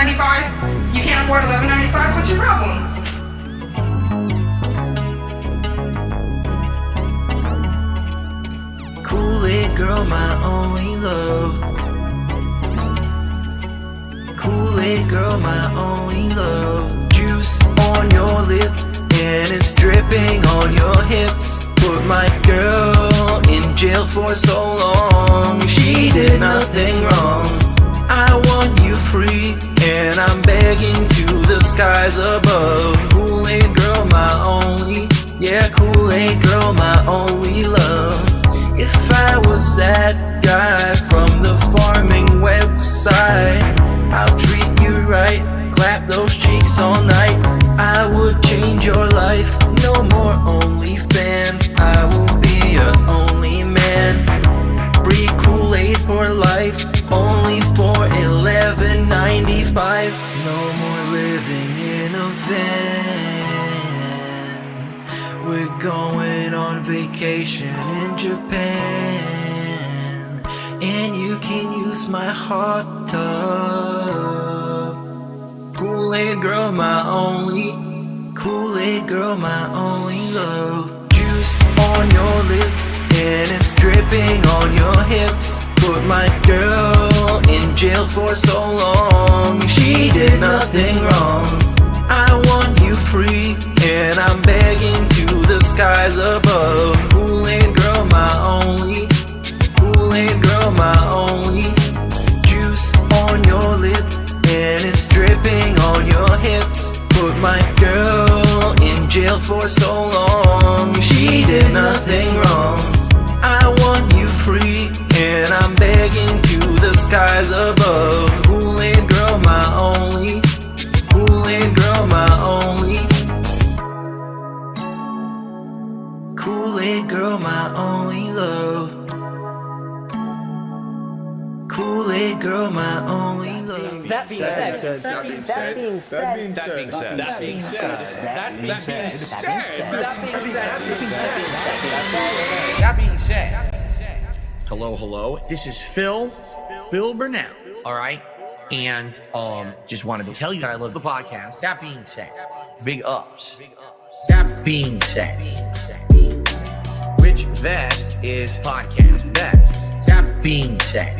$11.95? You can't afford $11.95? What's your problem? Kool-Aid girl, my only love. Kool-Aid girl, my only love. Juice on your lip and it's dripping on your hips. Put my girl in jail for so long. She did nothing wrong. I want you free and I'm begging to the skies above. Kool-Aid girl, my only, yeah, Kool-Aid girl, my only love. If I was that guy from the farming website, I'll treat you right, clap those cheeks all night. I would change your life, no more OnlyFans. I will be your only man. Free Kool-Aid for life, only for $11.95. No more living in a van. We're going on vacation in Japan, and you can use my hot tub. Kool-Aid girl, my only, Kool-Aid girl, my only love. Juice on your lip and it's dripping on your hips. Put my girl in jail for so long. She did nothing wrong. I want you free and I'm begging to the skies above. Kool-Aid girl, my only, Kool-Aid girl, my only. Juice on your lip and it's dripping on your hips. Put my girl in jail for so long. She did nothing wrong. I want you free and I'm begging to the skies above. Kool-Aid girl, my only, Kool-Aid girl, my only. Kool-Aid girl, my only love. Kool-Aid girl, my only love. That being said, Hello. This is Phil Burnell. All right. And just wanted to tell you that I love the podcast. That being said, big ups. That being said, which vest is podcast best? That being said,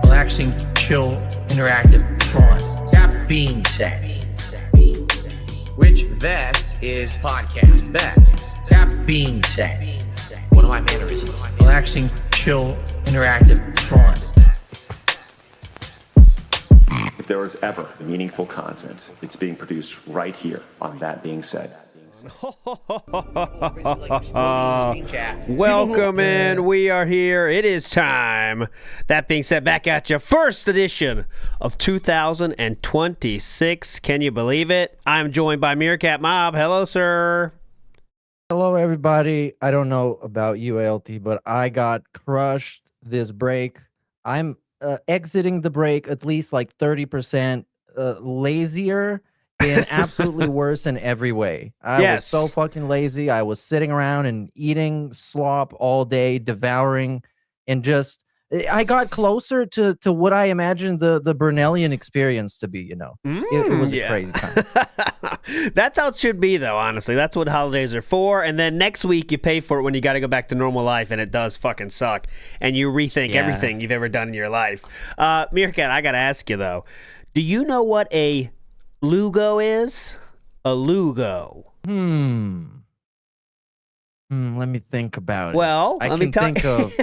relaxing, chill, interactive, fun. That being said, which vest is podcast best? That being said, one of my mannerisms. Relaxing, chill, interactive, fun. If there was ever meaningful content, it's being produced right here on That Being Said. Welcome in. We are here. It is time. That being said, back at you. First edition of 2026. Can you believe it? I'm joined by Meerkat Mob. Hello, sir. Hello, everybody. I don't know about you, ALT, but I got crushed this break. I'm exiting the break at least like 30% lazier and absolutely worse in every way. I was so fucking lazy. I was sitting around and eating slop all day, devouring, and just I got closer to what I imagined the Brunellian experience to be, you know. It was a crazy time. That's how it should be, though, honestly. That's what holidays are for. And then next week you pay for it when you got to go back to normal life, and it does fucking suck. And you rethink everything you've ever done in your life. Meerkat, I got to ask you, though. Do you know what a Lugo is? A Lugo. Let me think about it. Well, I can think of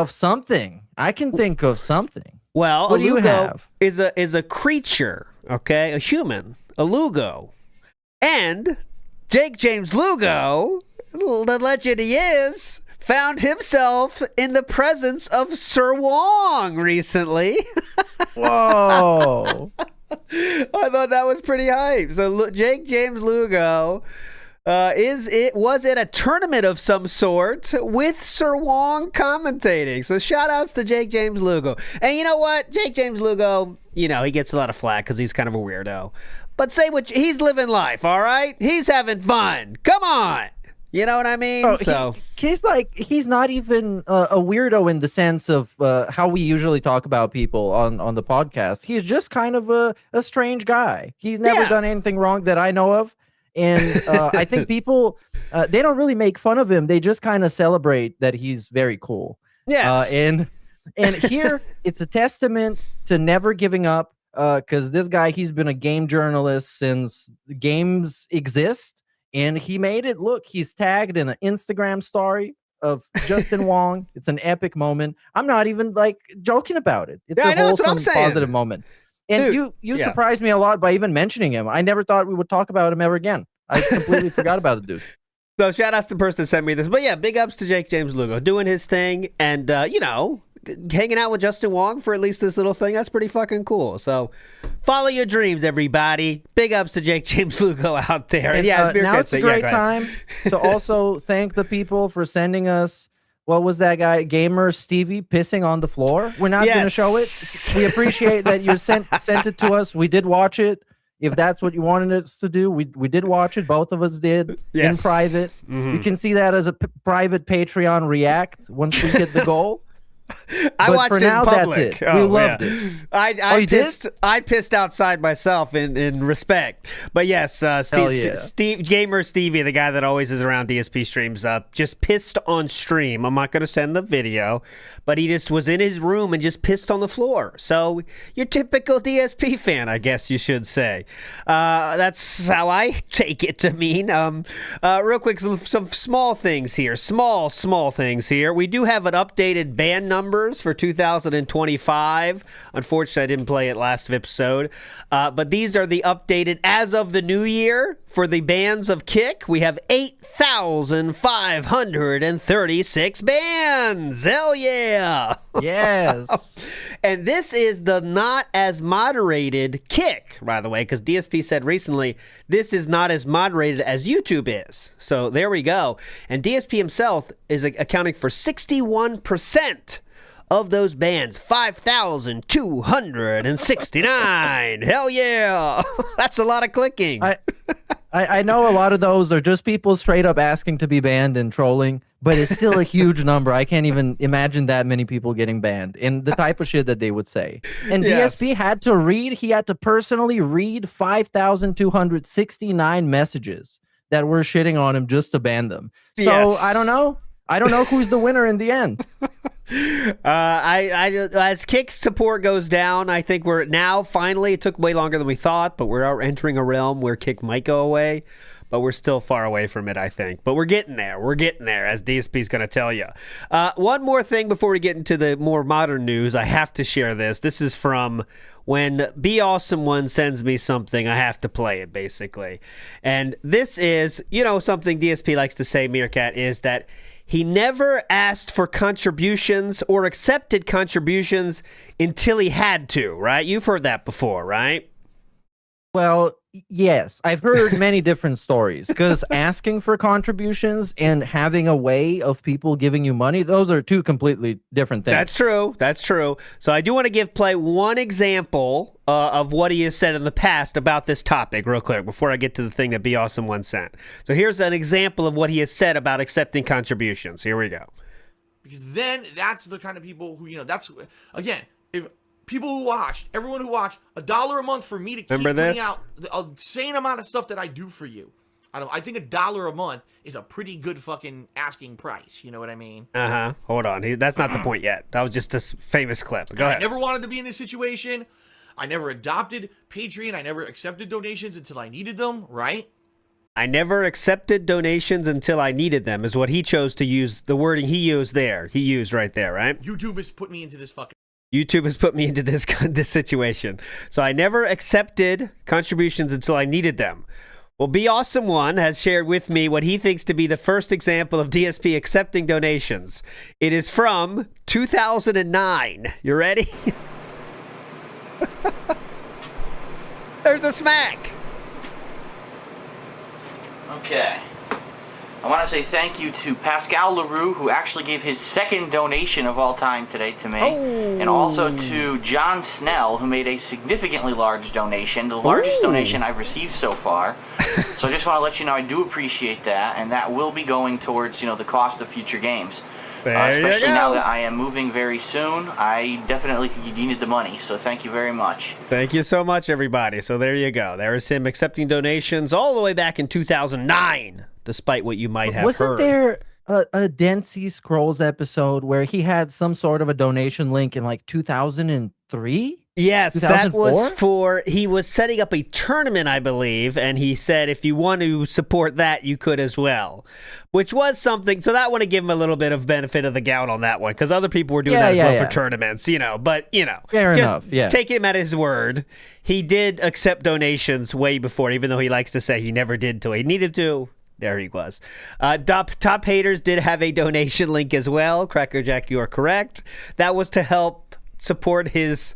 something. I can think of something. Well, what a do you Lugo have? is a creature, okay? A human, a Lugo. And Jake James Lugo, the legend he is, found himself in the presence of Sir Wong recently. Whoa. I thought that was pretty hype. So Jake James Lugo was at a tournament of some sort with Sir Wong commentating. So shout outs to Jake James Lugo. And you know what? Jake James Lugo, you know, he gets a lot of flack because he's kind of a weirdo. But say what he's living life, all right? He's having fun. Come on. You know what I mean? Oh, he's not even a weirdo in the sense of how we usually talk about people on the podcast. He's just kind of a strange guy. He's never done anything wrong that I know of. And I think people, they don't really make fun of him. They just kind of celebrate that he's very cool. Yes. And here, it's a testament to never giving up, because this guy, he's been a game journalist since games exist. And he made it. Look, he's tagged in an Instagram story of Justin Wong. It's an epic moment. I'm not even like joking about it. It's Yeah, a I know, that's what I'm wholesome, saying. positive moment. And Dude, you surprised me a lot by even mentioning him. I never thought we would talk about him ever again. I completely forgot about the dude. So shout out to the person that sent me this. But yeah, big ups to Jake James Lugo doing his thing and, hanging out with Justin Wong for at least this little thing. That's pretty fucking cool. So follow your dreams, everybody. Big ups to Jake James Lugo out there. And, yeah, now it's a great time to also thank the people for sending us, what was that guy, Gamer Stevie, pissing on the floor? We're not going to show it. We appreciate that you sent it to us. We did watch it. If that's what you wanted us to do, we did watch it. Both of us did in private. Mm-hmm. You can see that as a private Patreon react once we get the goal. I But watched for it now, in public. that's it. We loved it. I pissed outside myself in respect. But yes, Gamer Stevie, the guy that always is around DSP streams, just pissed on stream. I'm not going to send the video, but he just was in his room and just pissed on the floor. So your typical DSP fan, I guess you should say. That's how I take it to mean. Real quick, some small things here. Small things here. We do have an updated band numbers for 2025. Unfortunately, I didn't play it last episode. But these are the updated as of the new year for the bands of Kick. We have 8,536 bands. Hell yeah. Yes. And this is the not as moderated Kick, by the way, because DSP said recently this is not as moderated as YouTube is. So there we go. And DSP himself is accounting for 61% of those bands, 5,269. Hell yeah. That's a lot of clicking. I know a lot of those are just people straight up asking to be banned and trolling, but it's still a huge number. I can't even imagine that many people getting banned and the type of shit that they would say. And DSP had to personally read 5,269 messages that were shitting on him just to ban them. So I don't know. I don't know who's the winner in the end. As Kick's support goes down, I think we're now finally, it took way longer than we thought, but we're entering a realm where Kick might go away, but we're still far away from it, I think. But we're getting there. We're getting there, as DSP's going to tell you. One more thing before we get into the more modern news. I have to share this. This is from when Be Awesome One sends me something, I have to play it, basically. And this is, something DSP likes to say, Meerkat, is that he never asked for contributions or accepted contributions until he had to, right? You've heard that before, right? Well, yes. I've heard many different stories because asking for contributions and having a way of people giving you money, those are two completely different things. That's true. So I do want to give Play one example of what he has said in the past about this topic real quick before I get to the thing that Be Awesome One sent. So here's an example of what he has said about accepting contributions. Here we go. Because then that's the kind of people who, that's, again, if people who watched, everyone who watched, $1 a month for me to keep putting out the insane amount of stuff that I do for you. I think $1 a month is a pretty good fucking asking price. You know what I mean? Hold on. That's not the point yet. That was just a famous clip. Go ahead. I never wanted to be in this situation. I never adopted Patreon. I never accepted donations until I needed them, right? I never accepted donations until I needed them is what he chose to use. The wording he used there. He used right there, right? YouTube has put me into this fucking... YouTube has put me into this situation. So I never accepted contributions until I needed them. Well, Be Awesome One has shared with me what he thinks to be the first example of DSP accepting donations. It is from 2009. You ready? There's a smack. Okay. I want to say thank you to Pascal LaRue, who actually gave his second donation of all time today to me. And also to John Snell, who made a significantly large donation, the largest donation I've received so far. So I just want to let you know I do appreciate that, and that will be going towards, the cost of future games. Especially now that I am moving very soon, I definitely needed the money, so thank you very much. Thank you so much, everybody. So there you go. There is him accepting donations all the way back in 2009, despite what you might have heard. Wasn't there a Dead Sea Scrolls episode where he had some sort of a donation link in like 2003? Yes, 2004? that was he was setting up a tournament, I believe, and he said if you want to support that, you could as well, which was something. So that want to give him a little bit of benefit of the gout on that one, because other people were doing that as well for tournaments, but, Fair just enough, yeah. take him at his word. He did accept donations way before, even though he likes to say he never did till he needed to. There he was. Top Haters did have a donation link as well. Cracker Jack, you are correct. That was to help support his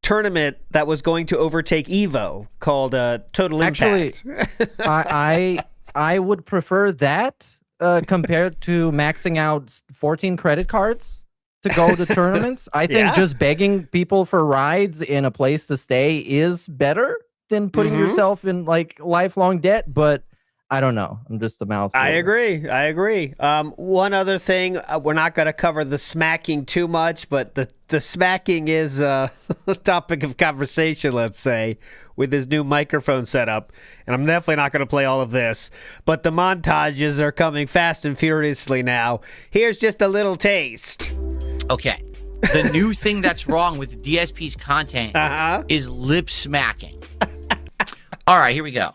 tournament that was going to overtake Evo, called Total Impact. Actually, I would prefer that compared to maxing out 14 credit cards to go to tournaments. I think just begging people for rides in a place to stay is better than putting yourself in like lifelong debt, but I don't know. I'm just a mouth. I agree. One other thing, we're not going to cover the smacking too much, but the smacking is a topic of conversation, let's say, with his new microphone setup. And I'm definitely not going to play all of this, but the montages are coming fast and furiously now. Here's just a little taste. Okay. The new thing that's wrong with DSP's content is lip smacking. All right, here we go.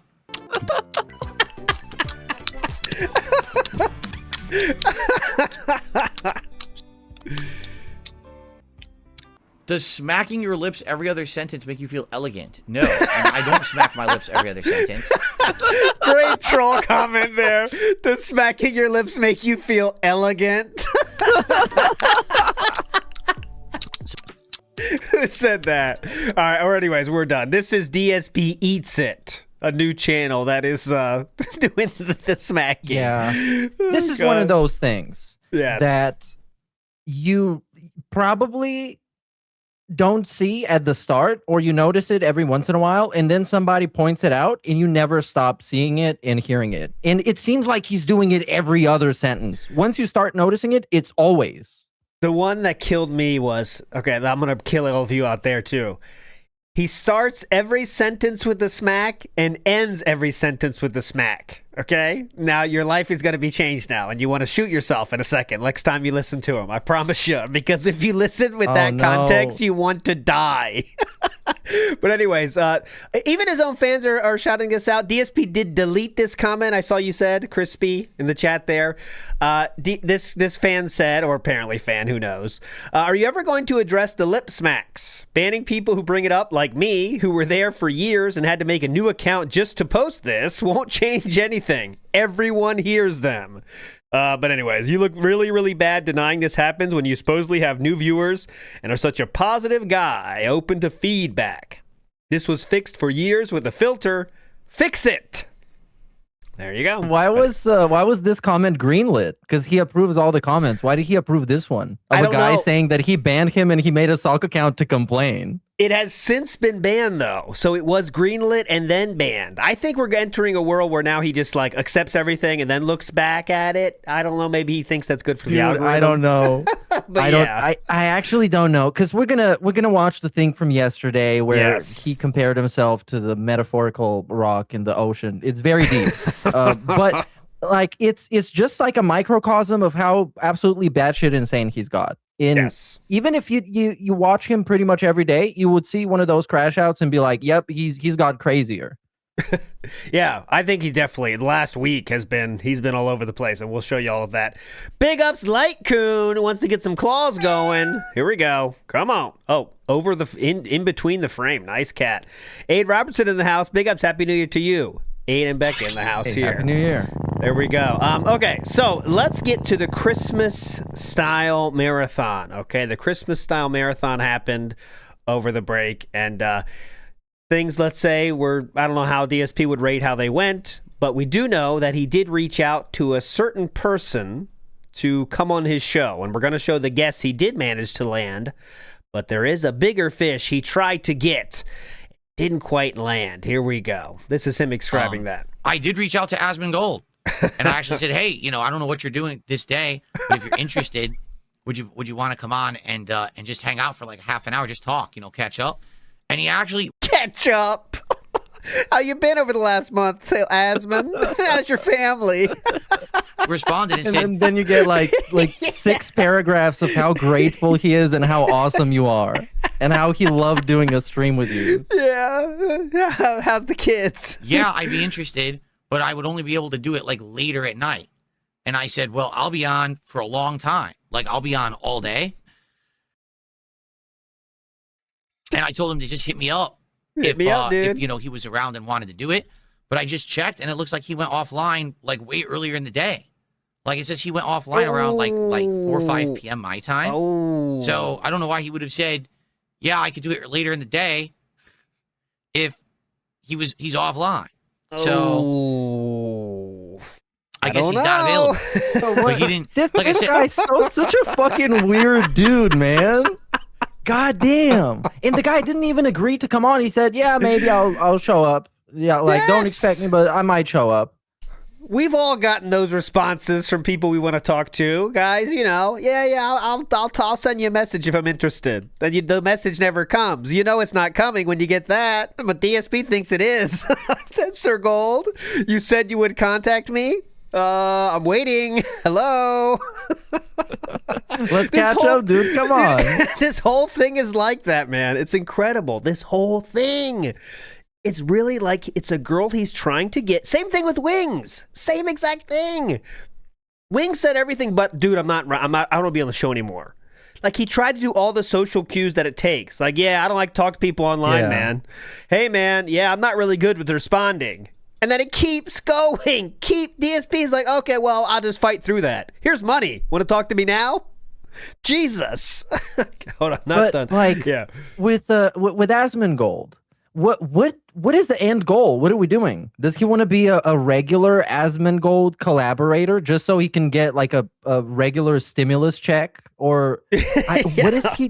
Does smacking your lips every other sentence make you feel elegant? No, and I don't smack my lips every other sentence. Great troll comment there. Does smacking your lips make you feel elegant? Who said that? All right, or anyways, we're done. This is DSP Eats It, a new channel that is doing the smacking. Yeah. This is one of those things that you probably don't see at the start, or you notice it every once in a while, and then somebody points it out and you never stop seeing it and hearing it. And it seems like he's doing it every other sentence. Once you start noticing it, it's always. The one that killed me was, okay, I'm going to kill all of you out there too. He starts every sentence with a smack and ends every sentence with a smack. Okay? Now your life is going to be changed now, and you want to shoot yourself in a second next time you listen to him. I promise you. Because if you listen with that context, you want to die. But anyways, even his own fans are shouting this out. DSP did delete this comment. I saw you said, Crispy, in the chat there. This fan said, or apparently fan, who knows, are you ever going to address the lip smacks? Banning people who bring it up, like me, who were there for years and had to make a new account just to post this, won't change anything. Everyone hears them. But anyways, you look really, really bad denying this happens when you supposedly have new viewers and are such a positive guy, open to feedback. This was fixed for years with a filter. Fix it. There you go. Why was this comment greenlit? Because he approves all the comments. Why did he approve this one? Of a guy saying that he banned him and he made a Salk account to complain. It has since been banned, though. So it was greenlit and then banned. I think we're entering a world where now he just like accepts everything and then looks back at it. I don't know. Maybe he thinks that's good for the algorithm. I don't know. But I actually don't know, because we're gonna watch the thing from yesterday where he compared himself to the metaphorical rock in the ocean. It's very deep, but like it's just like a microcosm of how absolutely batshit insane he's got. Even if you watch him pretty much every day, you would see one of those crash outs and be like, "Yep, he's got crazier." Yeah, I think he definitely last week he's been all over the place, and we'll show you all of that. Big ups, Light Coon wants to get some claws going. Here we go. Come on. Oh, over the in between the frame. Nice cat. Aid Robertson in the house. Big ups. Happy New Year to you. Aid and Becca in the house here. Happy New Year. There we go. Okay, so let's get to the Christmas style marathon. Okay, the Christmas style marathon happened over the break, and things, let's say, I don't know how DSP would rate how they went, But we do know that he did reach out to a certain person to come on his show, and we're going to show the guests he did manage to land. But there is a bigger fish he tried to get. Didn't quite land. Here we go. This is him describing that. I did reach out to Asmongold, and I actually said, hey, I don't know what you're doing this day, but if you're interested, would you want to come on and just hang out for like half an hour, just talk, catch up? And he actually... Catch up! How you been over the last month, Asmon? How's your family? responded and said... And then you get like 6 paragraphs of how grateful he is and how awesome you are. And how he loved doing a stream with you. Yeah. How's the kids? Yeah, I'd be interested, but I would only be able to do it like later at night. And I said, well, I'll be on for a long time. Like, I'll be on all day. And I told him to just hit me up. Hit me up, dude. If, he was around and wanted to do it. But I just checked, and it looks like he went offline like way earlier in the day. Like, it says he went offline around like 4 or 5 p.m. my time. Oh. So I don't know why he would have said, yeah, I could do it later in the day if he's offline. So I guess he's not available. But he didn't. This guy's such a fucking weird dude, man. God damn. And the guy didn't even agree to come on. He said, yeah, maybe I'll show up. Yeah, don't expect me, but I might show up. We've all gotten those responses from people we want to talk to, guys. I'll send you a message if I'm interested. Then the message never comes. It's not coming when you get that, but DSP thinks it is. That's Sir Gold. You said you would contact me. I'm waiting. Hello. Let's catch up, dude. Come on. This whole thing is like that, man. It's incredible. This whole thing. It's really like it's a girl he's trying to get. Same thing with Wings. Same exact thing. Wings said everything but, dude, I don't want to be on the show anymore. Like, he tried to do all the social cues that it takes. Like, yeah, I don't like to talk to people online, man. Hey, man, yeah, I'm not really good with responding. And then it keeps going. DSP's like, okay, well, I'll just fight through that. Here's money. Want to talk to me now? Jesus. Hold on, not done. Like, with Asmongold, what is the end goal? What are we doing? Does he want to be a regular Asmongold collaborator just so he can get like a regular stimulus check? Or what did he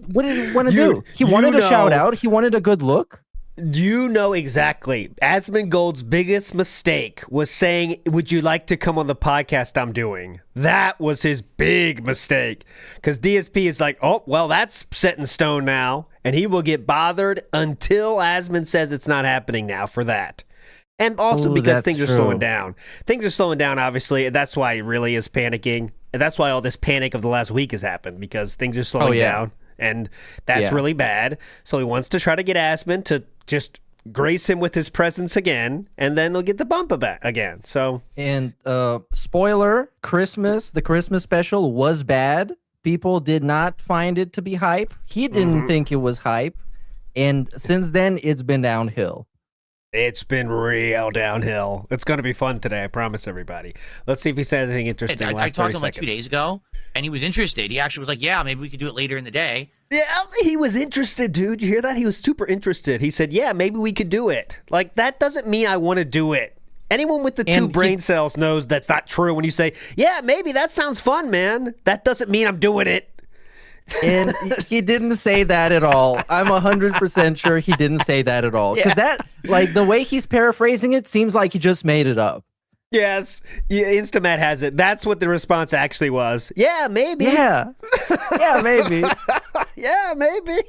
want to do? He wanted a shout out. He wanted a good look. You know exactly. Asmongold's biggest mistake was saying, would you like to come on the podcast I'm doing? That was his big mistake. Because DSP is like, oh, well, that's set in stone now. And he will get bothered until Asmon says it's not happening now for that. And also because things are slowing down. Things are slowing down, obviously. And that's why he really is panicking. And that's why all this panic of the last week has happened. Because things are slowing down. And that's really bad. So he wants to try to get Asmon to just grace him with his presence again, and then he'll get the bump back again. So, and spoiler, the Christmas special was bad. People did not find it to be hype. He didn't think it was hype. And since then, it's been downhill. It's been real downhill. It's going to be fun today, I promise everybody. Let's see if he said anything interesting. I talked to him like 2 days ago, and he was interested. He actually was like, yeah, maybe we could do it later in the day. Yeah, he was interested, dude. You hear that? He was super interested. He said, yeah, maybe we could do it. Like, that doesn't mean I want to do it. Anyone with the two brain cells knows that's not true when you say, yeah, maybe that sounds fun, man. That doesn't mean I'm doing it. And he didn't say that at all. I'm 100% sure he didn't say that at all. Because that, like, the way he's paraphrasing it seems like he just made it up. Yes. Instamat has it. That's what the response actually was. Yeah, maybe. Yeah. Yeah, maybe. Yeah, maybe.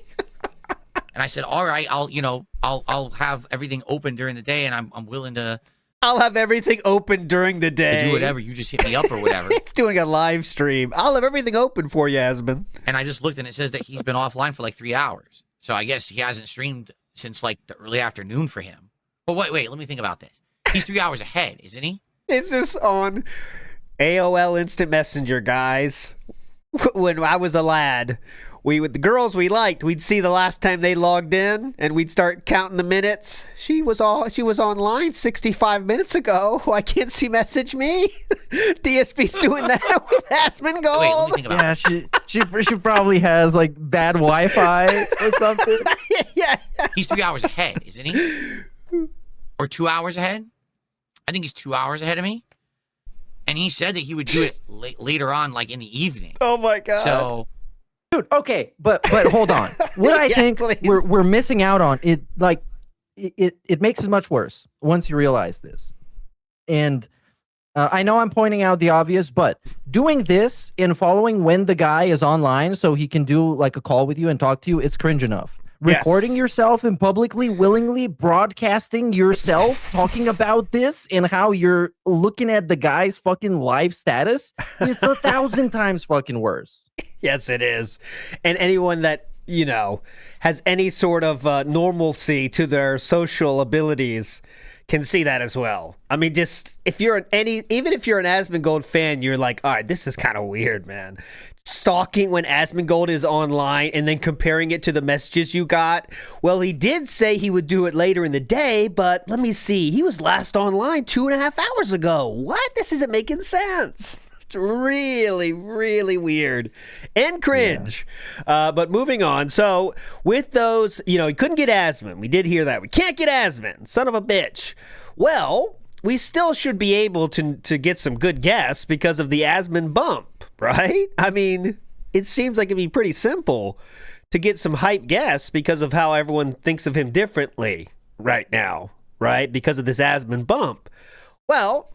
And I said, all right, I'll have everything open during the day, and I'm willing to. I'll have everything open during the day. To do whatever. You just hit me up or whatever. It's doing a live stream. I'll have everything open for you, Asmon. And I just looked, and it says that he's been offline for like 3 hours. So I guess he hasn't streamed since like the early afternoon for him. But wait, let me think about this. He's 3 hours ahead, isn't he? Is this on AOL Instant Messenger, guys? When I was a lad, with the girls we liked, we'd see the last time they logged in, and we'd start counting the minutes. She was online 65 minutes ago. Why can't she message me? DSP's doing that with Asmongold. Wait, let me think about it. She probably has like bad Wi-Fi or something. Yeah. He's 3 hours ahead, isn't he? Or 2 hours ahead? I think he's 2 hours ahead of me. And he said that he would do it later on, like in the evening. Oh my God. So, Dude, okay, but hold on. What I think we're missing out on it, like it makes it much worse once you realize this. And I know I'm pointing out the obvious, but doing this and following when the guy is online so he can do like a call with you and talk to you, it's cringe enough. Recording yourself and publicly, willingly broadcasting yourself talking about this and how you're looking at the guy's fucking live status, it's 1,000 times fucking worse. Yes, it is. And anyone that, you know, has any sort of normalcy to their social abilities can see that as well. I mean, just if you're even if you're an Asmongold fan, you're like, all right, this is kind of weird, man. Stalking when Asmongold is online and then comparing it to the messages you got. Well, he did say he would do it later in the day, but let me see. He was last online 2.5 hours ago. What? This isn't making sense. It's really, really weird and cringe. Yeah. But moving on. So with those, you know, he couldn't get Asmon. We did hear that. We can't get Asmon. Son of a bitch. Well, we still should be able to get some good guests because of the Asmon bump, right? I mean, it seems like it'd be pretty simple to get some hype guests because of how everyone thinks of him differently right now, right? Because of this Asmon bump. Well,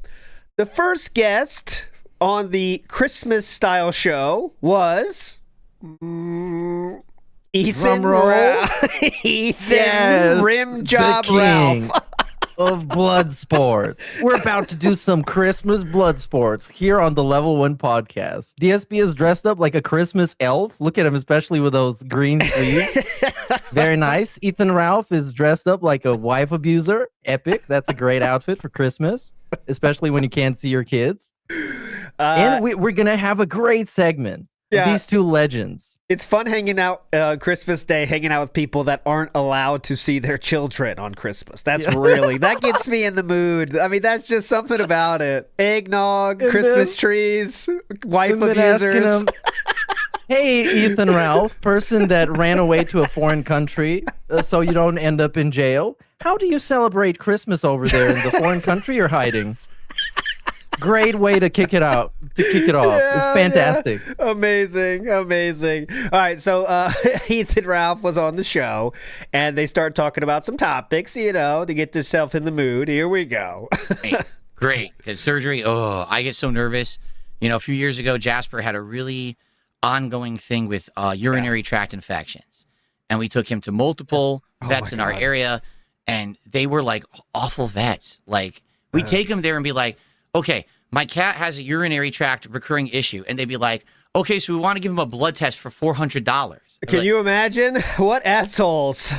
the first guest on the Christmas style show was Ethan Rimjob Ralph of blood sports. We're about to do some Christmas blood sports here on the Level 1 podcast. DSP is dressed up like a Christmas elf. Look at him, especially with those green sleeves. Very nice. Ethan Ralph is dressed up like a wife abuser. Epic. That's a great outfit for Christmas, especially when you can't see your kids. And we're going to have a great segment. Yeah. These two legends. It's fun hanging out Christmas Day, hanging out with people that aren't allowed to see their children on Christmas. That's really, that gets me in the mood. I mean, that's just something about it. Eggnog, and Christmas trees, wife abusers. Hey, Ethan Ralph, person that ran away to a foreign country so you don't end up in jail. How do you celebrate Christmas over there in the foreign country you're hiding? Great way to kick it off. It's fantastic. Yeah. Amazing. All right, so Ethan Ralph was on the show, and they start talking about some topics, you know, to get yourself in the mood. Here we go. Great. Because surgery, I get so nervous. You know, a few years ago, Jasper had a really ongoing thing with urinary tract infections, and we took him to multiple vets in our area, and they were like awful vets. Like, we'd take him there and be like, okay, my cat has a urinary tract recurring issue. And they'd be like, okay, so we want to give him a blood test for $400. Can you imagine? What assholes.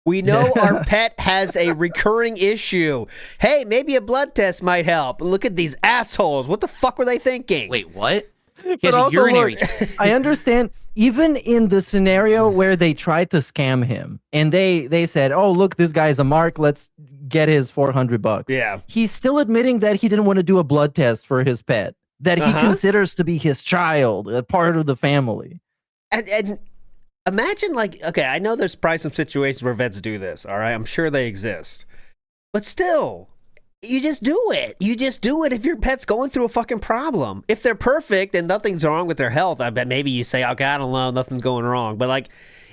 We know our pet has a recurring issue. Hey, maybe a blood test might help. Look at these assholes. What the fuck were they thinking? Wait, what? He has a urinary tract. I understand. Even in the scenario where they tried to scam him and they said, oh, look, this guy's a mark. Let's get his $400. Yeah. He's still admitting that he didn't want to do a blood test for his pet, that he considers to be his child, a part of the family. And imagine, like, okay, I know there's probably some situations where vets do this, all right? I'm sure they exist. But still, you just do it. You just do it if your pet's going through a fucking problem. If they're perfect and nothing's wrong with their health, I bet maybe you say, okay, I don't know, nothing's going wrong. But, like,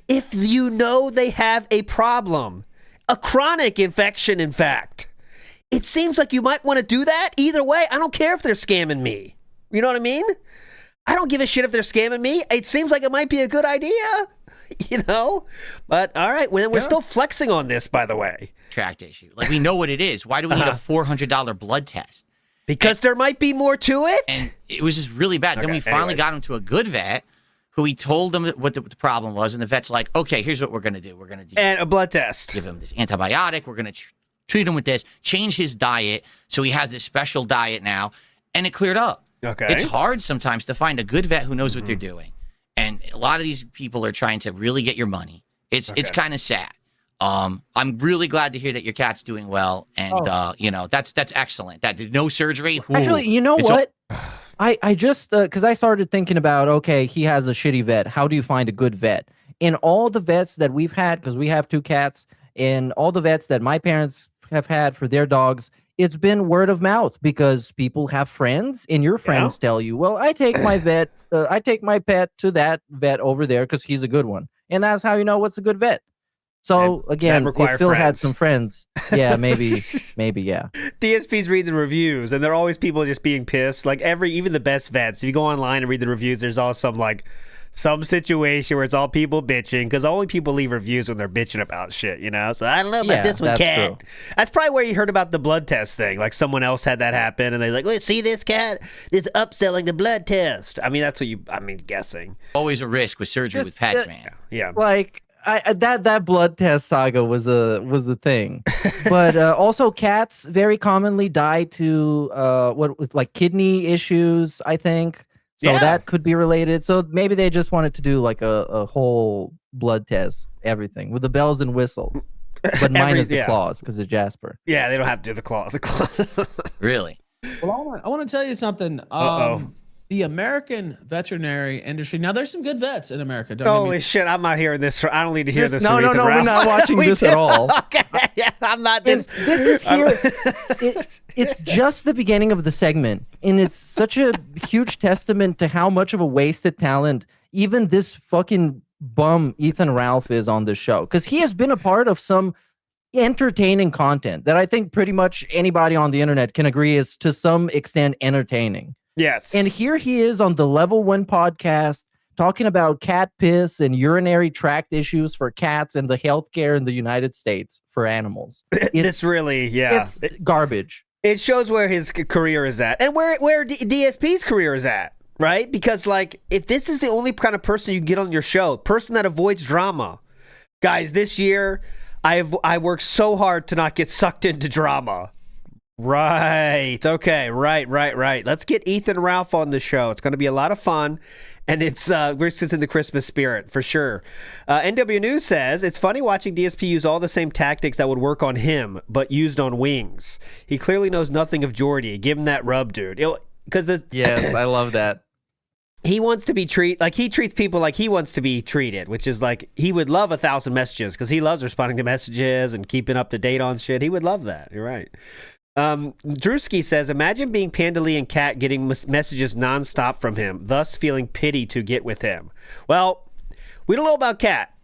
if you know they have a problem, a chronic infection, in fact, it seems like you might want to do that. Either way, I don't care if they're scamming me. You know what I mean? I don't give a shit if they're scamming me. It seems like it might be a good idea, you know? But, all right, we're still flexing on this, by the way. Tract issue. Like, we know what it is. Why do we need a $400 blood test? Because there might be more to it? And it was just really bad. Then we finally got him to a good vet who he told them what the problem was, and the vet's like, okay, here's what we're going to do. We're going to do and a blood test. Give him this antibiotic. We're going to treat him with this, change his diet, so he has this special diet now, and it cleared up. Okay. It's hard sometimes to find a good vet who knows what they're doing. And a lot of these people are trying to really get your money. It's kind of sad. I'm really glad to hear that your cat's doing well, and you know, that's excellent. That did no surgery. Ooh, actually, you know what? I just because I started thinking about, okay, he has a shitty vet. How do you find a good vet? In all the vets that we've had, because we have 2 cats, and all the vets that my parents have had for their dogs, it's been word of mouth because people have friends, and your friends tell you, "Well, I take my pet to that vet over there because he's a good one," and that's how you know what's a good vet. So again, if Phil had some friends, yeah, maybe, yeah. DSP's read the reviews, and there are always people just being pissed. Like even the best vets, if you go online and read the reviews, there's always some situation where it's all people bitching, because only people leave reviews when they're bitching about shit, you know? So I don't know about this one, cat. True. That's probably where you heard about the blood test thing. Like someone else had that happen, and they're like, wait, see this cat? This upselling the blood test. I mean, that's what guessing. Always a risk with surgery with pets, man. Yeah. Like, that blood test saga was a thing, but also cats very commonly die to what was like kidney issues, I think. So that could be related. So maybe they just wanted to do like a whole blood test, everything with the bells and whistles, but minus the claws because of Jasper. Yeah, they don't have to do the claws. Really? Well, I want to tell you something. The American veterinary industry. Now, there's some good vets in America. Holy shit! I'm not hearing this. I don't need to hear this. No, we're not watching this at all. Okay, yeah, I'm not. This is here. It's just the beginning of the segment, and it's such a huge testament to how much of a wasted talent even this fucking bum Ethan Ralph is on this show, because he has been a part of some entertaining content that I think pretty much anybody on the internet can agree is to some extent entertaining. Yes. And here he is on the Level 1 podcast talking about cat piss and urinary tract issues for cats and the healthcare in the United States for animals. It's really, it's garbage. It shows where his career is at, and where DSP's career is at, right? Because like, if this is the only kind of person you can get on your show, person that avoids drama, guys, this year I worked so hard to not get sucked into drama. Right. Okay. Right. Let's get Ethan Ralph on the show. It's going to be a lot of fun, and it's in the Christmas spirit for sure. NW News says it's funny watching DSP use all the same tactics that would work on him, but used on Wings. He clearly knows nothing of Jordy. Give him that rub, dude. Yes, I love that. He wants to be he treats people like he wants to be treated, which is like he would love 1,000 messages because he loves responding to messages and keeping up to date on shit. He would love that. You're right. Drewski says, imagine being Panda Lee and Kat getting messages nonstop from him, thus feeling pity to get with him. Well, we don't know about Kat,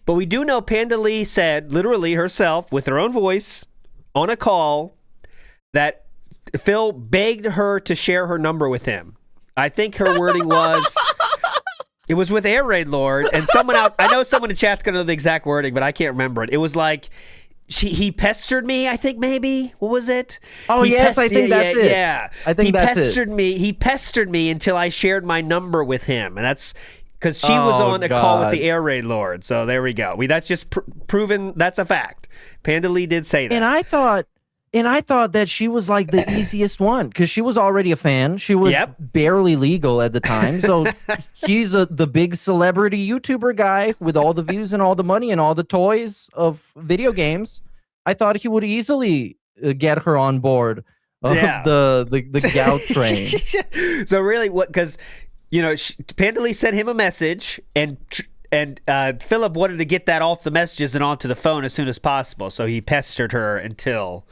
but we do know Panda Lee said, literally herself, with her own voice, on a call, that Phil begged her to share her number with him. I think her wording was, it was with Air Raid Lord, and I know someone in chat's going to know the exact wording, but I can't remember it. It was like, he pestered me, I think, maybe. What was it? Oh, yes, I think that's it. Yeah. I think that's it. He pestered me until I shared my number with him. And that's because she was on a call with the Air Raid Lord. So there we go. That's just proven. That's a fact. Panda Lee did say that. And I thought that she was like the easiest one because she was already a fan. She was barely legal at the time. So he's the big celebrity YouTuber guy with all the views and all the money and all the toys of video games. I thought he would easily get her on board of the Gout train. So really, because Panda Lee sent him a message, and Philip wanted to get that off the messages and onto the phone as soon as possible. So he pestered her until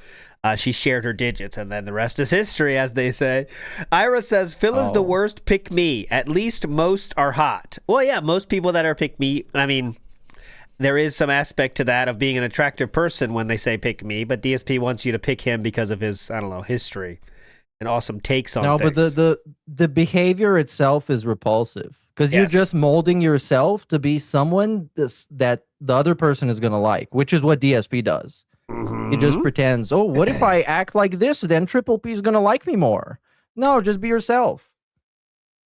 she shared her digits, and then the rest is history, as they say. Ira says, Phil is the worst pick me. At least most are hot. Well, yeah, most people that are pick me, I mean, there is some aspect to that of being an attractive person when they say pick me, but DSP wants you to pick him because of his, I don't know, history and awesome takes on things. No, but the behavior itself is repulsive because you're just molding yourself to be someone that the other person is going to like, which is what DSP does. He just pretends, oh, what if I act like this? Then Triple P is going to like me more. No, just be yourself.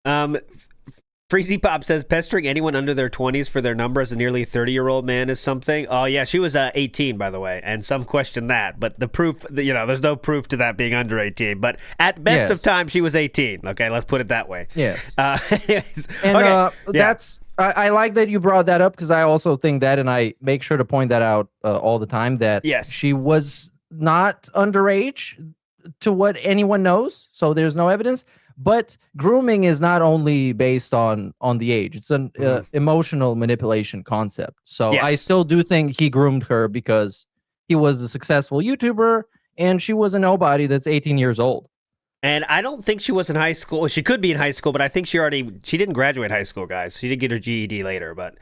Freezy Pop says, pestering anyone under their 20s for their number as a nearly 30-year-old man is something. Oh, yeah, she was 18, by the way, and some question that. But the proof, there's no proof to that being under 18. But at best of time, she was 18. Okay, let's put it that way. Yes. Anyways, and that's... I like that you brought that up because I also think that, and I make sure to point that out all the time, that she was not underage to what anyone knows, so there's no evidence. But grooming is not only based on the age; it's an emotional manipulation concept. So I still do think he groomed her because he was a successful YouTuber, and she was a nobody that's 18 years old. And I don't think she was in high school. She could be in high school, but I think she didn't graduate high school, guys. She did get her GED later, but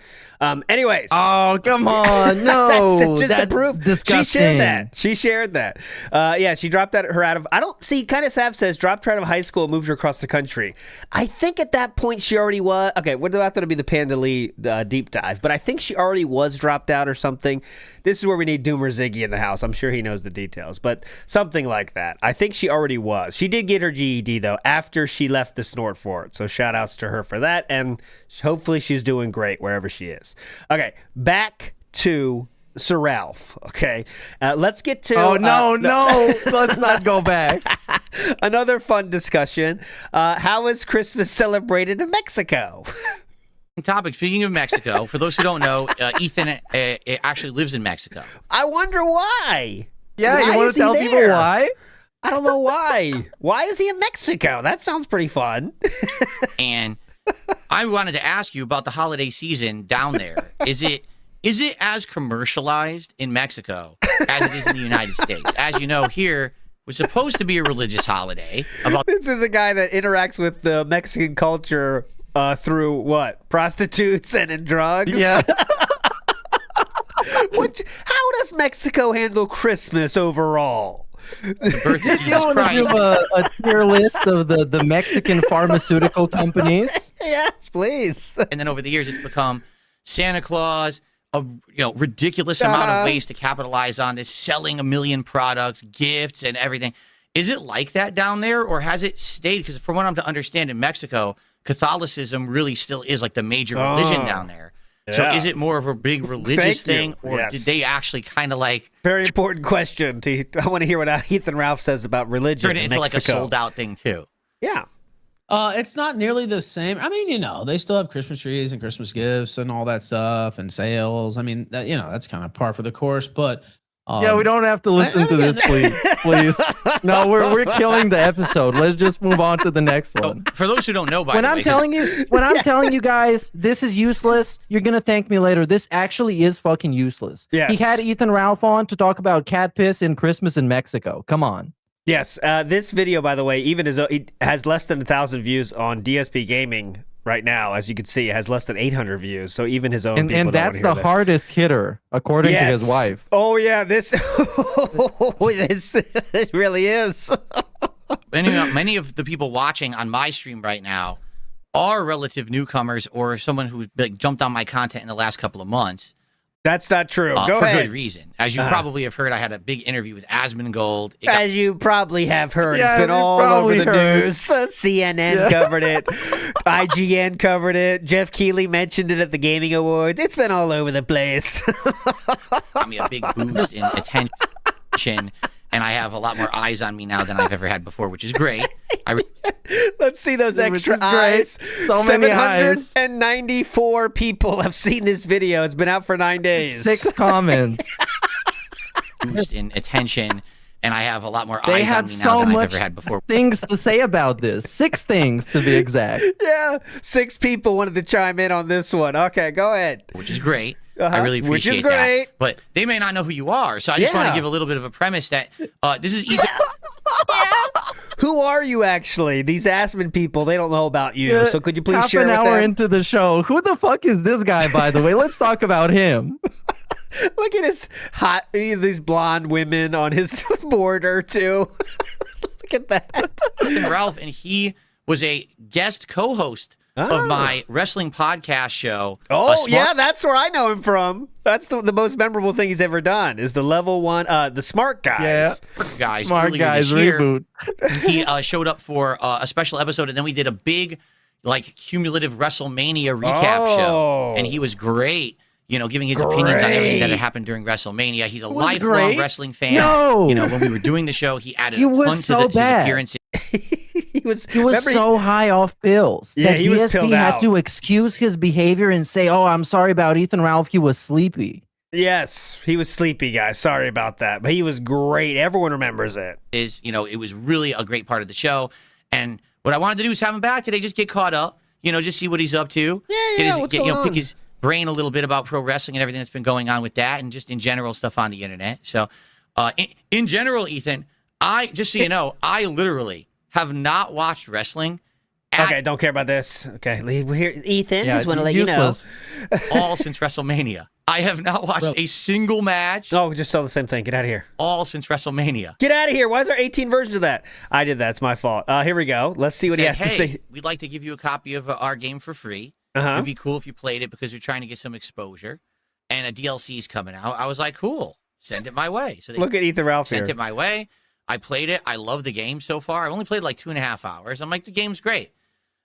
anyways. Oh, come on. No. That's just to prove. Disgusting. She shared that. Yeah, she dropped her out of, kind of Sav says, dropped her out of high school, moved her across the country. I think at that point she already was, okay, we're about to be the Panda Lee deep dive, but I think she already was dropped out or something. This is where we need Doomer Ziggy in the house. I'm sure he knows the details, but something like that. I think she already was. She did get her GED, though, after she left the snort fort. So shout outs to her for that, and hopefully she's doing great wherever she is. Okay, back to Sir Ralph. Okay, let's get to... Oh, no. Let's not go back. Another fun discussion. How is Christmas celebrated in Mexico? Topic. Speaking of Mexico, for those who don't know, Ethan actually lives in Mexico. I wonder why. Yeah, why you want to tell people why? I don't know why. Why is he in Mexico? That sounds pretty fun. And I wanted to ask you about the holiday season down there. Is it as commercialized in Mexico as it is in the United States? As you know, here was supposed to be a religious holiday. This is a guy that interacts with the Mexican culture through what? Prostitutes and in drugs? Yeah. How does Mexico handle Christmas overall? The birth of Jesus You want to Christ. give a tier list of the Mexican pharmaceutical companies? Yes, please. And then over the years, it's become Santa Claus, a ridiculous amount of ways to capitalize on this, selling 1 million products, gifts, and everything. Is it like that down there, or has it stayed? Because from what I'm to understand in Mexico, Catholicism really still is like the major religion down there. So Yeah. is it more of a big religious thing, or Yes. did they actually kind of like Very important question. I want to hear what Ethan Ralph says about religion turn it in into like a Mexico. sold out thing too? Yeah. It's not nearly the same. I mean, they still have Christmas trees and Christmas gifts and all that stuff and sales. I mean, that's kind of par for the course. But Yeah, we don't have to listen to this, please. No, we're killing the episode. Let's just move on to the next one. For those who don't know, by When the I'm way, telling you guys this is useless, you're gonna thank me later. This actually is fucking useless. Yes. He had Ethan Ralph on to talk about cat piss and Christmas in Mexico. Come on. Yes. This video, by the way, it has less than 1,000 views on DSP Gaming right now. As you can see, it has less than 800 views. So even his own people And don't that's wanna the hear hardest hitter, according to his wife. Oh yeah, this it really is. many of the people watching on my stream right now are relative newcomers or someone who jumped on my content in the last couple of months. That's not true. Go for ahead. good reason. As you probably have heard, I had a big interview with Asmongold. As you probably have heard, Yeah, it's been we all over probably the heard. news. CNN covered it. IGN covered it. Jeff Keighley mentioned it at the Gaming Awards. It's been all over the place. got me a big boost in attention, and I have a lot more eyes on me now than I've ever had before, which is great. Let's see those Which extra is great. eyes. So many eyes. 794 people have seen this video. It's been out for 9 days. 6 comments. Boost in attention, and I have a lot more They eyes had on me now so than I've much ever had before. things to say about this. 6 things to be exact. Yeah, 6 people wanted to chime in on this one. Okay, go ahead. Which is great. I really Which is appreciate great. that. But they may not know who you are, so I just want to give a little bit of a premise that this is Ethan. Who are you actually? These Asman people, they don't know about you. So could you please Half share an with hour them? into the show. Who the fuck is this guy, by the way? Let's talk about him. Look at his these blonde women on his border too. Look at that. Ethan Ralph, and he was a guest co-host of my wrestling podcast show. Oh, yeah, that's where I know him from. That's the most memorable thing he's ever done is the level 1, the Smart Guys. Yeah. Guys, Smart earlier Guys this year, reboot. He showed up for a special episode, and then we did a big, cumulative WrestleMania recap show, and he was great. Giving his opinions on everything that had happened during WrestleMania. He's a lifelong great. wrestling fan. No. When we were doing the show, he added He a was ton so to his bad. appearances. He was Remember so high off pills Yeah, that he was DSP pilled had out. to excuse his behavior and say, "Oh, I'm sorry about Ethan Ralph. He was sleepy." Yes, he was sleepy, guys. Sorry about that. But he was great. Everyone remembers it. It was really a great part of the show. And what I wanted to do is have him back today, just get caught up, just see what he's up to. Pick his brain a little bit about pro wrestling and everything that's been going on with that, and just in general stuff on the internet. So, in general, Ethan, just so you know, I literally have not watched wrestling. Okay, don't care about this. Okay, leave here. Ethan, just want to let useless. you know. All since WrestleMania. I have not watched a single match. Oh, just saw the same thing. Get out of here. All since WrestleMania. Get out of here. Why is there 18 versions of that? I did that. It's my fault. Here we go. Let's see what he has to say. We'd like to give you a copy of our game for free. Uh-huh. It'd be cool if you played it because you're trying to get some exposure. And a DLC is coming out. I was like, cool. Send it my way. So they Look at Ethan Ralph sent here. it my way. I played it. I love the game so far. I've only played like 2.5 hours. I'm like, the game's great.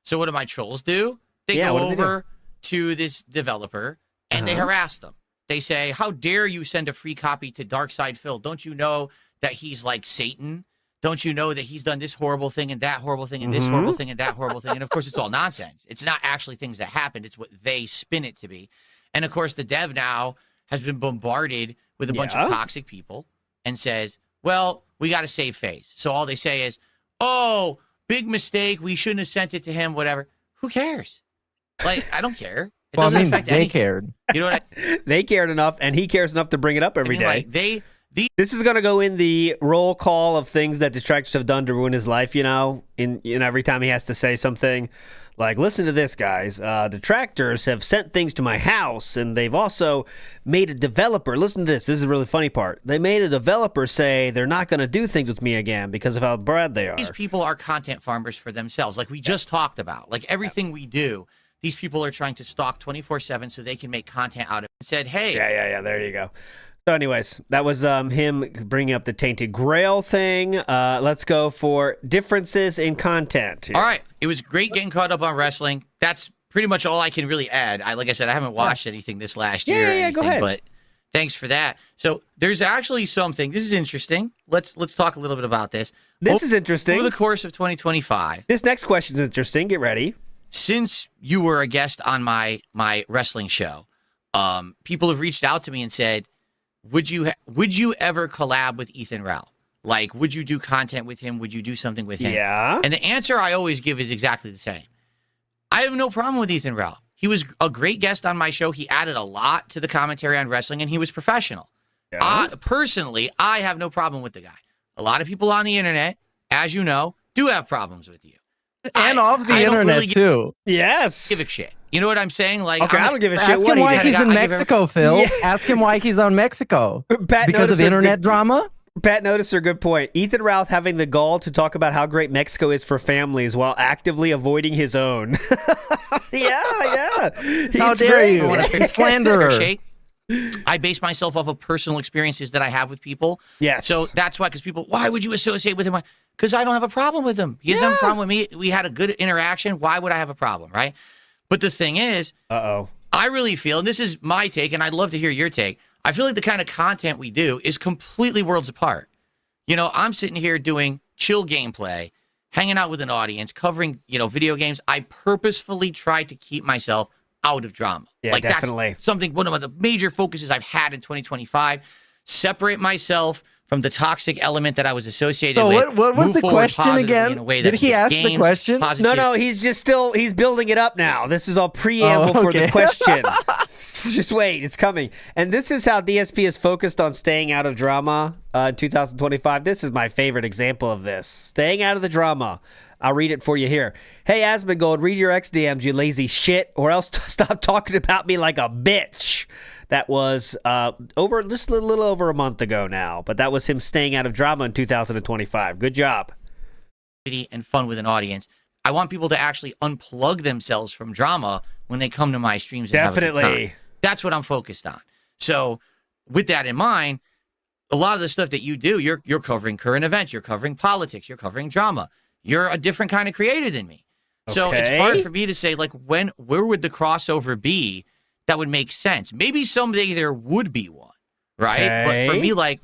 So what do my trolls do? They go over to this developer and they harass them. They say, how dare you send a free copy to Darkside Phil? Don't you know that he's like Satan? Don't you know that he's done this horrible thing and that horrible thing and this horrible thing and that horrible thing? And of course, it's all nonsense. It's not actually things that happened. It's what they spin it to be. And of course, the dev now has been bombarded with a bunch of toxic people and says, well, we got to save face. So all they say is, oh, big mistake. We shouldn't have sent it to him, whatever. Who cares? Like, I don't care. It doesn't affect they anything. cared. You know what They cared enough, and he cares enough to bring it up every day. Like, this is going to go in the roll call of things that detractors have done to ruin his life, you know, in every time he has to say something. Like, listen to this, guys. Detractors have sent things to my house, and they've also made a developer. Listen to this. This is the really funny part. They made a developer say they're not going to do things with me again because of how bad they are. These people are content farmers for themselves, like we just talked about. Like, everything we do, these people are trying to stalk 24/7 so they can make content out of it. And said, hey. Yeah. There you go. So anyways, that was him bringing up the Tainted Grail thing. Let's go for differences in content here. All right. It was great getting caught up on wrestling. That's pretty much all I can really add. Like I said, I haven't watched anything this last year. Yeah, go ahead. But thanks for that. So there's actually something. This is interesting. Let's talk a little bit about this. This is interesting. Over the course of 2025. This next question is interesting. Get ready. Since you were a guest on my wrestling show, people have reached out to me and said, would you ever collab with Ethan Ralph? Like, would you do content with him? Would you do something with him? Yeah. And the answer I always give is exactly the same. I have no problem with Ethan Ralph. He was a great guest on my show. He added a lot to the commentary on wrestling, and he was professional. Yeah. Personally, I have no problem with the guy. A lot of people on the internet, as you know, do have problems with you. And off the internet, too. Yes. Give a shit. You know what I'm saying? Like, okay, I don't give a shit. Ask him why he's in Mexico, Phil. Ask him why he's on Mexico. Because of internet drama? Pat noticed a good point. Ethan Ralph having the gall to talk about how great Mexico is for families while actively avoiding his own. Yeah. How dare you? Slanderer. I base myself off of personal experiences that I have with people. Yes. So that's why, because people, why would you associate with him? Because I don't have a problem with him. He doesn't have a problem with me. We had a good interaction. Why would I have a problem, right? But the thing is, I really feel, and this is my take, and I'd love to hear your take, I feel like the kind of content we do is completely worlds apart. You know, I'm sitting here doing chill gameplay, hanging out with an audience, covering, video games. I purposefully try to keep myself out of drama. Yeah, like, definitely. That's something, one of the major focuses I've had in 2025. Separate myself from the toxic element that I was associated with. What was the question again? Did he ask the question? No, he's building it up now. This is all preamble for the question. Just wait, it's coming. And this is how DSP is focused on staying out of drama in 2025. This is my favorite example of this. Staying out of the drama. I'll read it for you here. Hey, Asmongold, read your XDMs, you lazy shit, or else stop talking about me like a bitch. That was just a little over a month ago now, but that was him staying out of drama in 2025. Good job. And fun with an audience. I want people to actually unplug themselves from drama when they come to my streams. And definitely. Have a good time. That's what I'm focused on. So with that in mind, a lot of the stuff that you do, you're covering current events, you're covering politics, you're covering drama. You're a different kind of creator than me. So it's hard for me to say, like, where would the crossover be that would make sense? Maybe someday there would be one, right? Okay. But for me, like,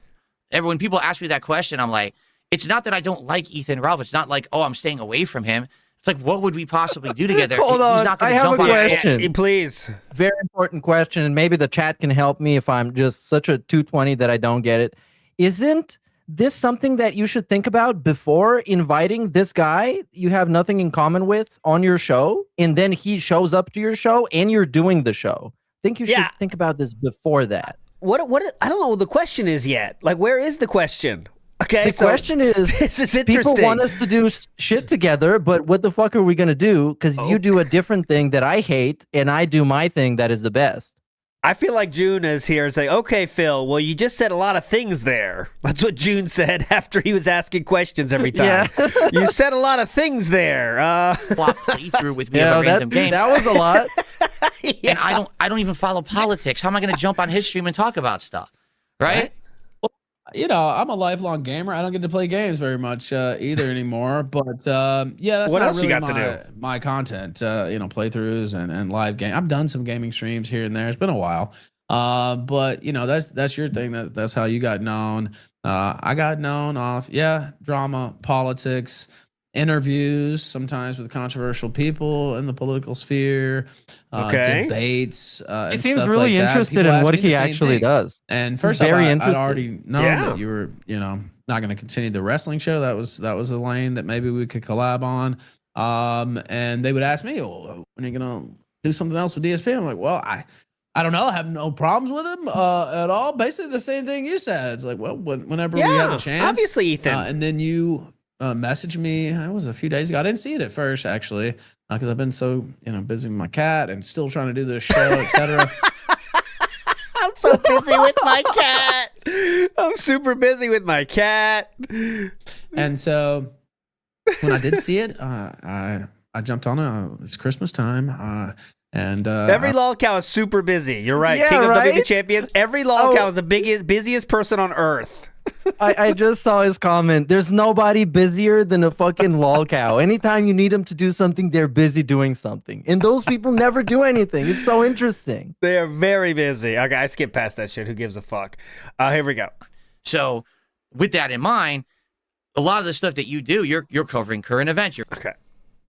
when people ask me that question, I'm like, it's not that I don't like Ethan Ralph. It's not like, oh, I'm staying away from him. It's like, what would we possibly do together? Hold on. He's not going I to have jump a on question. Please. Very important question, and maybe the chat can help me if I'm just such a 220 that I don't get it. Isn't this something that you should think about before inviting this guy you have nothing in common with on your show, and then he shows up to your show and you're doing the show? I think you should think about this before that. What I don't know what the question is yet. Like, where is the question? Okay, The question is, this is people interesting. want us to do shit together, but what the fuck are we gonna do? Because you do a different thing that I hate, and I do my thing that is the best. I feel like June is here and say, okay, Phil, well, you just said a lot of things there. That's what June said after he was asking questions every time. Yeah. You said a lot of things there. Flop playthrough with me of a random game. That was a lot. And I don't even follow politics. How am I going to jump on his stream and talk about stuff? Right? You know, I'm a lifelong gamer. I don't get to play games very much either anymore. But yeah, that's What not else you really got to my content. You know, playthroughs and live game. I've done some gaming streams here and there. It's been a while. But you know, that's your thing. That's how you got known. I got known off drama, politics, interviews, sometimes with controversial people in the political sphere, debates. He seems really interested in what he actually does. And first off, I'd already known that you were, you know, not going to continue the wrestling show. That was a lane that maybe we could collab on. And they would ask me, "Well, when are you going to do something else with DSP?" I'm like, "Well, I don't know. I have no problems with him at all." Basically the same thing you said. It's like, well, whenever we have a chance. Obviously, Ethan. And then you messaged me. It was a few days ago. I didn't see it at first, actually, because I've been so busy with my cat and still trying to do this show, etc. I'm so busy with my cat. I'm super busy with my cat. And so when I did see it, I jumped on it. It's Christmas time. And every lolcow is super busy. You're right. Yeah, King of right? WWE champions. Every lolcow is the busiest person on earth. I just saw his comment. There's nobody busier than a fucking lolcow. Anytime you need them to do something, they're busy doing something. And those people never do anything. It's so interesting. They are very busy. Okay, I skipped past that shit. Who gives a fuck? Here we go. So with that in mind, a lot of the stuff that you do, you're covering current events. Okay.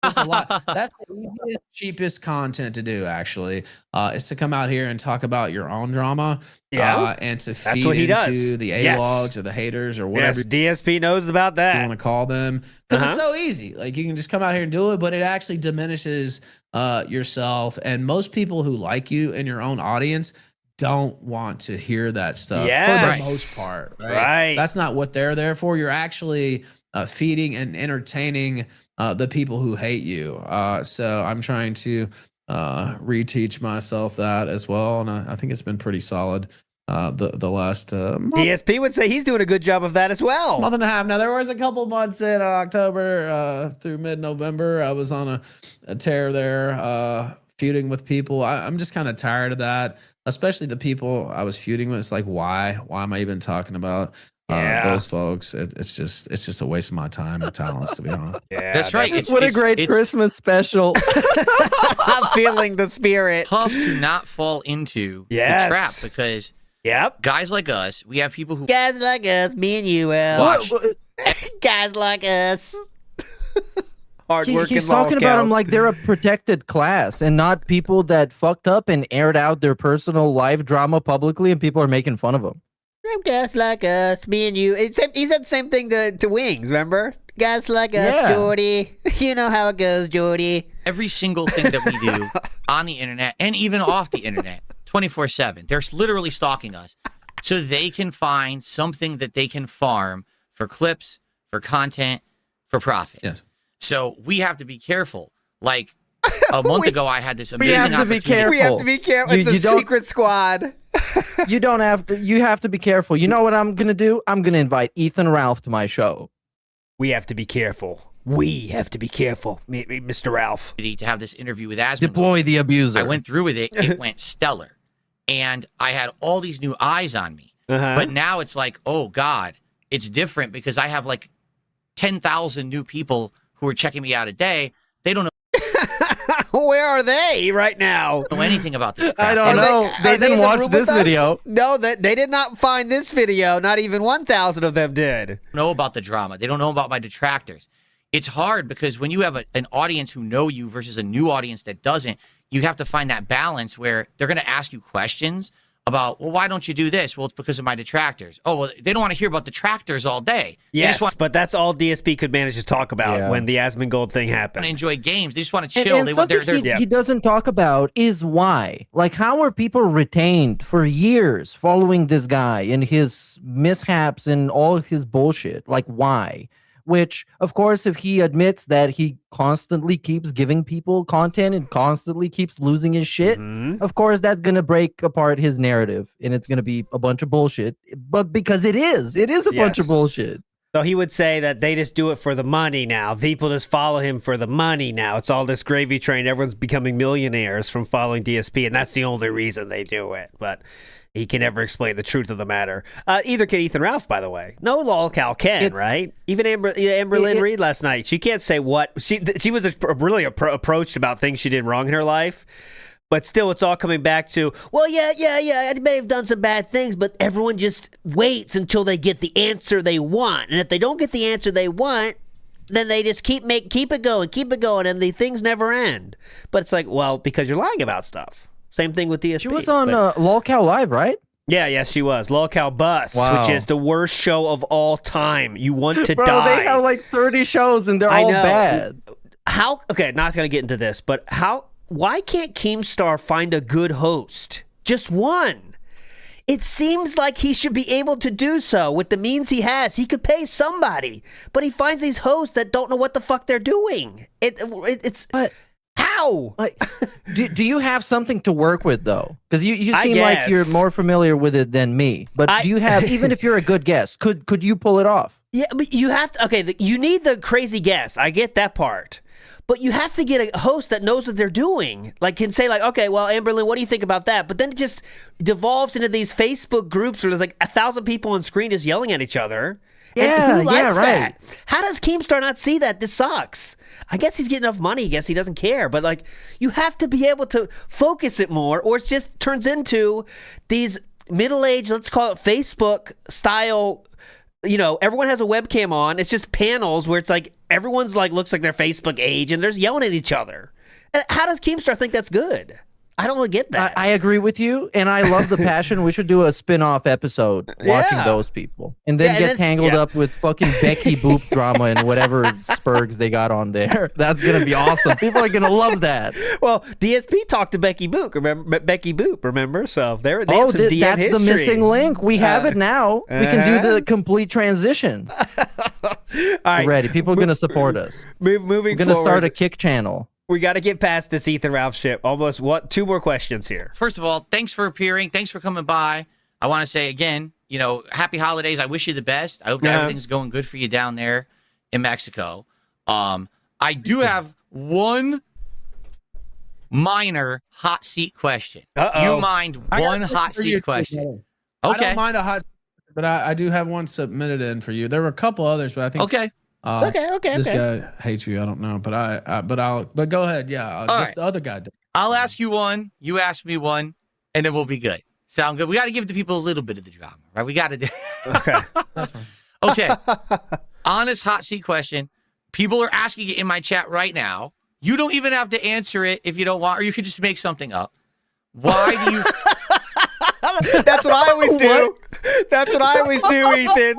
That's a lot. That's the easiest, cheapest content to do, actually, is to come out here and talk about your own drama. And to feed into the A-logs or the haters or whatever. Yes, DSP knows about that. You want to call them. Because it's so easy. Like, you can just come out here and do it, but it actually diminishes yourself. And most people who like you in your own audience don't want to hear that stuff for the most part. Right? That's not what they're there for. You're actually feeding and entertaining the people who hate you. So I'm trying to reteach myself that as well. And I think it's been pretty solid the last month. DSP would say he's doing a good job of that as well. Month and a half. Now, there was a couple months in October through mid-November. I was on a tear there, feuding with people. I'm just kind of tired of that, especially the people I was feuding with. It's like, why am I even talking about those folks? It's just a waste of my time and talents, to be honest. Yeah, that's right. What a great Christmas special. I'm feeling the spirit. Tough to not fall into the trap because guys like us, we have people who guys like us, me and you, watch. Guys like us. Hard-working He's talking about them like they're a protected class and not people that fucked up and aired out their personal life drama publicly, and people are making fun of them. Guys like us, me and you. He said the same thing to Wings, remember? Guys like us, Jordy. You know how it goes, Jordy. Every single thing that we do on the internet and even off the internet, 24/7, they're literally stalking us so they can find something that they can farm for clips, for content, for profit. Yes. So we have to be careful. Like a month ago, I had this amazing We have to be careful. We have to be careful. It's a secret squad. You have to be careful. You know what I'm going to do? I'm going to invite Ethan Ralph to my show. We have to be careful. We have to be careful, Mr. Ralph. To have this interview with Asmongold. Deploy the abuser. I went through with it. It went stellar. And I had all these new eyes on me. But now it's like, oh, God, it's different because I have like 10,000 new people who are checking me out a day. They don't know. Where are they right now? Know anything about this crap. I don't know. They didn't watch this video. No, they did not find this video. Not even 1,000 of them did. Know about the drama. They don't know about my detractors. It's hard because when you have an audience who know you versus a new audience that doesn't, you have to find that balance where they're going to ask you questions about, well, why don't you do this? Well, it's because of my detractors. Oh, well, they don't want to hear about detractors all day. Yes, but that's all DSP could manage to talk about when the Asmongold thing They happened. want to enjoy games. They just want to chill. And something he doesn't talk about is why. Like, how are people retained for years following this guy and his mishaps and all his bullshit? Like, why? Which, of course, if he admits that he constantly keeps giving people content and constantly keeps losing his shit, of course, that's going to break apart his narrative and it's going to be a bunch of bullshit. But because it is a bunch of bullshit. So he would say that they just do it for the money now. People just follow him for the money now. It's all this gravy train. Everyone's becoming millionaires from following DSP, and that's the only reason they do it. But he can never explain the truth of the matter. Either can Ethan Ralph, by the way. No lolcow can, right? Even Amber Lynn Reed last night. She can't say what. She was really approached about things she did wrong in her life. But still, it's all coming back to, well, yeah, I may have done some bad things, but everyone just waits until they get the answer they want. And if they don't get the answer they want, then they just keep it going, and the things never end. But it's like, well, because you're lying about stuff. Same thing with DSP. She was on LolCow Live, right? Yeah, yes, she was. LolCow Bus, which is the worst show of all time. You want to Bro, die. they have like 30 shows, and they're all bad. Okay, not going to get into this, but why can't Keemstar find a good host? Just one. It seems like he should be able to do so with the means he has. He could pay somebody, but he finds these hosts that don't know what the fuck they're doing. But how? Like, do you have something to work with though? Because you seem like you're more familiar with it than me. But do you have, even if you're a good guest, could you pull it off? Yeah, but you have to. Okay, you need the crazy guest. I get that part. But you have to get a host that knows what they're doing. Like, can say, like, okay, well, Amberlynn, what do you think about that? But then it just devolves into these Facebook groups where there's like 1,000 people on screen just yelling at each other. And who likes that? How does Keemstar not see that? This sucks. I guess he's getting enough money. I guess he doesn't care. But, like, you have to be able to focus it more, or it just turns into these middle-aged, let's call it Facebook style. You know, everyone has a webcam on. It's just panels where it's like everyone's like looks like their Facebook age and they're yelling at each other. And how does Keemstar think that's good? I don't get that. I agree with you, and I love the passion. We should do a spin-off episode watching those people, and then get tangled up with fucking Becky Boop drama and whatever spurgs they got on there. That's gonna be awesome. People are gonna love that. Well, DSP talked to Becky Boop. Remember? So they have some DM that's history. The missing link. We have it now. We can do the complete transition. All right, ready. People are gonna support us. Moving We're gonna start a kick channel. We got to get past this Ethan Ralph ship. Almost two more questions here. First of all, thanks for appearing. Thanks for coming by. I want to say again, happy holidays. I wish you the best. I hope that everything's going good for you down there in Mexico. I do have one minor hot seat question. Do you mind one hot seat question? Okay. I don't mind a hot seat, but I do have one submitted in for you. There were a couple others, but I think okay. This guy hates you. I don't know, but go ahead. Yeah, the other guy did. I'll ask you one. You ask me one, and then we'll be good. Sound good? We got to give the people a little bit of the drama, right? We got to do. Okay, that's fine. Okay, honest hot seat question. People are asking it in my chat right now. You don't even have to answer it if you don't want, or you could just make something up. Why do you? That's what I always do. That's what I always do, Ethan.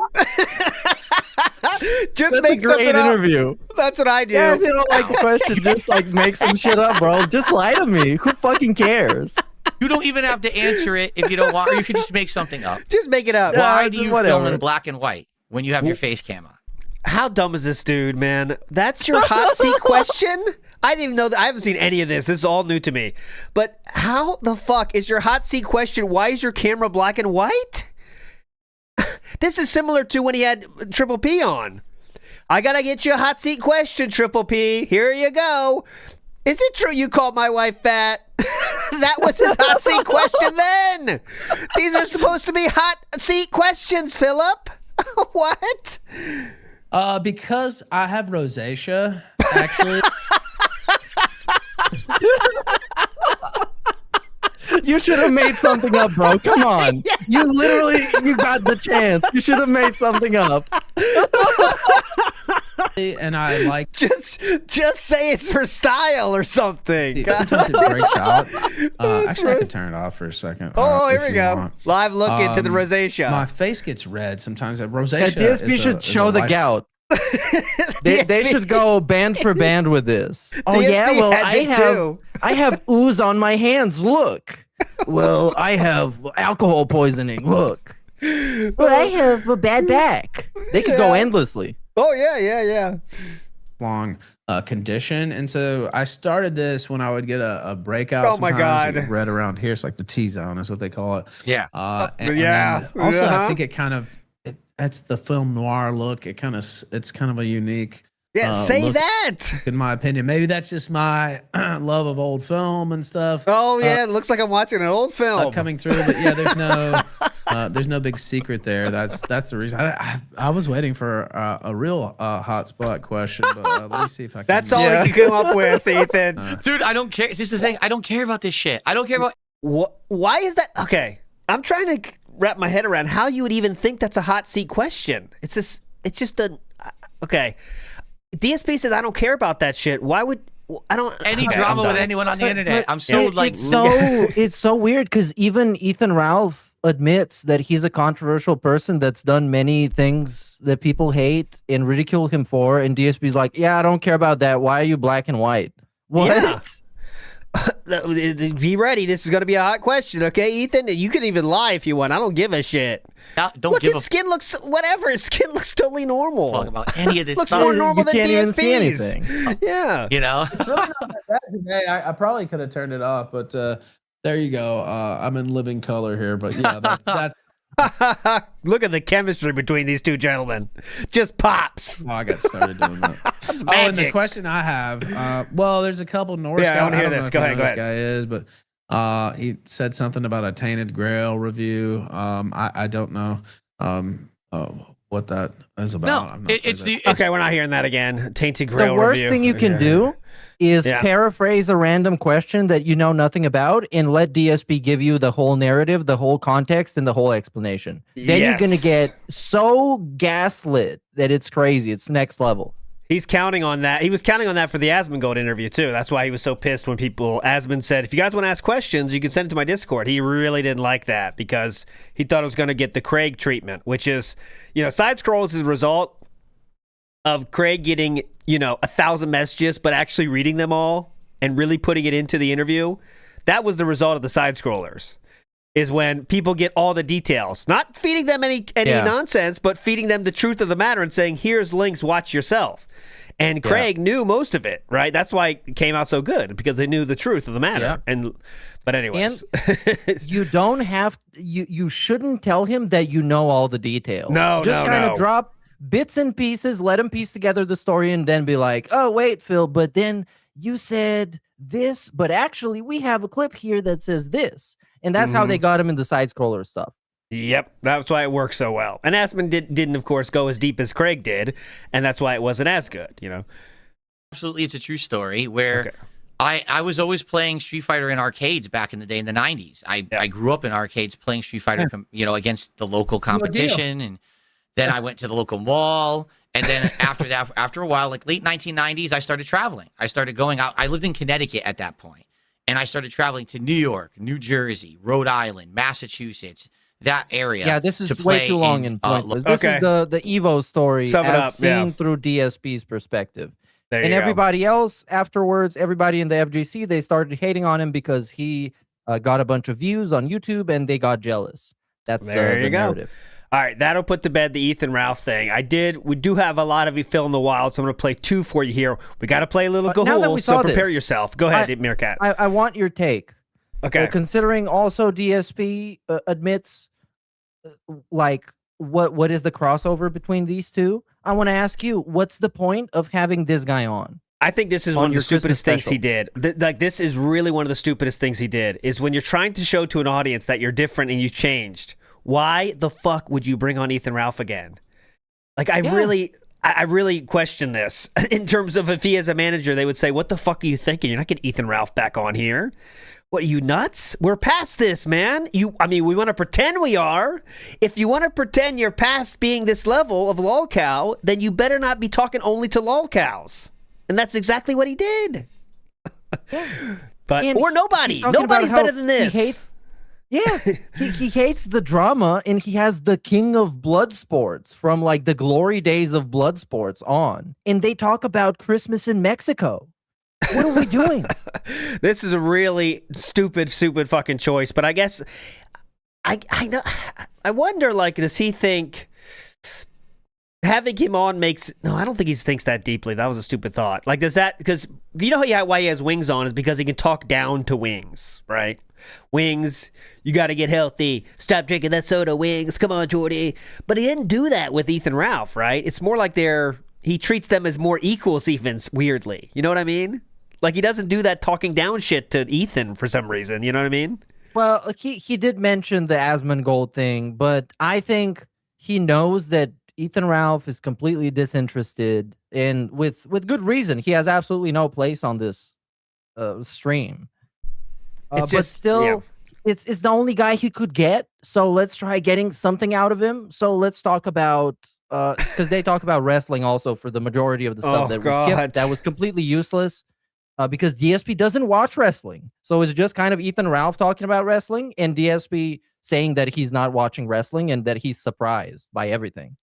Just make something interview. Up. That's what I do. Yeah, if you don't like the question, just like make some shit up, bro. Just lie to me. Who fucking cares? You don't even have to answer it if you don't want, or you could just make something up. Just make it up. Why do you film in black and white when you have your face cam on? How dumb is this dude, man? That's your hot seat question? I didn't even know that. I haven't seen any of this. This is all new to me. But how the fuck is your hot seat question? Why is your camera black and white? This is similar to when he had Triple P on. I gotta get you a hot seat question, Triple P. Here you go. Is it true you called my wife fat? That was his hot seat question then. These are supposed to be hot seat questions, Philip. What? Because I have rosacea, actually. You should have made something up, bro. Come on. You got the chance. You should have made something up. and I like just say it's for style or something. sometimes it breaks out. Actually, I can turn it off for a second. Oh, here if we you go. want. Live look into the rosacea. My face gets red sometimes. Rosacea. DSP should show the gout. They should go band for band with this. Oh DSP yeah, well has I have ooze on my hands. Look. Well, I have alcohol poisoning. Look. Well, I have a bad back. They could go endlessly. Oh yeah. Long condition, and so I started this when I would get a breakout. Oh my sometimes. God. Red around here, it's like the T zone is what they call it. Yeah. Yeah. And also, Uh-huh. I think that's the film noir look. It's kind of a unique. Say look, that. in my opinion. Maybe that's just my love of old film and stuff. Oh yeah, it looks like I'm watching an old film coming through, but yeah, there's no big secret there. That's the reason. I was waiting for a real hot spot question, but let me see if I can. That's all you can come up with, Ethan. Dude, I don't care. This is the thing. I don't care about this shit. I don't care about. Why is that? Okay, I'm trying to wrap my head around how you would even think that's a hot seat question. It's just a. Okay, DSP says I don't care about that shit. Why would I don't Any okay, drama I'm with done. anyone on the internet? I'm so it's so weird because even Ethan Ralph admits that he's a controversial person that's done many things that people hate and ridicule him for, and DSP's like, yeah, I don't care about that. Why are you black and white? What? Yeah. Be ready. This is going to be a hot question, okay, Ethan? You can even lie if you want. I don't give a shit. Don't Look, give his skin looks whatever. His skin looks totally normal. Talk about any of this looks stuff. more normal You than can't even see DSP's. anything. Yeah. You know. It's really not that bad today. I probably could have turned it off, but there you go. I'm in living color here, but yeah, that's. Look at the chemistry between these two gentlemen. Just pops. Oh, I got started doing that. And the magic. question I have, well, there's a couple Norse Yeah, I guys. wanna hear don't this. know Go who ahead, go this ahead. guy is, but he said something about a Tainted Grail review. I don't know what that is about. I'm not it's good the. Okay, we're not hearing that again. Tainted Grail The worst review. thing you can Yeah. do is Yeah. paraphrase a random question that you know nothing about and let DSP give you the whole narrative, the whole context, and the whole explanation. Then you're going to Yes. get so gaslit that it's crazy. It's next level. He's counting on that. He was counting on that for the Asmongold interview, too. That's why he was so pissed when Asmon said, if you guys want to ask questions, you can send it to my Discord. He really didn't like that because he thought it was going to get the Craig treatment, which is, side scrolls is a result of Craig getting, 1,000 messages, but actually reading them all and really putting it into the interview. That was the result of the side scrollers, is when people get all the details, not feeding them any nonsense, but feeding them the truth of the matter and saying, here's links, watch yourself. And Craig knew most of it, right? That's why it came out so good, because they knew the truth of the matter. Yeah. But anyways. And you don't have, you shouldn't tell him that you know all the details. Just kind of drop bits and pieces, let him piece together the story, and then be like, oh, wait, Phil, but then you said this, but actually we have a clip here that says this. And that's how they got him in the side scroller stuff. Yep, that's why it worked so well. And Asmon didn't, of course, go as deep as Craig did, and that's why it wasn't as good, Absolutely, it's a true story where I was always playing Street Fighter in arcades back in the day in the 90s. I grew up in arcades playing Street Fighter, against the local competition, and then I went to the local mall. And then after a while, like late 1990s, I started traveling. I started going out. I lived in Connecticut at that point. And I started traveling to New York, New Jersey, Rhode Island, Massachusetts, that area. Yeah, this is way too long and pointless. This is the Evo story as seen through DSP's perspective. And everybody else afterwards, everybody in the FGC, they started hating on him because he got a bunch of views on YouTube and they got jealous. That's the narrative. All right, that'll put to bed the Ethan Ralph thing. We do have a lot of you Phil in the wild, so I'm going to play two for you here. We got to play a little Gahul, so prepare yourself. Go ahead, Meerkat. I want your take. Okay. Considering also DSP admits, what is the crossover between these two? I want to ask you, what's the point of having this guy on? I think this is one of the stupidest things he did. This is really one of the stupidest things he did, is when you're trying to show to an audience that you're different and you changed. Why the fuck would you bring on Ethan Ralph again? I really question this in terms of if he as a manager, they would say, what the fuck are you thinking? You're not getting Ethan Ralph back on here. What, are you nuts? We're past this, man. We want to pretend we are. If you want to pretend you're past being this level of lolcow, then you better not be talking only to lolcows. And that's exactly what he did. Or nobody. Nobody's better than this. He hates the drama, and he has the king of blood sports from like the glory days of blood sports on. And they talk about Christmas in Mexico. What are we doing? This is a really stupid fucking choice, but I guess I wonder, like, does he think having him on makes... No, I don't think he thinks that deeply. That was a stupid thought. Like, does that... Because you know why he has Wings on is because he can talk down to Wings, right? Wings, you got to get healthy. Stop drinking that soda, Wings. Come on, Jordy. But he didn't do that with Ethan Ralph, right? It's more like he treats them as more equals, even, weirdly. You know what I mean? Like, he doesn't do that talking down shit to Ethan for some reason. You know what I mean? Well, he did mention the Asmongold thing, but I think he knows that Ethan Ralph is completely disinterested, and with good reason. He has absolutely no place on this stream. But still, it's the only guy he could get. So let's try getting something out of him. So let's talk about... because they talk about wrestling also for the majority of the stuff that was skipped. That was completely useless. Because DSP doesn't watch wrestling. So it's just kind of Ethan Ralph talking about wrestling and DSP saying that he's not watching wrestling and that he's surprised by everything.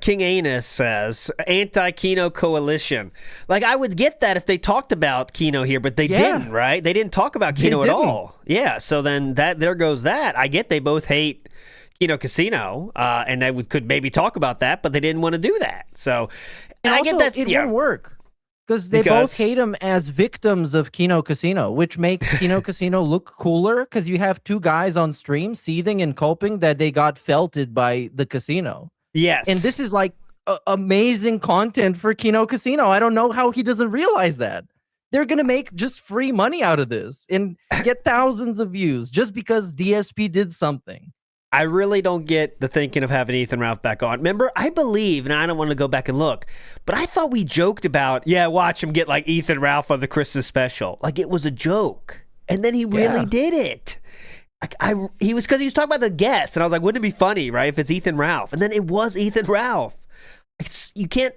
King Anus says, anti-Kino coalition. Like, I would get that if they talked about Kino here, but they didn't, right? They didn't talk about Kino at all. Yeah, so then there goes that. I get they both hate Kino Casino, and they could maybe talk about that, but they didn't want to do that. So, and also, I get that. It wouldn't work. Because they both hate him as victims of Kino Casino, which makes Kino Casino look cooler because you have two guys on stream seething and coping that they got felted by the casino. Yes. And this is like amazing content for Kino Casino. I don't know how he doesn't realize that. They're going to make just free money out of this and get thousands of views just because DSP did something. I really don't get the thinking of having Ethan Ralph back on. Remember, I believe, and I don't want to go back and look, but I thought we joked about, watch him get like Ethan Ralph on the Christmas special. Like, it was a joke. And then he really did it. Like, he was talking about the guests, and I was like, wouldn't it be funny, right, if it's Ethan Ralph? And then it was Ethan Ralph. You can't...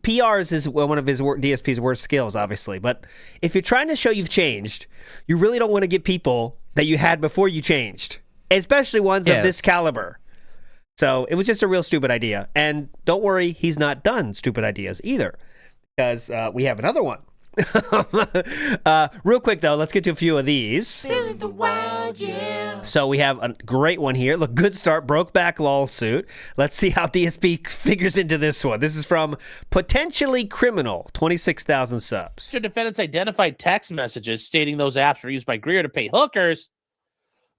PR is one of his DSP's worst skills, obviously. But if you're trying to show you've changed, you really don't want to get people that you had before you changed. Especially ones of this caliber. So it was just a real stupid idea. And don't worry, he's not done stupid ideas either. Because we have another one. Real quick, though, let's get to a few of these. Feeling the wild, yeah. So we have a great one here. Look, good start, broke back lawsuit. Let's see how DSP figures into this one. This is from Potentially Criminal, 26,000 subs. The defendants identified text messages stating those apps were used by Greer to pay hookers.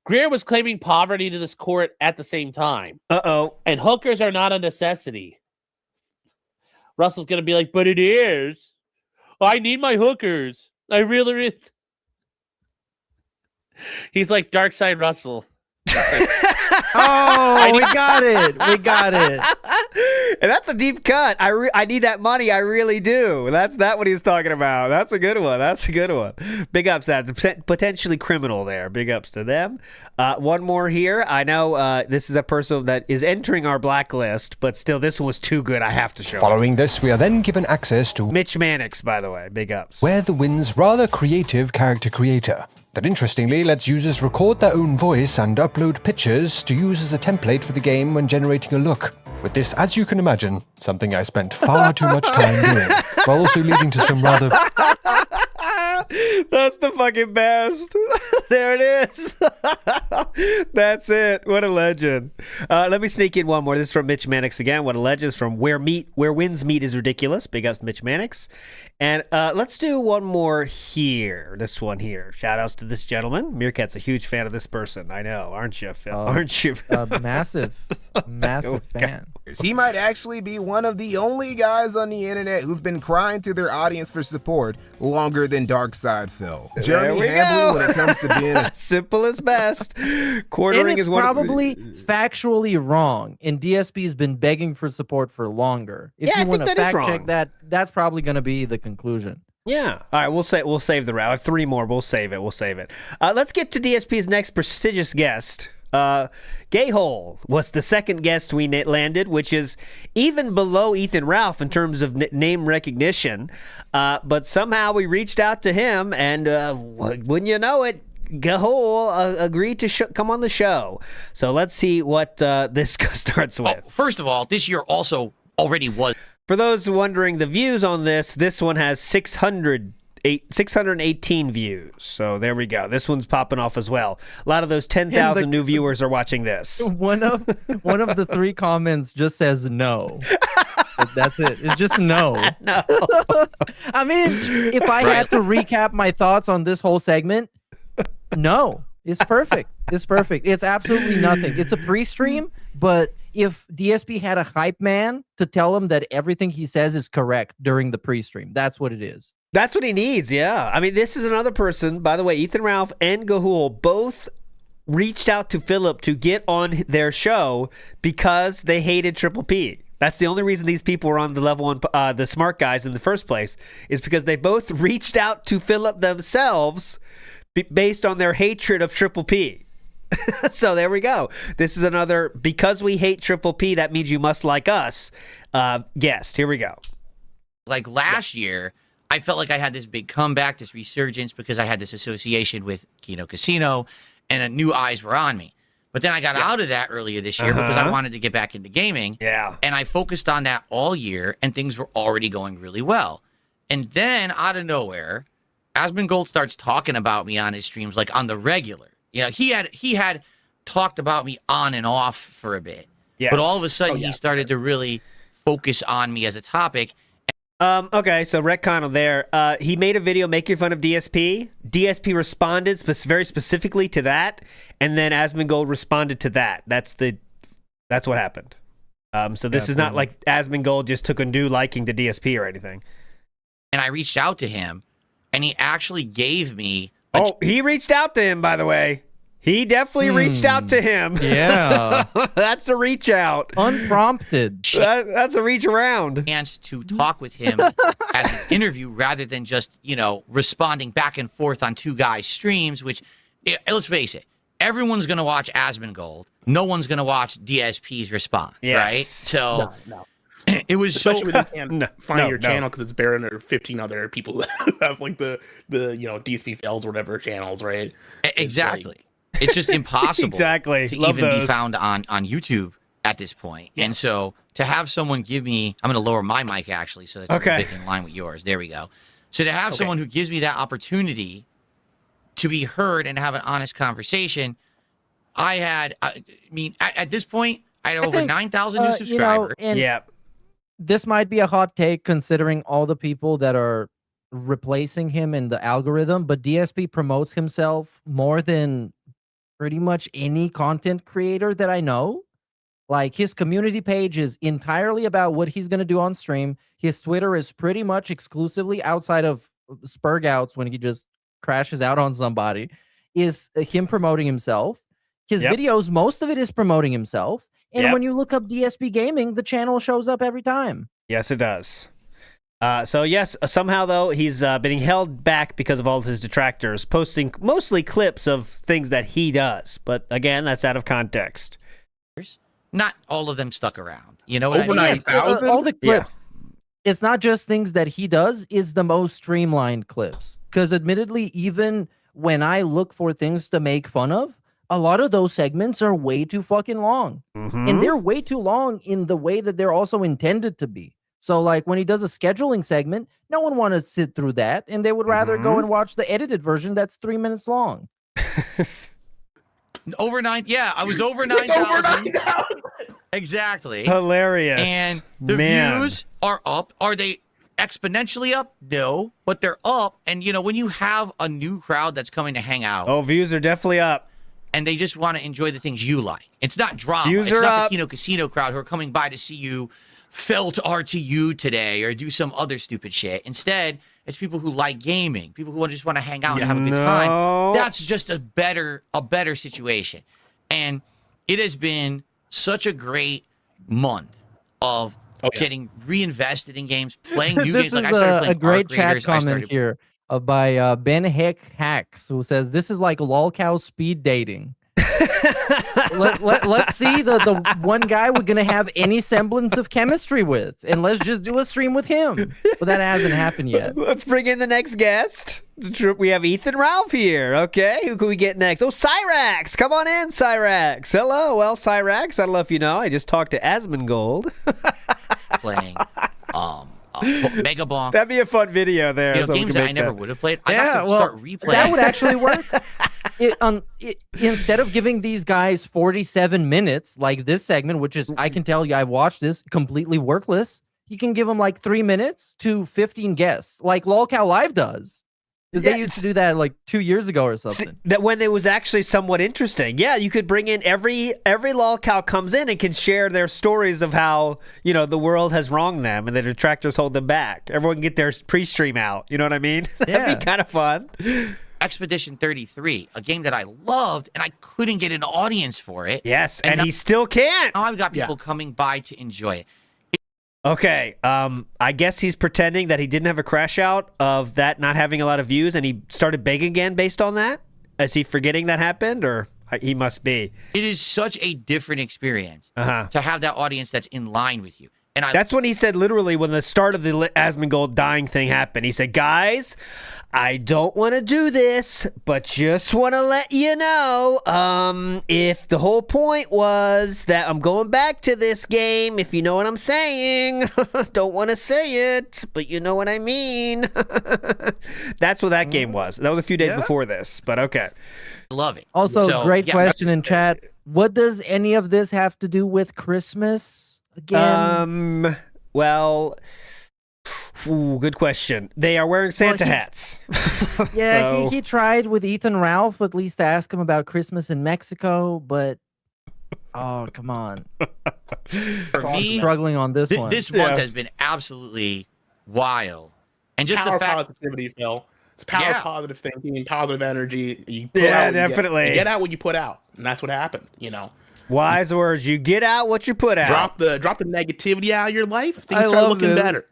Greer was claiming poverty to this court at the same time. And hookers are not a necessity. Russell's going to be like, but it is. I need my hookers. I really... He's like Dark Side Russell. Oh, we got it. We got it. And that's a deep cut. I need that money. I really do. That's what he was talking about. That's a good one. That's a good one. Big ups to that. Potentially Criminal there. Big ups to them. One more here. I know this is a person that is entering our blacklist, but still, this one was too good. I have to show Following this, we are then given access to Mitch Mannix, by the way. Big ups. Where the Wind's rather creative character creator that interestingly lets users record their own voice and upload pictures to use as a template for the game when generating a look. With this, as you can imagine, something I spent far too much time doing, while also leading to some rather... That's the fucking best. There it is. That's it. What a legend. Let me sneak in one more. This is from Mitch Mannix again. What a legend. Is from Where Winds Meet is Ridiculous. Big ups to Mitch Mannix. And let's do one more here. This one here. Shout outs to this gentleman. Meerkat's a huge fan of this person. I know. Aren't you, Phil? Aren't you? Massive fan. He might actually be one of the only guys on the internet who's been crying to their audience for support longer than Darkside Phil. Jeremy Hamblin, when it comes to being simple as best. Quartering is probably factually wrong, and DSP's been begging for support for longer. If you want to fact check that, that's probably going to be the conclusion. Yeah. All right. We'll save the round. I have 3 more. We'll save it. Let's get to DSP's next prestigious guest. Gayhole was the second guest we landed, which is even below Ethan Ralph in terms of name recognition. But somehow we reached out to him, and wouldn't you know it, Gayhole agreed to come on the show. So let's see what this starts with. First of all, this year also already was. For those wondering the views on this one has 618 views. So there we go. This one's popping off as well. A lot of those 10,000 new viewers are watching this. One of the 3 comments just says no. That's it. It's just no. No. I mean, if I had to recap my thoughts on this whole segment, no. It's perfect. It's absolutely nothing. It's a pre-stream, but if DSP had a hype man to tell him that everything he says is correct during the pre-stream, that's what it is. That's what he needs, yeah. I mean, this is another person, by the way, Ethan Ralph and Gahul both reached out to Philip to get on their show because they hated Triple P. That's the only reason these people were on the level one, the smart guys in the first place, is because they both reached out to Philip themselves based on their hatred of Triple P. So there we go. This is another, because we hate Triple P, that means you must like us, guest. Here we go. Like last year, I felt like I had this big comeback, this resurgence, because I had this association with Kino Casino, and new eyes were on me. But then I got out of that earlier this year because I wanted to get back into gaming. Yeah. And I focused on that all year, and things were already going really well. And then, out of nowhere, Asmongold starts talking about me on his streams, like on the regular. You know, he had talked about me on and off for a bit. Yes. But all of a sudden, he started to really focus on me as a topic. Okay, so retcon there. He made a video making fun of DSP. DSP responded very specifically to that, and then Asmongold responded to that. That's what happened. So this is not like Asmongold just took a new liking to DSP or anything. And I reached out to him, and he actually gave me. He reached out to him, by the way. He definitely reached out to him. Yeah. That's a reach out. Unprompted. That's a reach around. Chance to talk with him as an interview rather than just, responding back and forth on 2 guys' streams, which, let's face it, everyone's going to watch Asmongold. No one's going to watch DSP's response, right? So it was especially when you can't find your channel because it's buried under 15 other people who have like the DSP fails or whatever channels, right? Exactly. It's just impossible exactly. to Love even those. be found on YouTube at this point. Yeah. And so to have someone give me, I'm going to lower my mic actually so that's a bit in line with yours. There we go. So to have someone who gives me that opportunity to be heard and have an honest conversation, at this point, I had over 9,000 new subscribers. This might be a hot take considering all the people that are replacing him in the algorithm, but DSP promotes himself more than pretty much any content creator that I know. Like, his community page is entirely about what he's going to do on stream. His Twitter is pretty much exclusively, outside of Spurgouts when he just crashes out on somebody, is him promoting himself. His videos, most of it is promoting himself. And when you look up DSP Gaming, the channel shows up every time. Yes, it does. So yes, somehow though, he's being held back because of all of his detractors, posting mostly clips of things that he does. But again, that's out of context. Not all of them stuck around. You know what I mean? 9,000? All the clips. It's not just things that he does, is the most streamlined clips. Because admittedly, even when I look for things to make fun of, a lot of those segments are way too fucking long. And they're way too long in the way that they're also intended to be. So, like, when he does a scheduling segment, no one wants to sit through that, and they would rather go and watch the edited version that's 3 minutes long. I was over 9,000. Exactly. Hilarious. And the views are up. Are they exponentially up? No, but they're up. And, when you have a new crowd that's coming to hang out. Views are definitely up. And they just want to enjoy the things you like. It's not drama. Views it's are not up. the Kino Casino crowd who are coming by to see you felt RTU today or do some other stupid shit. Instead, it's people who like gaming, people who just want to hang out and have a good time. That's just a better situation. And it has been such a great month of getting reinvested in games, playing new This games. Like is I started playing a great Arc chat Raiders, I comment started- here by Ben Hick Hacks, who says this is like lolcow speed dating. Let's see the one guy we're gonna have any semblance of chemistry with, and let's just do a stream with him. But that hasn't happened yet. Let's bring in the next guest. We have Ethan Ralph here. Okay, who can we get next? Oh, Cyrax, come on in, Cyrax. Hello, well, Cyrax. I don't know if you know, I just talked to Asmongold. playing Mega Bonk. That'd be a fun video there. You know, so we games can that I make never that. would have played. I got to start replaying. That would actually work. Instead of giving these guys 47 minutes like this segment, which is, I can tell you, I've watched this, completely worthless, you can give them like 3 minutes to 15 guests, like LolCow Live does. Because they used to do that like 2 years ago or something. See, that when it was actually somewhat interesting. Yeah, you could bring in every lolcow comes in and can share their stories of how, you know, the world has wronged them and the detractors hold them back. Everyone can get their pre-stream out. You know what I mean? That'd be kind of fun. Expedition 33, a game that I loved, and I couldn't get an audience for it. Yes, and he still can't. Now I've got people coming by to enjoy it. Okay, I guess he's pretending that he didn't have a crash out of that not having a lot of views, and he started begging again based on that? Is he forgetting that happened, or he must be? It is such a different experience to have that audience that's in line with you. And that's when he said, literally, when the start of the Asmongold dying thing happened, he said, guys, I don't want to do this, but just want to let you know, if the whole point was that I'm going back to this game, if you know what I'm saying, don't want to say it, but you know what I mean. That's what that game was. That was a few days before this, but okay. Love it. Also, great question in chat. What does any of this have to do with Christmas? Again, well, good question. They are wearing Santa hats. Yeah, So- he tried with Ethan Ralph at least to ask him about Christmas in Mexico, but oh, come on. For me, struggling on this one. This month has been absolutely wild. And just power the fact positivity, Phil. It's power Yeah. positive thinking, positive energy. You put Yeah, out what you get. definitely. You get out what you put out, and that's what happened. You know, Wise words. You get out what you put out. drop the negativity out of your life. Things I start love looking this. better.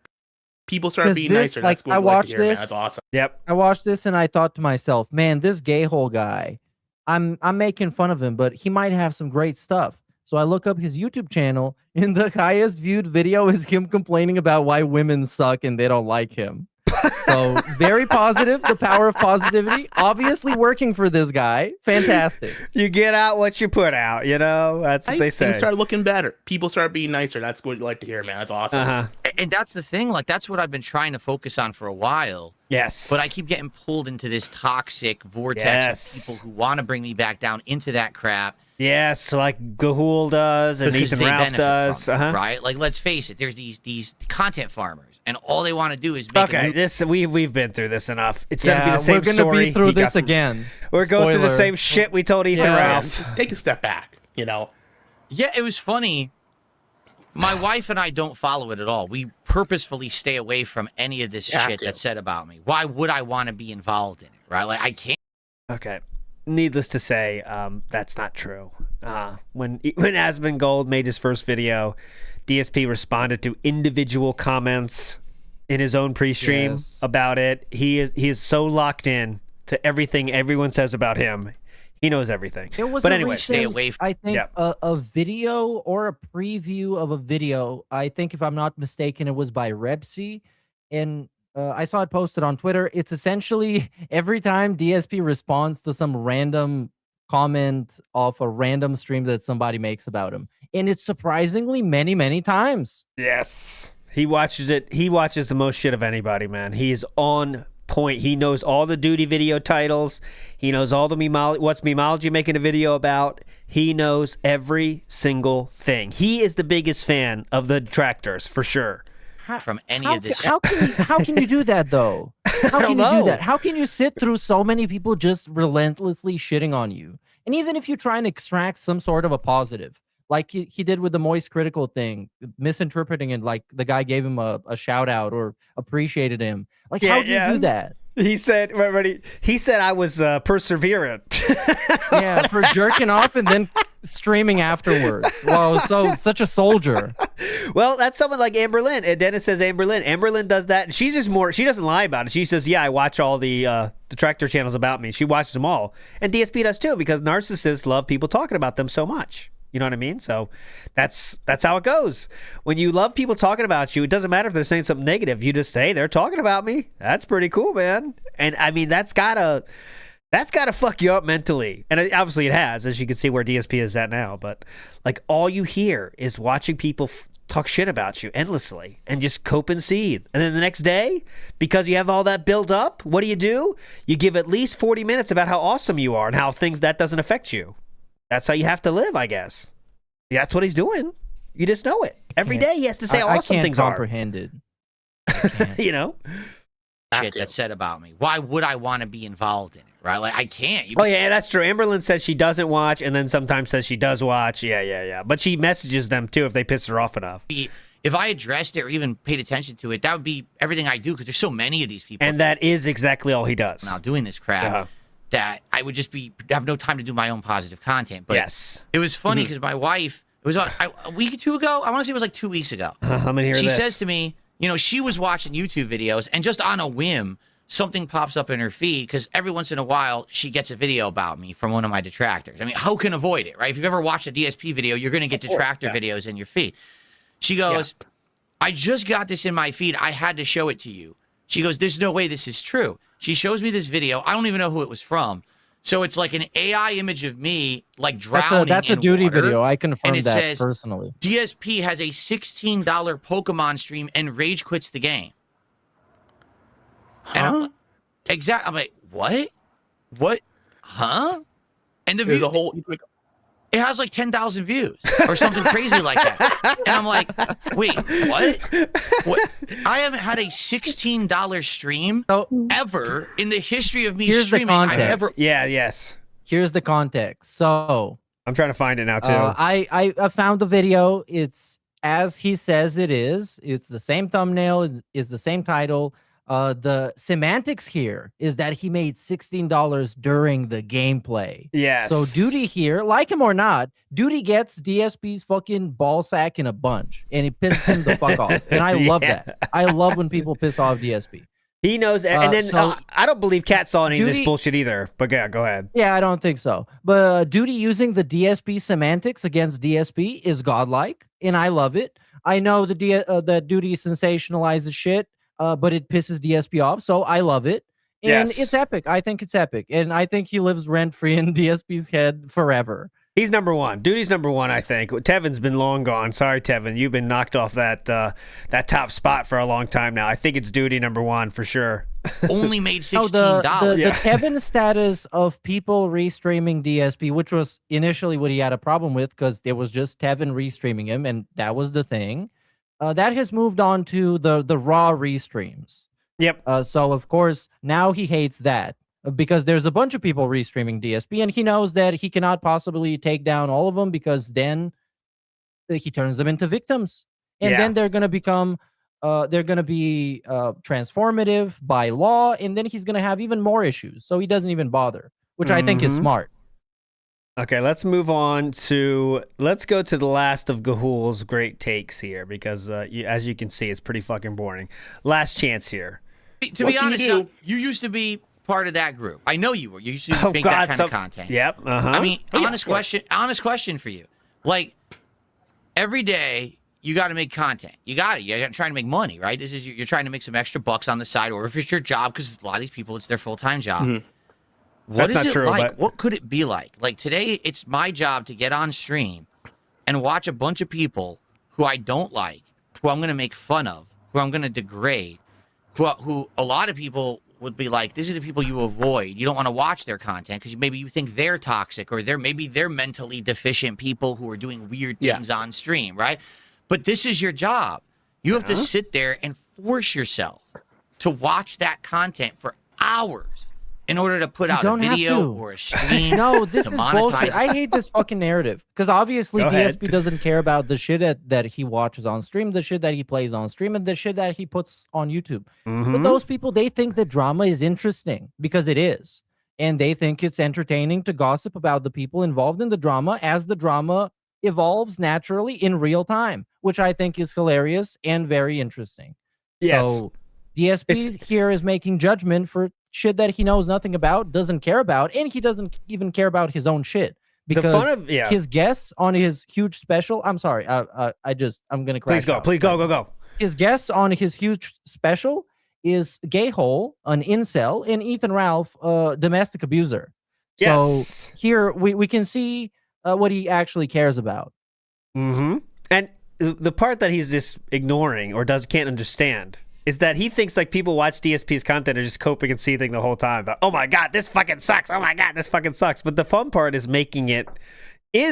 People start 'Cause being this, nicer. like, That's what I we like watched to hear, man. this. That's awesome. Yep. I watched this and I thought to myself, man, this gay hole guy, I'm making fun of him, but he might have some great stuff. So I look up his YouTube channel, and the highest viewed video is him complaining about why women suck and they don't like him. So very positive, the power of positivity, obviously working for this guy. Fantastic. You get out what you put out, you know? That's what they say. Things start looking better. People start being nicer. That's what you like to hear, man. That's awesome. And that's the thing, like that's what I've been trying to focus on for a while. Yes. But I keep getting pulled into this toxic vortex Yes. of people who want to bring me back down into that crap. Yes, like Gahul does and Because Ethan they Ralph benefit does. from it, right? Like, let's face it. There's these content farmers, and all they want to do is make. Okay, we've been through this enough. It's gonna be Yeah, the same we're gonna story. be through he got this from- again. We're going through the Spoiler. same shit we told Ethan Yeah, Ralph. just take a step back. You know. Yeah, it was funny. My wife and I don't follow it at all. We purposefully stay away from any of this shit that's said about me. Why would I want to be involved in it? Right? Like I can't. Okay. Needless to say, that's not true. When Asmongold made his first video, DSP responded to individual comments in his own pre-stream about it. He is so locked in to everything everyone says about him. He knows everything. There was but a anyway, recent, I think a video or a preview of a video. I think if I'm not mistaken, it was by Repsy, and I saw it posted on Twitter. It's essentially every time DSP responds to some random comment off a random stream that somebody makes about him, and it's surprisingly many times. Yes. He watches it. He watches the most shit of anybody, man. He is on point. He knows all the duty video titles. He knows all the what's Memology making a video about. He knows every single thing. He is the biggest fan of the detractors, for sure. From any How of this. how can you do that though? How can you do that? How can you sit through so many people just relentlessly shitting on you? And even if you try and extract some sort of a positive, like he did with the Moist Critical thing, misinterpreting it like the guy gave him a shout out or appreciated him. Like, how do you do that? He said, he said I was perseverant. Yeah, for jerking off and then streaming afterwards. Wow, such a soldier. Well, that's someone like Amberlynn. And Dennis says Amberlynn. Amberlynn does that. And she's just more, she doesn't lie about it. She says, yeah, I watch all the detractor channels about me. She watches them all. And DSP does too, because narcissists love people talking about them so much. You know what I mean? So that's how it goes. When you love people talking about you, it doesn't matter if they're saying something negative. You just say, they're talking about me. That's pretty cool, man. And I mean, that's gotta fuck you up mentally. And obviously it has, as you can see where DSP is at now. But like, all you hear is watching people talk shit about you endlessly and just cope and seethe. And then the next day, because you have all that build up, what do? You give at least 40 minutes about how awesome you are and how that doesn't affect you. That's how you have to live, I guess. Yeah, that's what he's doing. You just know it. Every day he has to say how awesome things are. I can't comprehend it. You know? Shit that's said about me. Why would I want to be involved in it, right? Like, I can't. Oh, yeah, that's true. Amberlynn says she doesn't watch and then sometimes says she does watch. Yeah. But she messages them, too, if they piss her off enough. If I addressed it or even paid attention to it, that would be everything I do, because there's so many of these people. And that is exactly all he does. Now, doing this crap. That I would just have no time to do my own positive content. But yes, it was funny because my wife, it was a week or two ago. I want to say it was like 2 weeks ago. Let me hear She this. says to me, you know, she was watching YouTube videos and just on a whim, something pops up in her feed because every once in a while she gets a video about me from one of my detractors. I mean, how can avoid it, right? If you've ever watched a DSP video, you're going to get detractor videos in your feed. She goes, I just got this in my feed. I had to show it to you. She goes, there's no way this is true. She shows me this video. I don't even know who it was from. So it's like an AI image of me, like drowning. That's a in duty water, video. I confirmed and it that says, personally. DSP has a $16 Pokemon stream and rage quits the game. And I'm like, what? What? Huh? And the There's a whole. it has like 10,000 views or something crazy like that. And I'm like, wait, what? What? I haven't had a $16 stream ever in the history of me streaming. I've never. Yes. Here's the context. So I'm trying to find it now too. I found the video. It's as he says it is. It's the same thumbnail. It's the same title. The semantics here is that he made $16 during the gameplay. Yes. So Duty here, like him or not, Duty gets DSP's fucking ball sack in a bunch, and it pisses him the fuck off. And I love that. I love when people piss off DSP. He knows, and then I don't believe Cat saw any of this bullshit either. But yeah, go ahead. Yeah, I don't think so. But Duty using the DSP semantics against DSP is godlike, and I love it. I know the Duty sensationalizes shit. But it pisses DSP off, so I love it. And it's epic. I think it's epic. And I think he lives rent-free in DSP's head forever. He's number one. Duty's number one, I think. Tevin's been long gone. Sorry, Tevin. You've been knocked off that top spot for a long time now. I think it's Duty number one for sure. Only made $16. The Tevin status of people restreaming DSP, which was initially what he had a problem with because it was just Tevin restreaming him, and that was the thing. That has moved on to the raw restreams. Yep. So, of course, now he hates that because there's a bunch of people restreaming DSP, and he knows that he cannot possibly take down all of them because then he turns them into victims. And then they're going to become, they're going to be transformative by law, and then he's going to have even more issues. So he doesn't even bother, which I think is smart. Okay, let's move on to, let's go to the last of Gahul's great takes here because as you can see, it's pretty fucking boring. Last chance here. To be honest, you used to be part of that group. I know you were. You used to make that kind of content. Yep. I mean, honest question for you. Like, every day, you got to make content. You got it. You're trying to make money, right? This is you're trying to make some extra bucks on the side, or if it's your job, because a lot of these people, it's their full-time job. Mm-hmm. What is it like? What could it be like? Like today, it's my job to get on stream and watch a bunch of people who I don't like, who I'm going to make fun of, who I'm going to degrade, who a lot of people would be like, this is the people you avoid. You don't want to watch their content because maybe you think they're toxic or maybe they're mentally deficient people who are doing weird things on stream, right? But this is your job. You have to sit there and force yourself to watch that content for hours. in order to put You out a don't have video to. or a stream. No, this to is monetize bullshit. it. I hate this fucking narrative because obviously Go ahead. DSP doesn't care about the shit that he watches on stream, the shit that he plays on stream, and the shit that he puts on YouTube. But those people, they think that drama is interesting because it is. And they think it's entertaining to gossip about the people involved in the drama as the drama evolves naturally in real time, which I think is hilarious and very interesting. Yes. So DSP here is making judgment for shit that he knows nothing about, doesn't care about, and he doesn't even care about his own shit. Because his guests on his huge special, I'm sorry, I'm gonna crash out. Please go. His guests on his huge special is Gay Hole, an incel, and Ethan Ralph, a domestic abuser. Yes. So here we can see what he actually cares about. And the part that he's just ignoring or can't understand is that he thinks like people watch DSP's content are just coping and seething the whole time about, oh my God, this fucking sucks. Oh my God, this fucking sucks. But the fun part is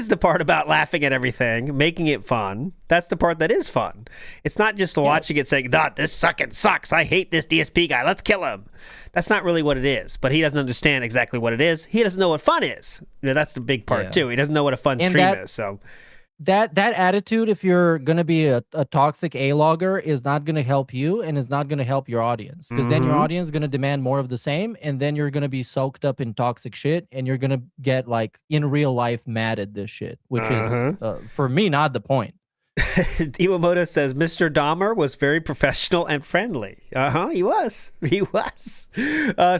the part about laughing at everything, making it fun. That's the part that is fun. It's not just watching it saying, this fucking sucks. I hate this DSP guy. Let's kill him. That's not really what it is. But he doesn't understand exactly what it is. He doesn't know what fun is. That's the big part too. He doesn't know what a fun stream is. So that attitude, if you're gonna be a toxic A-logger, is not gonna help you and is not gonna help your audience. Because then your audience is gonna demand more of the same, and then you're gonna be soaked up in toxic shit, and you're gonna get like in real life mad at this shit, which is for me not the point. Iwamoto says Mr. Dahmer was very professional and friendly. He was.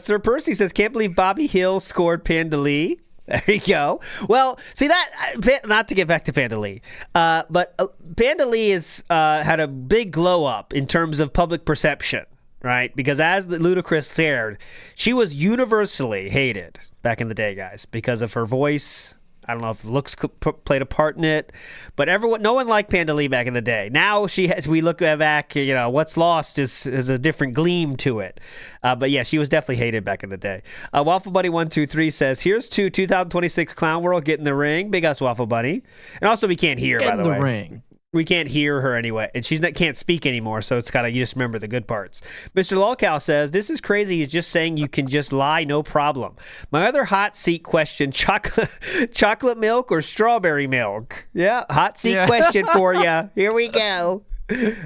Sir Percy says, can't believe Bobby Hill scored Panda Lee. There you go. Well, see that, not to get back to Panda Lee, but Panda Lee had a big glow up in terms of public perception, right? Because as the Ludacris shared, she was universally hated back in the day, guys, because of her voice. I don't know if looks played a part in it, but no one liked Panda Lee back in the day. Now we look back, what's lost is a different gleam to it. But yeah, she was definitely hated back in the day. Waffle Buddy 123 says, here's to 2026 Clown World, get in the ring. Big us, Waffle Buddy. And also we can't hear, by the way. Get in the ring. We can't hear her anyway, and can't speak anymore, so it's you just remember the good parts. Mr. Lolcow says, this is crazy. He's just saying you can just lie, no problem. My other hot seat question, chocolate milk or strawberry milk? Yeah, hot seat question for you. Here we go.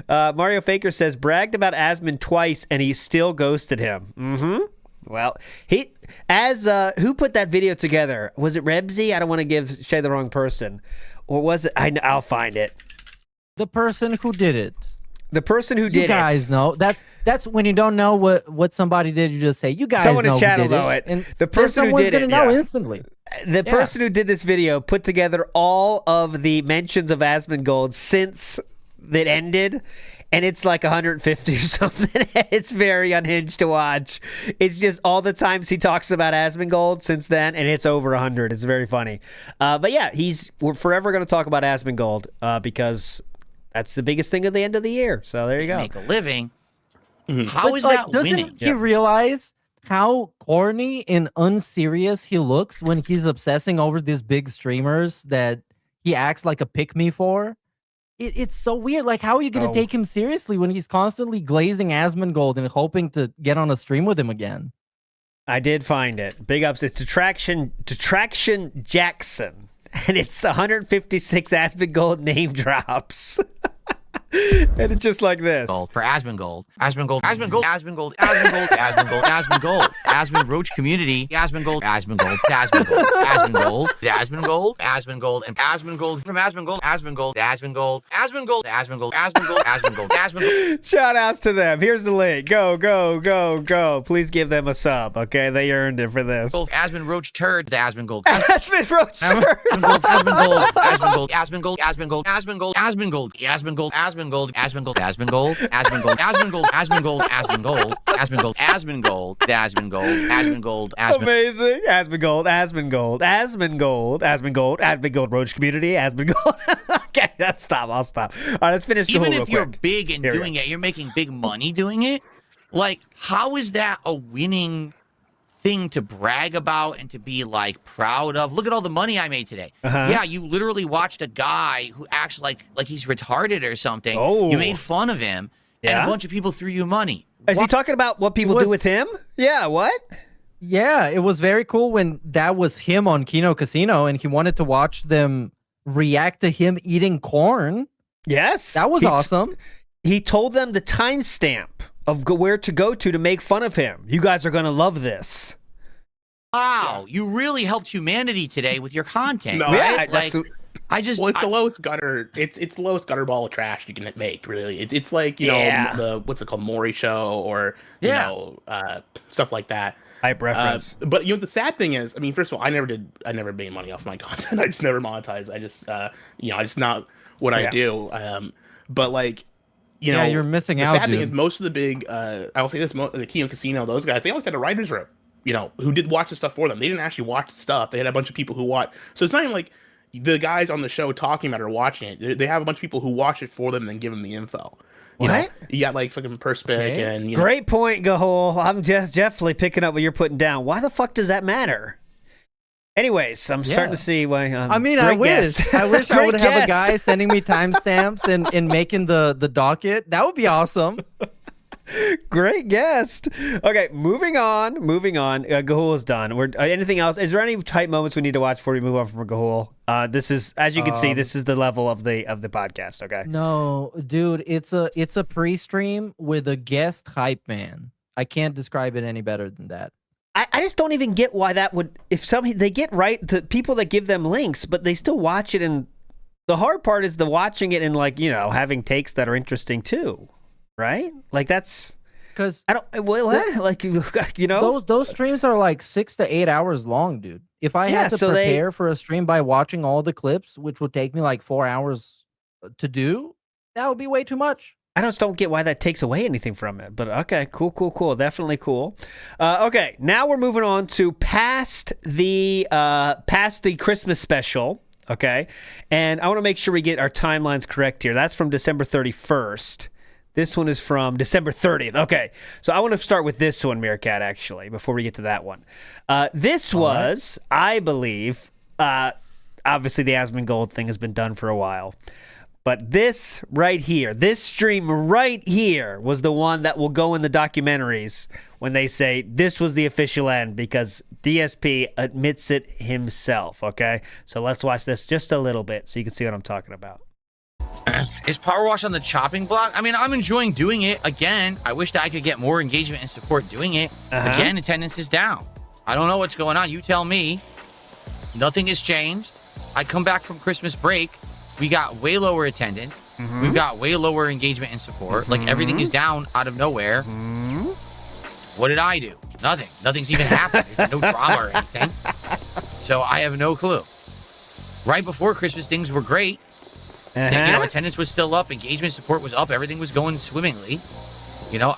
Mario Faker says, bragged about Asmund twice, and he still ghosted him. Well, who put that video together? Was it Rebsy? I don't want to say the wrong person. Or was it? I'll find it. The person who did it. The person who did it. You guys know. That's when you don't know what somebody did. You just say, you guys Someone know in chat who will did know it. it. And the person who did it. Someone's going to know instantly. The person who did this video put together all of the mentions of Asmongold since it ended. And it's like 150 or something. It's very unhinged to watch. It's just all the times he talks about Asmongold since then, and it's over 100. It's very funny. But yeah, we're forever going to talk about Asmongold because that's the biggest thing at the end of the year. So there you go. Make a living. How is that winning? Doesn't he realize how corny and unserious he looks when he's obsessing over these big streamers that he acts like a pick-me for? It's so weird. Like, how are you going to take him seriously when he's constantly glazing Asmongold and hoping to get on a stream with him again? I did find it. Big ups. It's Detraction Jackson. And it's 156 Asmongold name drops. And it's just like this. For Asmongold. Asmon Roach Community. Asmongold. And Asmongold. From Asmongold. Shout outs to them. Here's the link. Go. Please give them a sub, okay? They earned it for this. Asmon Roach Turd. The Asmongold. Asmon Roach Turd. Amazing. Asmongold Roach Community. Asmongold. Okay, I'll stop. All right, let's finish the Even whole if you're big and doing it, you're making big money doing it. Like, how is that a winning thing to brag about and to be like proud of? Look at all the money I made today. Yeah, you literally watched a guy who acts like he's retarded or something. You made fun of him, and a bunch of people threw you money. Is he talking about what people do with him? Yeah, what? Yeah, it was very cool when that was him on Kino Casino and he wanted to watch them react to him eating corn. Yes. That was awesome. He told them the timestamp of where to go to make fun of him. You guys are going to love this. Wow, you really helped humanity today with your content. No, right? that's it's the lowest gutter. It's the lowest gutter ball of trash you can make. Really, it's like the what's it called, Maury Show, or you know stuff like that. Hype reference. But the sad thing is, I mean, first of all, I never made money off my content. I just never monetized. I just I just not what I do. But like, you're missing out. The sad thing is, most of the big, I will say this, the Kino Casino, those guys, they always had a writer's room. Who did watch the stuff for them. They didn't actually watch the stuff. They had a bunch of people who watch. So it's not even like the guys on the show talking about it or watching it. They have a bunch of people who watch it for them and then give them the info. You got like fucking Perspic and Great point, Gahul. I'm just definitely picking up what you're putting down. Why the fuck does that matter? Anyways, I'm starting to see why. I mean, I wish I would have a guy sending me timestamps and making the docket. That would be awesome. Great guest. Okay, moving on. Gahul is done. Anything else? Is there any tight moments we need to watch before we move on from Gahul? This is, as you can see, this is the level of the podcast. Okay. No, dude, it's a pre-stream with a guest hype man. I can't describe it any better than that. I just don't even get why that would. If they get the people that give them links, but they still watch it, and the hard part is the watching it and having takes that are interesting too. Right? Like that's because I don't like those streams are like 6 to 8 hours long, dude. If I had to prepare for a stream by watching all the clips, which would take me like 4 hours to do, that would be way too much. I just don't get why that takes away anything from it. But okay, cool, definitely cool. Okay, now we're moving on to past the Christmas special. Okay, and I want to make sure we get our timelines correct here. That's from December 31st. This one is from December 30th. Okay, so I want to start with this one, Meerkat, actually, before we get to that one. This was, I believe, obviously the Asmongold thing has been done for a while. But this right here, this stream right here was the one that will go in the documentaries when they say this was the official end because DSP admits it himself, okay? So let's watch this just a little bit so you can see what I'm talking about. Is Power Wash on the chopping block? I mean, I'm enjoying doing it. Again, I wish that I could get more engagement and support doing it. Again, attendance is down. I don't know what's going on. You tell me. Nothing has changed. I come back from Christmas break. We got way lower attendance. We've got way lower engagement and support. Like, everything is down out of nowhere. What did I do? Nothing. Nothing's even happened. There's no drama or anything. So I have no clue. Right before Christmas, things were great. Attendance was still up, engagement support was up, everything was going swimmingly.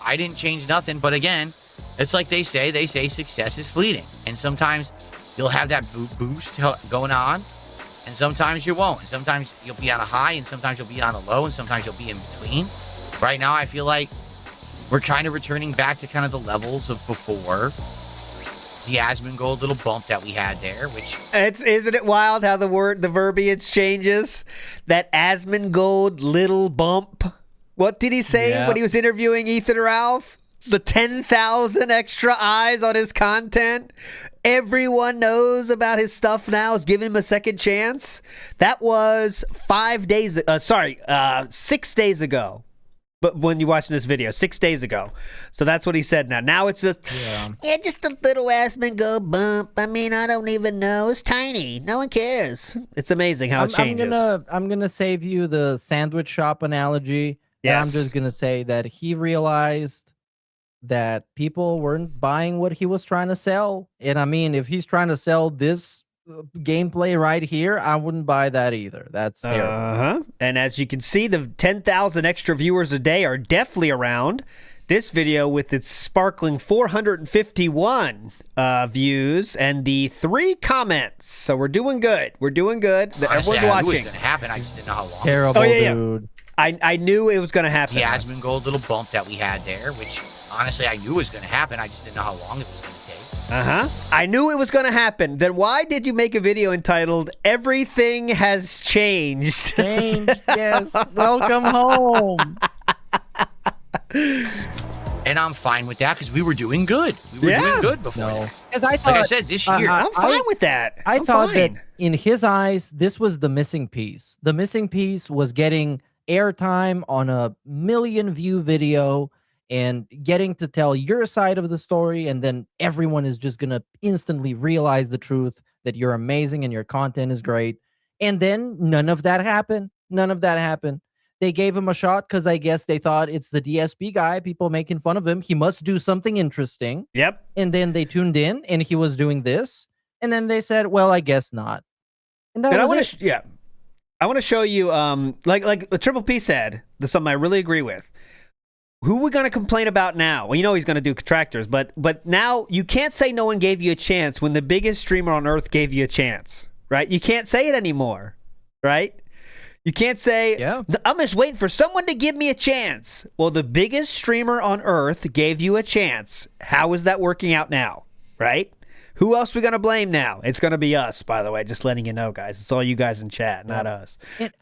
I didn't change nothing, but again, it's like they say success is fleeting. And sometimes you'll have that boost going on, and sometimes you won't. And sometimes you'll be on a high, and sometimes you'll be on a low, and sometimes you'll be in between. Right now, I feel like we're kind of returning back to kind of the levels of before. The Asmongold little bump that we had there, which isn't it wild how the verbiage changes? That Asmongold little bump. What did he say when he was interviewing Ethan Ralph? The 10,000 extra eyes on his content. Everyone knows about his stuff now. Is giving him a second chance. That was 6 days ago. But when you're watching this video, 6 days ago. So that's what he said now. Now it's just, just a little Asmongold bump. I mean, I don't even know. It's tiny. No one cares. It's amazing how it changes. I'm gonna save you the sandwich shop analogy. Yes. And I'm just gonna say that he realized that people weren't buying what he was trying to sell. And I mean, if he's trying to sell this gameplay right here, I wouldn't buy that either. That's terrible. And as you can see, the 10,000 extra viewers a day are definitely around. This video with its sparkling 451 views and the 3 comments. So we're doing good. Honestly, I everyone's watching. knew it was going to happen. I just didn't know how long. Terrible, dude. I knew it was going to happen. The Asmongold little bump that we had there, which honestly I knew was going to happen. I just didn't know how long it was going to take. I knew it was going to happen. Then why did you make a video entitled "Everything Has Changed"? Yes. Welcome home. and I'm fine with that because we were doing good. We were doing good before. that. Because I thought, like I said, this year, I'm fine with that. I thought fine. that in his eyes, this was the missing piece. The missing piece was getting airtime on a 1 million view video and getting to tell your side of the story, and then everyone is just gonna instantly realize the truth that you're amazing and your content is great. And then none of that happened. None of that happened. They gave him a shot because I guess they thought it's the DSP guy, people making fun of him. He must do something interesting. Yep. And then they tuned in and he was doing this. And then they said, well, I guess not. And that was it. I want to show you, like the Triple P said, there's something I really agree with. Who we going to complain about now? Well, you know he's going to do contractors, but now you can't say no one gave you a chance when the biggest streamer on earth gave you a chance, right? You can't say it anymore, right? You can't say, I'm just waiting for someone to give me a chance. Well, the biggest streamer on earth gave you a chance. How is that working out now, right? Who else are we going to blame now? It's going to be us, by the way, just letting you know, guys. It's all you guys in chat, not us.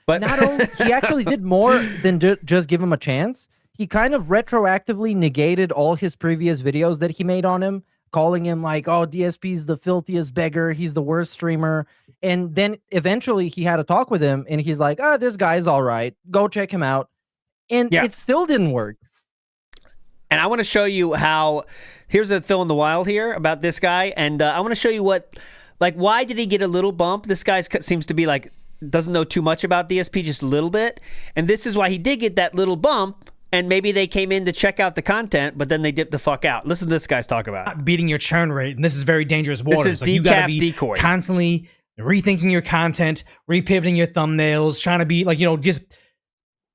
But not only, he actually did more than just give him a chance. He kind of retroactively negated all his previous videos that he made on him, calling him like, oh, DSP's the filthiest beggar. He's the worst streamer. And then eventually he had a talk with him and he's like, oh, this guy's all right. Go check him out. And it still didn't work. And I want to show you how, here's a fill in the wild here about this guy. And I want to show you why did he get a little bump? This guy seems to be like, doesn't know too much about DSP, just a little bit. And this is why he did get that little bump. And maybe they came in to check out the content, but then they dipped the fuck out. Listen to this guy's talk about it. Beating your churn rate, and this is very dangerous waters. This is like, you gotta be decoy. Constantly rethinking your content, repivoting your thumbnails, trying to be like, just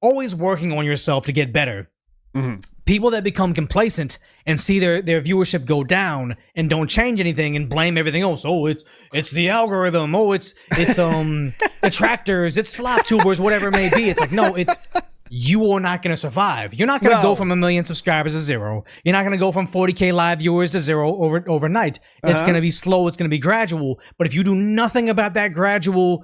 always working on yourself to get better. Mm-hmm. People that become complacent and see their viewership go down and don't change anything and blame everything else. Oh, it's the algorithm. Oh, it's attractors, it's slop tubers, whatever it may be. It's like, no, you are not going to survive. You're not going to go from 1 million subscribers to 0. You're not going to go from 40K live viewers to 0 overnight. It's going to be slow. It's going to be gradual. But if you do nothing about that gradual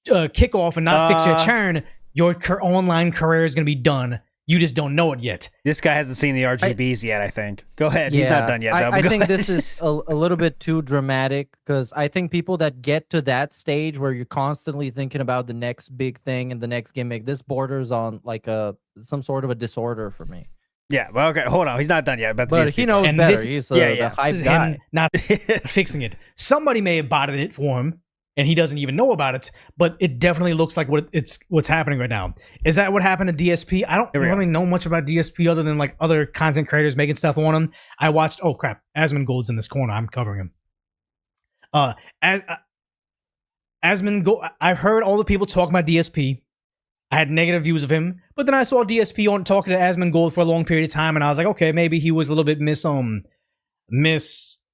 kickoff and not fix your churn, your online career is going to be done. You just don't know it yet. This guy hasn't seen the RGBs yet, I think. Go ahead. He's not done yet, though. I think this is a little bit too dramatic because I think people that get to that stage where you're constantly thinking about the next big thing and the next gimmick, this borders on like some sort of a disorder for me. Yeah, well, okay, hold on. He's not done yet. But he knows better. He's the hype guy. Him not fixing it. Somebody may have botted it for him, and he doesn't even know about it, but it definitely looks like what's happening right now. Is that what happened to DSP? I don't really know much about DSP other than like other content creators making stuff on him. I watched, oh crap, Asmongold's in this corner. I'm covering him. Asmongold, I've heard all the people talk about DSP. I had negative views of him, but then I saw DSP on talking to Asmongold for a long period of time, and I was like, okay, maybe he was a little bit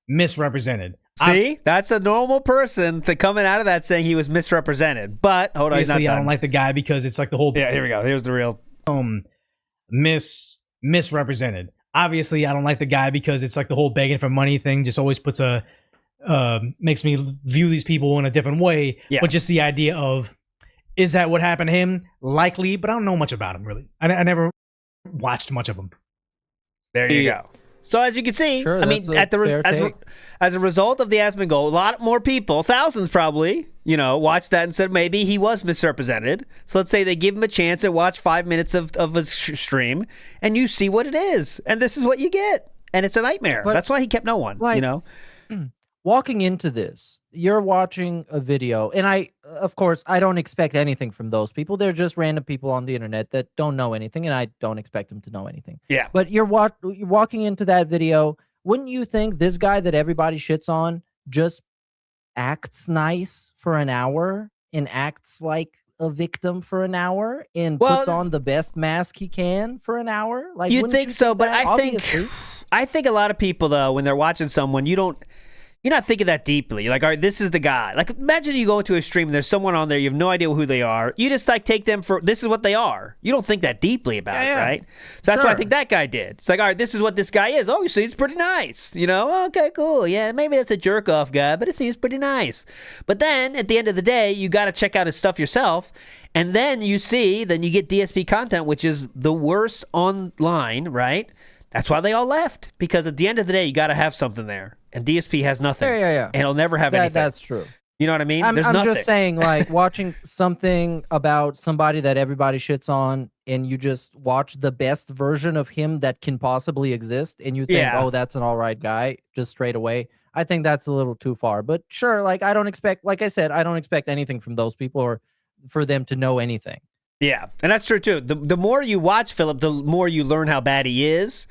misrepresented. See, that's a normal person to coming out of that saying he was misrepresented. But hold on, he's not done. I don't like the guy because it's like the whole. Yeah, here we go. Here's the real. Misrepresented. Obviously, I don't like the guy because it's like the whole begging for money thing. Just always puts makes me view these people in a different way. Yes. But just the idea of, is that what happened to him? Likely, but I don't know much about him really. I never watched much of him. There you go. So as you can see, I mean, as a result of the Asmongold, a lot more people, thousands probably, watched that and said maybe he was misrepresented. So let's say they give him a chance and watch 5 minutes of his stream, and you see what it is, and this is what you get, and it's a nightmare. But that's why he kept no one. Walking into this, you're watching a video, and of course, I don't expect anything from those people. They're just random people on the internet that don't know anything, and I don't expect them to know anything. Yeah. But you're walking into that video. Wouldn't you think this guy that everybody shits on just acts nice for an hour and acts like a victim for an hour and puts on the best mask he can for an hour? Like, you'd think so, but I think a lot of people though, when they're watching someone, you're not thinking that deeply. You're like, all right, this is the guy. Like, imagine you go into a stream and there's someone on there, you have no idea who they are. You just like take them for, this is what they are. You don't think that deeply about it, right? So that's what I think that guy did. It's like, all right, this is what this guy is. Oh, you see, it's pretty nice. Okay, cool. Yeah, maybe that's a jerk off guy, but it seems pretty nice. But then at the end of the day, you got to check out his stuff yourself. And then you get DSP content, which is the worst online, right? That's why they all left, because at the end of the day, you got to have something there, and DSP has nothing. Yeah. And it'll never have anything. That's true. You know what I mean? I'm There's nothing. just saying, like, watching something about somebody that everybody shits on, and you just watch the best version of him that can possibly exist, and you think, oh, that's an all right guy, just straight away. I think that's a little too far. But sure, like, I don't expect, like I said, I don't expect anything from those people or for them to know anything. Yeah, and that's true, too. The more you watch Philip, the more you learn how bad he is.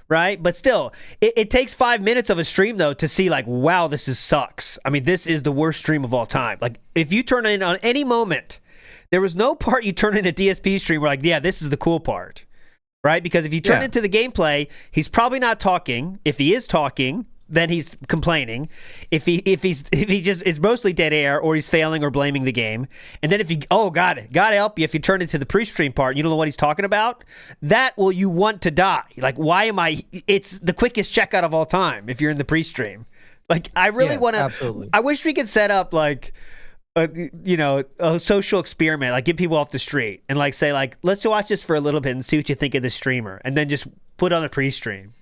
Right? But still, it takes 5 minutes of a stream, though, to see, like, wow, this sucks. I mean, this is the worst stream of all time. Like, if you turn in on any moment, there was no part you turn in a DSP stream where, like, yeah, this is the cool part. Right? Because if you turn into the gameplay, he's probably not talking. If he is talking, then he's complaining. If he just it's mostly dead air, or he's failing or blaming the game. And then if you God help you, if you turn into the pre-stream part and you don't know what he's talking about, that will you want to die. Like, why am I? It's the quickest checkout of all time if you're in the pre-stream. Like, I really want to. I wish we could set up like a social experiment, like get people off the street and like say like, let's watch this for a little bit and see what you think of the streamer, and then just put on a pre-stream.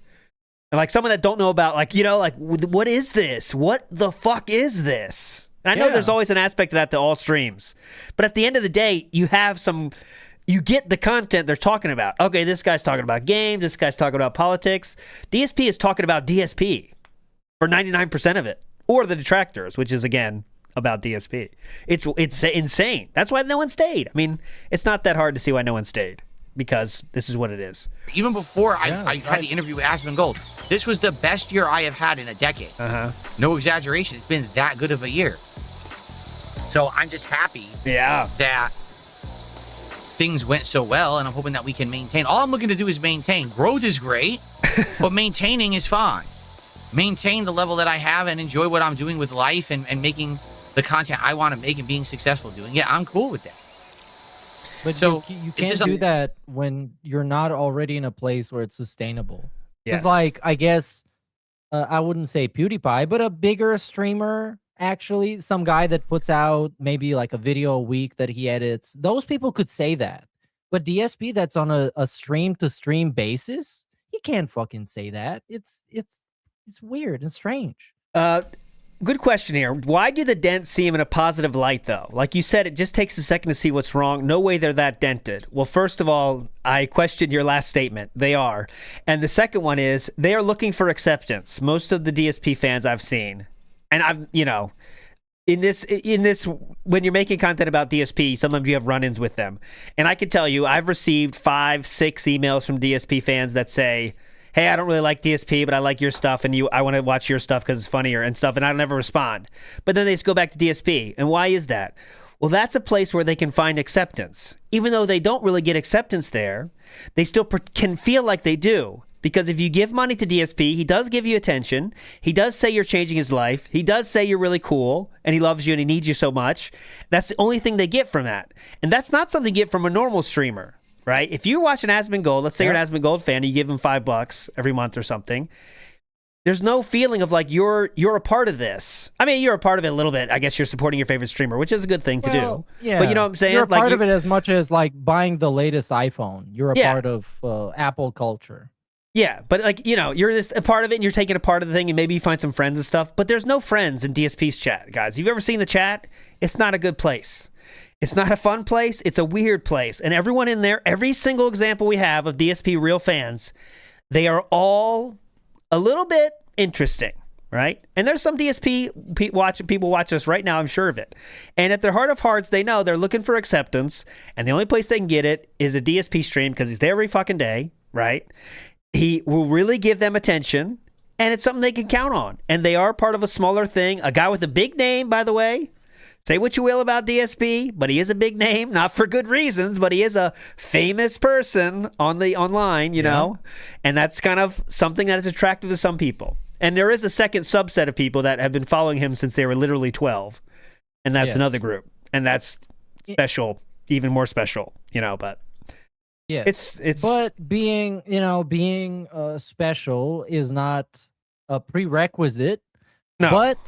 And like someone that don't know about, like, like, what is this? What the fuck is this? And I know there's always an aspect of that to all streams. But at the end of the day, you get the content they're talking about. Okay, this guy's talking about games. This guy's talking about politics. DSP is talking about DSP for 99% of it. Or the detractors, which is, again, about DSP. It's insane. That's why no one stayed. I mean, it's not that hard to see why no one stayed. Because this is what it is. Even before I had the interview with Aspen Gold, this was the best year I have had in a decade. No exaggeration. It's been that good of a year. So I'm just happy that things went so well, and I'm hoping that we can maintain. All I'm looking to do is maintain. Growth is great, but maintaining is fine. Maintain the level that I have and enjoy what I'm doing with life and making the content I want to make and being successful doing. Yeah, I'm cool with that. But so you can't do that when you're not already in a place where it's sustainable. It's like, I guess, I wouldn't say PewDiePie, but a bigger streamer, actually, some guy that puts out maybe like a video a week that he edits, those people could say that. But DSP that's on a stream-to-stream basis, he can't fucking say that. It's weird and strange. Good question here. Why do the dents seem in a positive light, though? Like you said, it just takes a second to see what's wrong. No way they're that dented. Well, first of all, I questioned your last statement. They are. And the second one is they are looking for acceptance. Most of the DSP fans I've seen, and I've, in this, when you're making content about DSP, sometimes you have run-ins with them. And I can tell you, I've received 5, 6 emails from DSP fans that say, hey, I don't really like DSP, but I like your stuff, and I want to watch your stuff because it's funnier and stuff, and I never respond. But then they just go back to DSP. And why is that? Well, that's a place where they can find acceptance. Even though they don't really get acceptance there, they still can feel like they do. Because if you give money to DSP, he does give you attention. He does say you're changing his life. He does say you're really cool, and he loves you, and he needs you so much. That's the only thing they get from that. And that's not something you get from a normal streamer. Right? If you watch an Aspen Gold, let's say you're an Aspen Gold fan, and you give him $5 every month or something, there's no feeling of like you're a part of this. I mean, you're a part of it a little bit. I guess you're supporting your favorite streamer, which is a good thing to do. Yeah. But you know what I'm saying? You're a part of it as much as like buying the latest iPhone. You're a part of Apple culture. Yeah, but like, you're just a part of it, and you're taking a part of the thing, and maybe you find some friends and stuff, but there's no friends in DSP's chat, guys. You've ever seen the chat? It's not a good place. It's not a fun place. It's a weird place. And everyone in there, every single example we have of DSP real fans, they are all a little bit interesting, right? And there's some DSP people watch us right now, I'm sure of it. And at their heart of hearts, they know they're looking for acceptance, and the only place they can get it is a DSP stream because he's there every fucking day, right? He will really give them attention, and it's something they can count on. And they are part of a smaller thing. A guy with a big name, by the way. Say what you will about DSP, but he is a big name, not for good reasons, but he is a famous person online, you know? And that's kind of something that is attractive to some people. And there is a second subset of people that have been following him since they were literally 12. And that's another group. And that's special, even more special, but yeah, it's but being special is not a prerequisite. No. But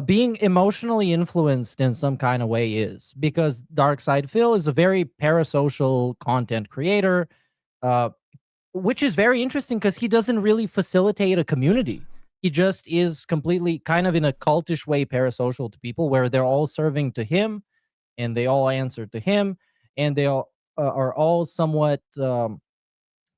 being emotionally influenced in some kind of way is, because Darkside Phil is a very parasocial content creator. which is very interesting because he doesn't really facilitate a community. He just is completely kind of in a cultish way parasocial to people where they're all serving to him and they all answer to him and they all are all somewhat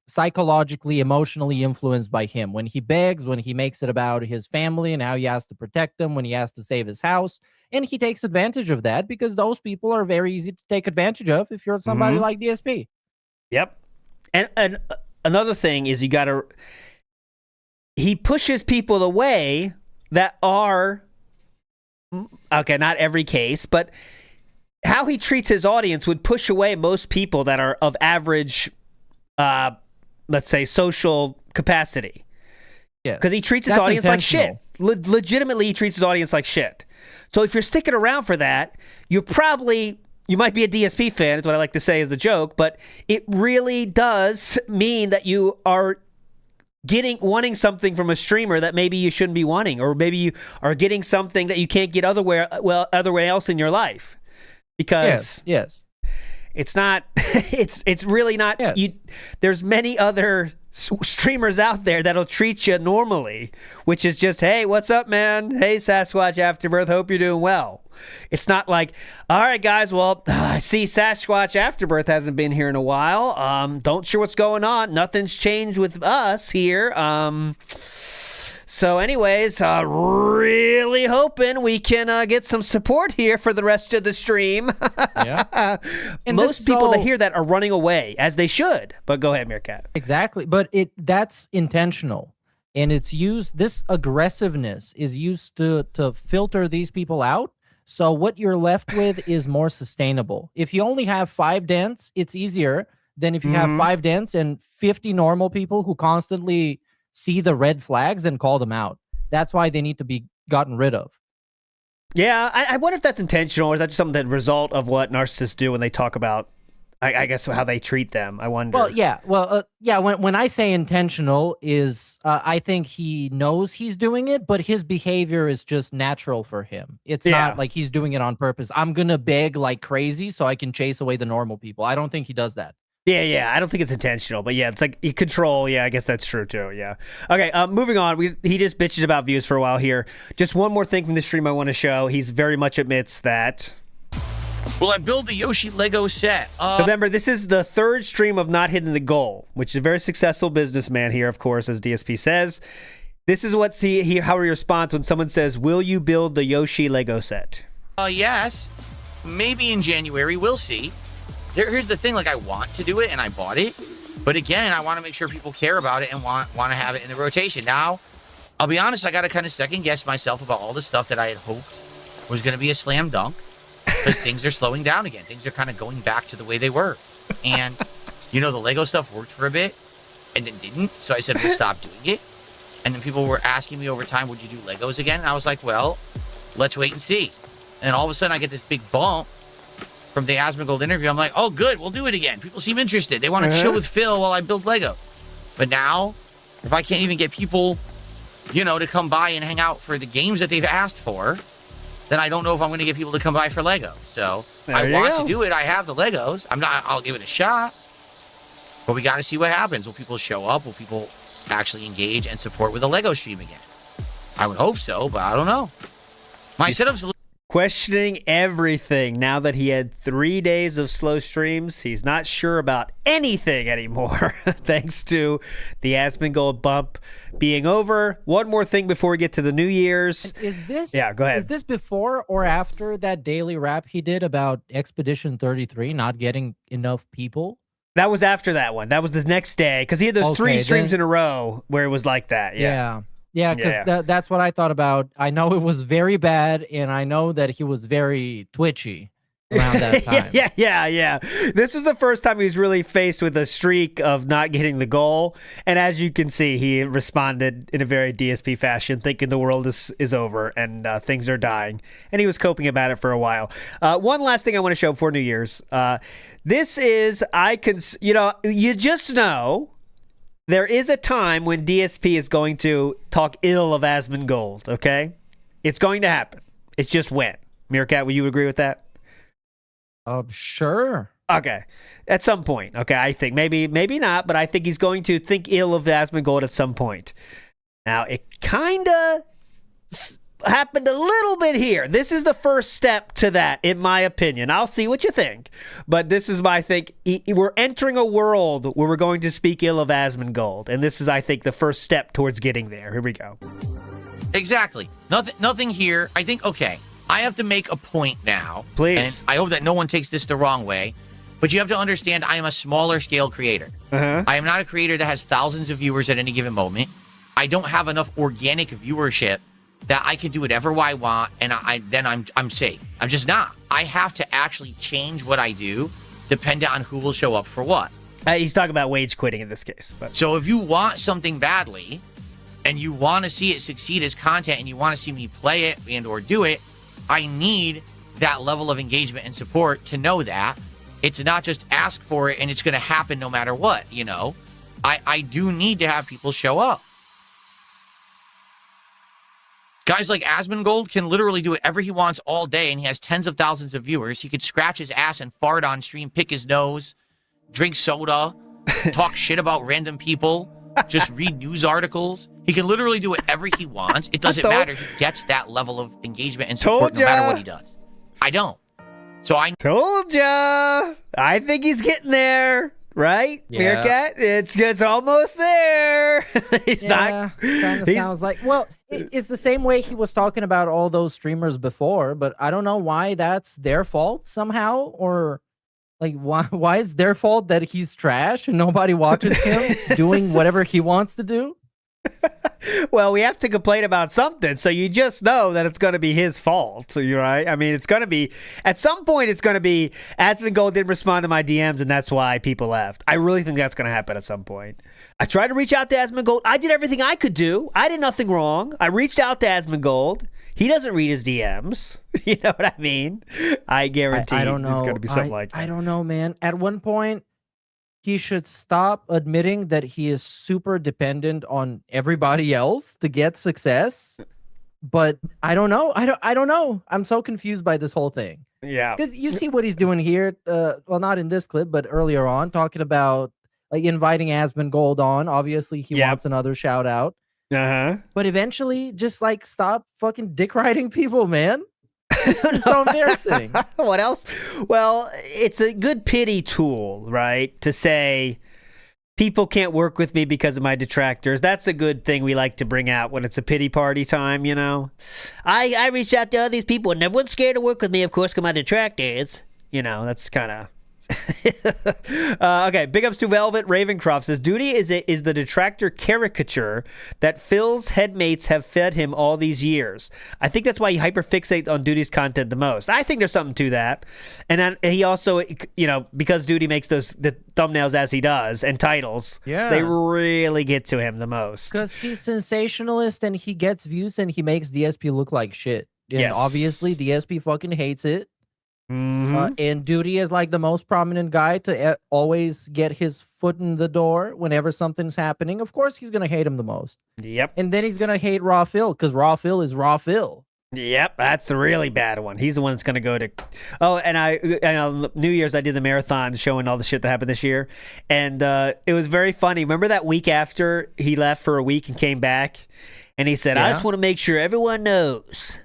psychologically, emotionally influenced by him. When he begs, when he makes it about his family and how he has to protect them, when he has to save his house. And he takes advantage of that because those people are very easy to take advantage of if you're somebody like DSP. Yep. And another thing is he pushes people away that are, okay, not every case, but how he treats his audience would push away most people that are of average, let's say, social capacity. Yeah. Because he treats his audience like shit. Legitimately, he treats his audience like shit. So if you're sticking around for that, you might be a DSP fan, is what I like to say as the joke, but it really does mean that you are wanting something from a streamer that maybe you shouldn't be wanting, or maybe you are getting something that you can't get otherwhere else in your life. Because yes. It's not, it's really not, there's many other streamers out there that'll treat you normally, which is just, hey, what's up, man? Hey, Sasquatch Afterbirth, hope you're doing well. It's not like, all right, guys, well, I see Sasquatch Afterbirth hasn't been here in a while. Don't sure what's going on. Nothing's changed with us here. So anyways, really hoping we can get some support here for the rest of the stream. Yeah. And most people that hear that are running away, as they should. But go ahead, Meerkat. Exactly. But that's intentional. And it's used, this aggressiveness is used to filter these people out. So what you're left with is more sustainable. If you only have 5 dents, it's easier than if you have 5 dents and 50 normal people who constantly see the red flags and call them out. That's why they need to be gotten rid of. Yeah, I wonder if that's intentional, or is that just something that result of what narcissists do when they talk about, I guess, how they treat them. I wonder. Well, when I say intentional is, I think he knows he's doing it, but his behavior is just natural for him. It's not like he's doing it on purpose. I'm going to beg like crazy so I can chase away the normal people. I don't think he does that. Yeah, I don't think it's intentional, but yeah, it's like control. Yeah, I guess that's true too. Yeah. Okay, moving on. He just bitches about views for a while here. Just one more thing from the stream I want to show. He's very much admits that. Will I build the Yoshi Lego set? Remember, this is the 3rd stream of not hitting the goal, which is a very successful businessman here, of course, as DSP says. This is how he responds when someone says, "Will you build the Yoshi Lego set?" Yes. Maybe in January. We'll see. Here's the thing, like, I want to do it and I bought it, but again, I want to make sure people care about it and want to have it in the rotation. Now, I'll be honest, I got to kind of second guess myself about all the stuff that I had hoped was going to be a slam dunk, because things are slowing down again. Things are kind of going back to the way they were. And, the Lego stuff worked for a bit and then didn't. So I said, we'll stop doing it. And then people were asking me over time, would you do Legos again? And I was like, well, let's wait and see. And all of a sudden I get this big bump from the Asmongold interview. I'm like, oh, good, we'll do it again. People seem interested. They want to chill with Phil while I build Lego. But now, if I can't even get people, to come by and hang out for the games that they've asked for, then I don't know if I'm going to get people to come by for Lego. So I want to do it. I have the Legos. I'll give it a shot. But we got to see what happens. Will people show up? Will people actually engage and support with a Lego stream again? I would hope so, but I don't know. My setup's a little... Questioning everything now that he had 3 days of slow streams. He's not sure about anything anymore, thanks to the Asmongold bump being over. One more thing before we get to the New Year's. Is this? Yeah, go ahead. Is this before or after that daily rap he did about Expedition 33 not getting enough people? That was after that one. That was the next day, because he had those 3 streams in a row where it was like that. Yeah, because that's what I thought about. I know it was very bad, and I know that he was very twitchy around that time. Yeah. This was the first time he was really faced with a streak of not getting the goal. And as you can see, he responded in a very DSP fashion, thinking the world is over and things are dying. And he was coping about it for a while. One last thing I want to show for New Year's. This is, you just know... There is a time when DSP is going to talk ill of Asmongold, okay? It's going to happen. It's just when. Meerkat, would you agree with that? Sure. Okay, at some point. Okay, I think maybe not, but I think he's going to think ill of Asmongold at some point. Now it kind of happened a little bit here. This is the first step to that, in my opinion. I'll see what you think, but this is my think. We're entering a world where we're going to speak ill of Asmongold, and this is, I think, the first step towards getting there. Here we go. Exactly. Nothing here. I think, okay, I have to make a point now. Please. And I hope that no one takes this the wrong way. But you have to understand, I am a smaller scale creator. I am not a creator that has thousands of viewers at any given moment. I don't have enough organic viewership that I can do whatever I want, and I'm safe. I'm just not. I have to actually change what I do, dependent on who will show up for what. He's talking about wage quitting in this case. But. So if you want something badly, and you want to see it succeed as content, and you want to see me play it and or do it, I need that level of engagement and support to know that. It's not just ask for it and it's going to happen no matter what, you know. I do need to have people show up. Guys like Asmongold can literally do whatever he wants all day, and he has tens of thousands of viewers. He could scratch his ass and fart on stream, pick his nose, drink soda, talk shit about random people, just read news articles. He can literally do whatever he wants. It doesn't matter. He gets that level of engagement and support no matter what he does. I don't. So I told ya. I think he's getting there, right? Yeah. Meerkat? It's almost there. He's not. Kind of sounds like. Well, it's the same way he was talking about all those streamers before, but I don't know why that's their fault somehow, or like why is their fault that he's trash and nobody watches him doing whatever he wants to do? Well, we have to complain about something, so you just know that it's going to be his fault. So you're right. I mean, it's going to be at some point. It's going to be Asmongold didn't respond to my DMs, and that's why people left. I really think that's going to happen at some point. I tried to reach out to Asmongold. I did everything I could do. I did nothing wrong. I reached out to Asmongold. He doesn't read his DMs. You know what I mean? I guarantee. I don't know. It's going to be something like that. I don't know, man. At one point, he should stop admitting that he is super dependent on everybody else to get success. But I don't know. I don't know. I'm so confused by this whole thing. Yeah. Because you see what he's doing here. Well, not in this clip, but earlier on, talking about like inviting Asmongold on. Obviously, he wants another shout out. But eventually, just like stop fucking dick riding people, man. It's so embarrassing. What else? Well, it's a good pity tool, right? To say people can't work with me because of my detractors. That's a good thing we like to bring out when it's a pity party time, you know? I reached out to all these people and everyone's scared to work with me, of course, because my detractors. You know, that's kind of... Okay, big ups to Velvet Ravencroft says Duty is the detractor caricature that Phil's headmates have fed him all these years. I think that's why he hyperfixates on Duty's content the most. I think there's something to that. And then he also, you know, because Duty makes the thumbnails as he does and titles, they really get to him the most. Because he's sensationalist and he gets views and he makes DSP look like shit. And obviously DSP fucking hates it. And Duty is like the most prominent guy to always get his foot in the door whenever something's happening. Of course, he's going to hate him the most. Yep. And then he's going to hate Raw Phil because Raw Phil is Raw Phil. Yep, that's the really bad one. He's the one that's going to go to... Oh, and on New Year's, I did the marathon showing all the shit that happened this year. And it was very funny. Remember that week after he left for a week and came back? And he said, I just want to make sure everyone knows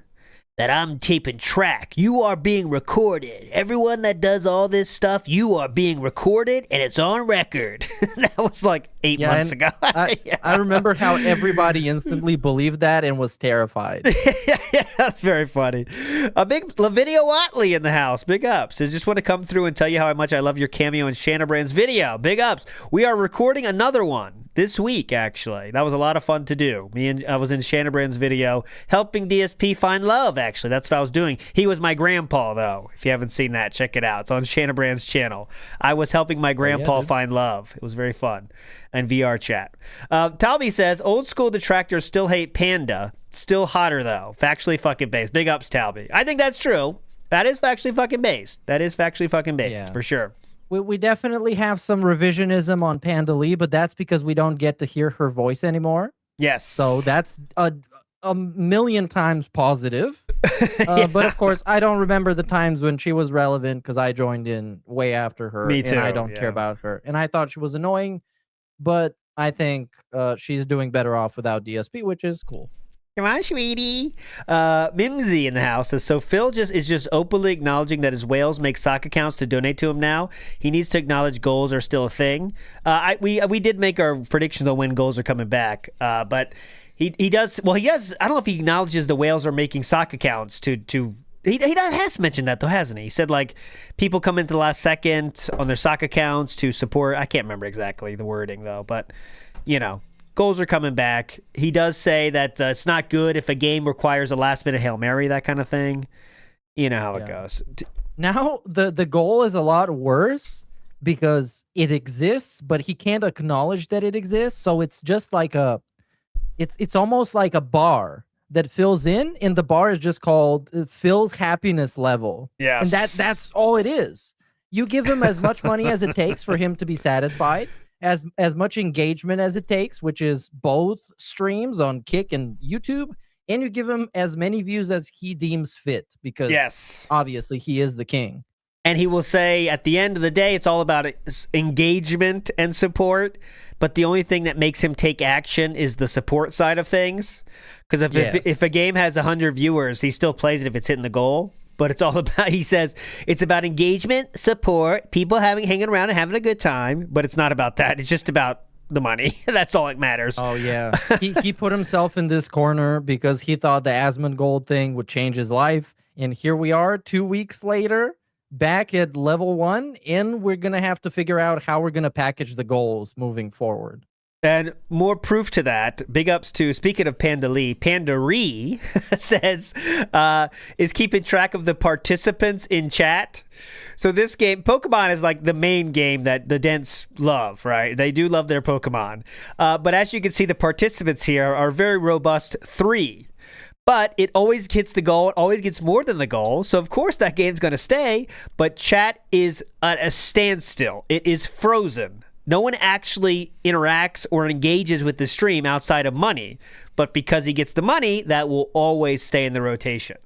that I'm keeping track. You are being recorded. Everyone that does all this stuff, you are being recorded, and it's on record. That was like 8 months ago. I remember how everybody instantly believed that and was terrified. Yeah, that's very funny. A big Lavinia Watley in the house. Big ups. I just want to come through and tell you how much I love your cameo in Shanabrand's video. Big ups. We are recording another one this week, actually. That was a lot of fun to do. I was in Shanabrand's video helping DSP find love, actually. That's what I was doing. He was my grandpa, though. If you haven't seen that, check it out. It's on Shanabrand's channel. I was helping my grandpa find love. It was very fun. And VR chat. Talby says, old school detractors still hate Panda. Still hotter, though. Factually fucking based. Big ups, Talby. I think that's true. That is factually fucking based. For sure. We definitely have some revisionism on Panda Lee, but that's because we don't get to hear her voice anymore. Yes. So that's a a million times positive. But of course, I don't remember the times when she was relevant because I joined in way after her. Me too, and I don't care about her. And I thought she was annoying, but I think she's doing better off without DSP, which is cool. Come on, sweetie. Mimsy in the house says, so Phil is just openly acknowledging that his whales make sock accounts to donate to him now. He needs to acknowledge goals are still a thing. We did make our predictions on when goals are coming back, but he does. Well, he does. I don't know if he acknowledges the whales are making sock accounts to. He has mentioned that though, hasn't he? He said like people come into the last second on their sock accounts to support. I can't remember exactly the wording though, but you know. Goals are coming back. He does say that it's not good if a game requires a last-minute Hail Mary, that kind of thing. You know how it goes. Now, the goal is a lot worse because it exists, but he can't acknowledge that it exists. So it's just like it's almost like a bar that fills in, and the bar is just called Phil's happiness level. Yes. And that's all it is. You give him as much money as it takes for him to be satisfied. As much engagement as it takes, which is both streams on Kick and YouTube, and you give him as many views as he deems fit, because obviously he is the king. And he will say at the end of the day, it's all about engagement and support, but the only thing that makes him take action is the support side of things. Because if a game has 100 viewers, he still plays it if it's hitting the goal. But it's all about, he says, it's about engagement, support, people hanging around and having a good time. But it's not about that. It's just about the money. That's all that matters. Oh, yeah. he put himself in this corner because he thought the Asmongold thing would change his life. And here we are 2 weeks later, back at level 1. And we're going to have to figure out how we're going to package the goals moving forward. And more proof to that, big ups to, speaking of Pandali, Pandari says, is keeping track of the participants in chat. So this game, Pokemon is like the main game that the Dents love, right? They do love their Pokemon. But as you can see, the participants here are very robust 3. But it always hits the goal. It always gets more than the goal. So, of course, that game's going to stay. But chat is at a standstill. It is frozen. No one actually interacts or engages with the stream outside of money. But because he gets the money, that will always stay in the rotation.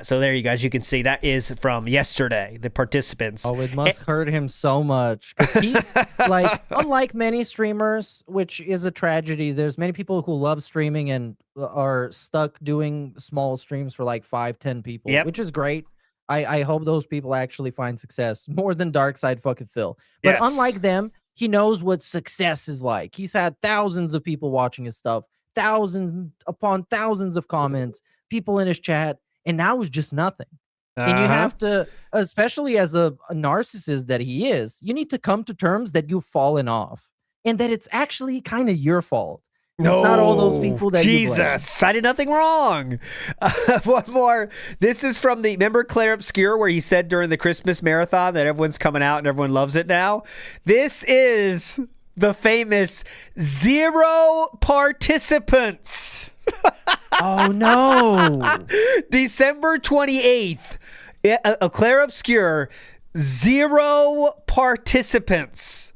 So there you guys, you can see that is from yesterday, the participants. Oh, it must hurt him so much. Because he's like, unlike many streamers, which is a tragedy, there's many people who love streaming and are stuck doing small streams for like 5-10 people, which is great. I hope those people actually find success more than Darkside fucking Phil. But unlike them, he knows what success is like. He's had thousands of people watching his stuff, thousands upon thousands of comments, people in his chat, and now it's just nothing. And you have to, especially as a narcissist that he is, you need to come to terms that you've fallen off and that it's actually kind of your fault. It's not all those people that Jesus, I did nothing wrong. One more. This is from remember Claire Obscure, where he said during the Christmas marathon that everyone's coming out and everyone loves it now. This is the famous 0 participants. Oh, no. December 28th, Claire Obscure, 0 participants.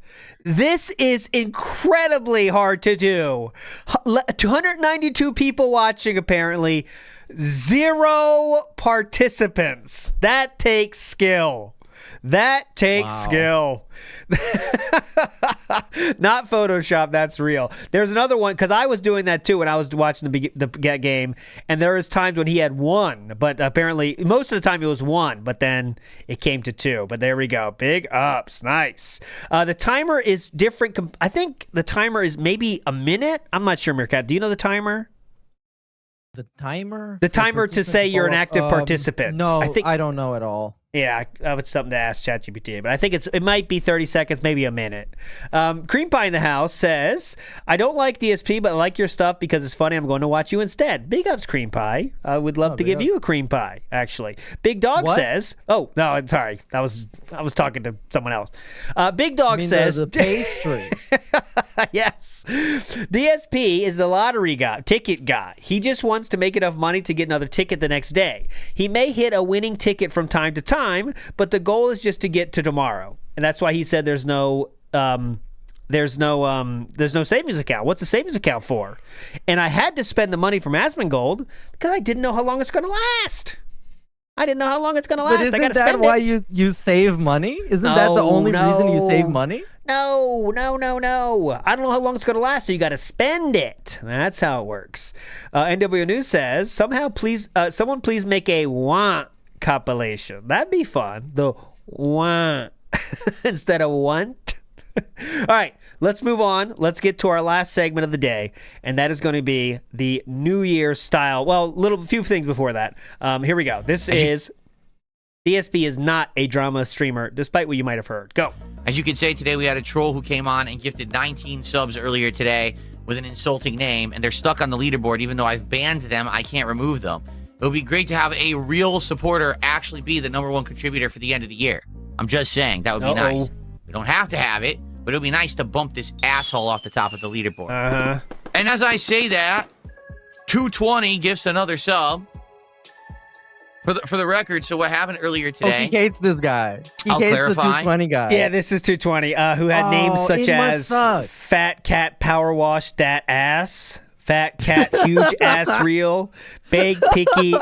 This is incredibly hard to do. 292 people watching, apparently. 0 participants. That takes skill. That takes skill. Not Photoshop, that's real. There's another one, because I was doing that too when I was watching the game, and there was times when he had 1, but apparently most of the time it was 1, but then it came to 2. But there we go. Big ups. Nice. The timer is different. I think the timer is maybe a minute. I'm not sure, Meerkat. Do you know the timer? The timer? The timer to say you're an active participant. No, I don't know at all. Yeah, it's something to ask ChatGPT, but I think it might be 30 seconds, maybe a minute. Cream Pie in the house says, I don't like DSP, but I like your stuff because it's funny. I'm going to watch you instead. Big ups, Cream Pie. I would love to give you a Cream Pie, actually. Big Dog says, oh, no, I'm sorry. I was talking to someone else. Big Dog says, the pastry. Yes. DSP is the lottery guy, ticket guy. He just wants to make enough money to get another ticket the next day. He may hit a winning ticket from time to time, but the goal is just to get to tomorrow. And that's why he said there's no there's no savings account. What's a savings account for? And I had to spend the money from Asmongold because I didn't know how long it's going to last. I didn't know how long it's going to last. But I got to isn't spend that why it. you save money? Isn't that the only reason you save money? No. I don't know how long it's going to last, so you got to spend it. That's how it works. NW News says, someone please make a want compilation. That'd be fun. The want instead of want. All right, let's move on. Let's get to our last segment of the day, and that is going to be the New Year's style. Well, few things before that. Here we go. This is DSP is not a drama streamer, despite what you might have heard. Go. As you can say, today we had a troll who came on and gifted 19 subs earlier today with an insulting name, and they're stuck on the leaderboard. Even though I've banned them, I can't remove them. It would be great to have a real supporter actually be the #1 contributor for the end of the year. I'm just saying, that would be nice. We don't have to have it, but it would be nice to bump this asshole off the top of the leaderboard. And as I say that, 220 gifts another sub. For the record, so what happened earlier today? He hates this guy. I'll hates clarify. the 220 guy. Yeah, this is 220, who had names such as Fat Cat Power Wash Dat Ass, Fat Cat Huge Ass Reel, Big Piggy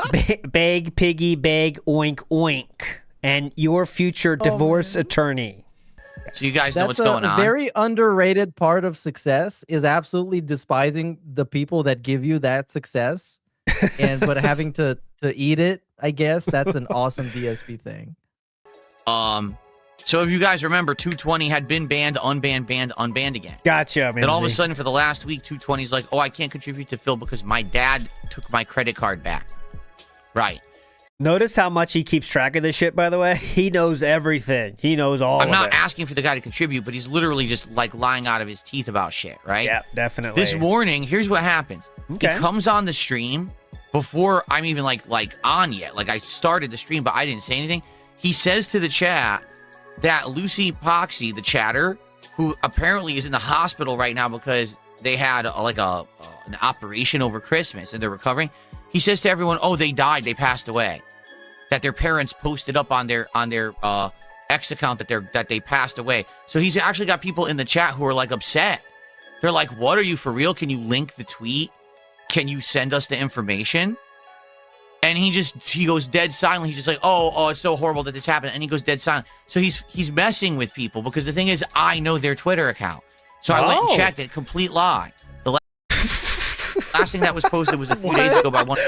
Bag Oink Oink, and Your Future Divorce Attorney. So you guys know what's That's going on. A very underrated part of success is absolutely despising the people that give you that success, but having to eat it. I guess that's an awesome DSP thing. So if you guys remember, 220 had been banned, unbanned again. Gotcha. Then all of a sudden, for the last week, 220's like, oh, I can't contribute to Phil because my dad took my credit card back. Right. Notice how much he keeps track of this shit, by the way. He knows everything. He knows all of it. I'm not asking for the guy to contribute, but he's literally just like lying out of his teeth about shit, right? Yeah, definitely. This morning, here's what happens. Okay. He comes on the stream before I'm even like on yet. Like I started the stream, but I didn't say anything. He says to the chat that Lucy Poxy, the chatter, who apparently is in the hospital right now because they had an operation over Christmas and they're recovering. He says to everyone, "Oh, they died. They passed away." That their parents posted up on their X account that they passed away. So he's actually got people in the chat who are like upset. They're like, "What, are you for real? Can you link the tweet? Can you send us the information?" And he goes dead silent. He's just like, oh, it's so horrible that this happened. And he goes dead silent. So he's messing with people because the thing is, I know their Twitter account. So I went and checked it. Complete lie. The last thing that was posted was a few days ago by one.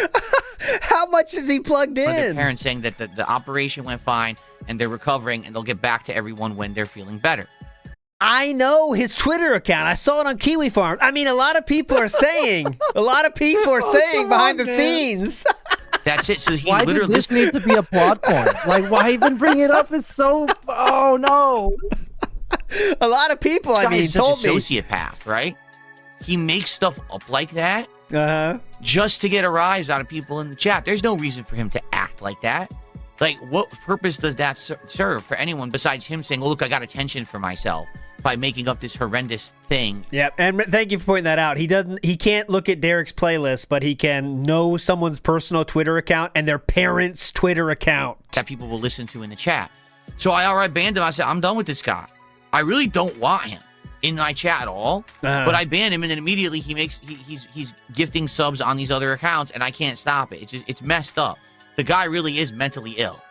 How much is he plugged One of in? their parents saying that the operation went fine and they're recovering and they'll get back to everyone when they're feeling better. I know his Twitter account. I saw it on Kiwi Farm. I mean, a lot of people are saying behind the scenes. That's it. So he Why literally did this need to be a plot point? Like, why even bring it up? It's so. Oh no. A lot of people, This I guy mean, is such told a me. sociopath, right? He makes stuff up like that Uh-huh. just to get a rise out of people in the chat. There's no reason for him to act like that. Like, what purpose does that serve for anyone besides him saying, "Oh, look, I got attention for myself by making up this horrendous thing"? Yep, and thank you for pointing that out. He can't look at Derek's playlist, but he can know someone's personal Twitter account and their parents' Twitter account that people will listen to in the chat. So I outright banned him. I said, I'm done with this guy. I really don't want him in my chat at all. But I banned him, and then immediately he's gifting subs on these other accounts, and I can't stop it. It's messed up. The guy really is mentally ill.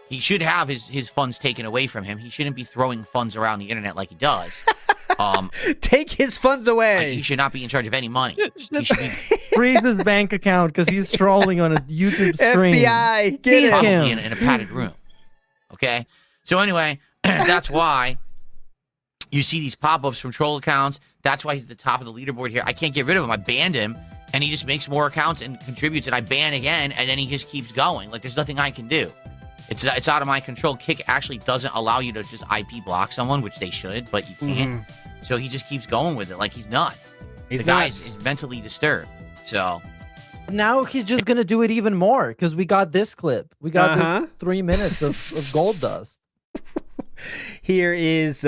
He should have his funds taken away from him. He shouldn't be throwing funds around the internet like he does. Take his funds away. He should not be in charge of any money. He should be Freeze his bank account because he's trolling on a YouTube stream. FBI, Seize get him. probably in a padded room. Okay? So anyway, that's why you see these pop-ups from troll accounts. That's why he's at the top of the leaderboard here. I can't get rid of him. I banned him, and he just makes more accounts and contributes, and I ban again, and then he just keeps going. Like, there's nothing I can do. It's out of my control. Kick actually doesn't allow you to just IP block someone, which they should, but you can't. So he just keeps going with it like he's nuts. He's the guy nuts. is mentally disturbed. So Now he's just gonna do it even more because we got this clip. We got this 3 minutes of gold dust. Here is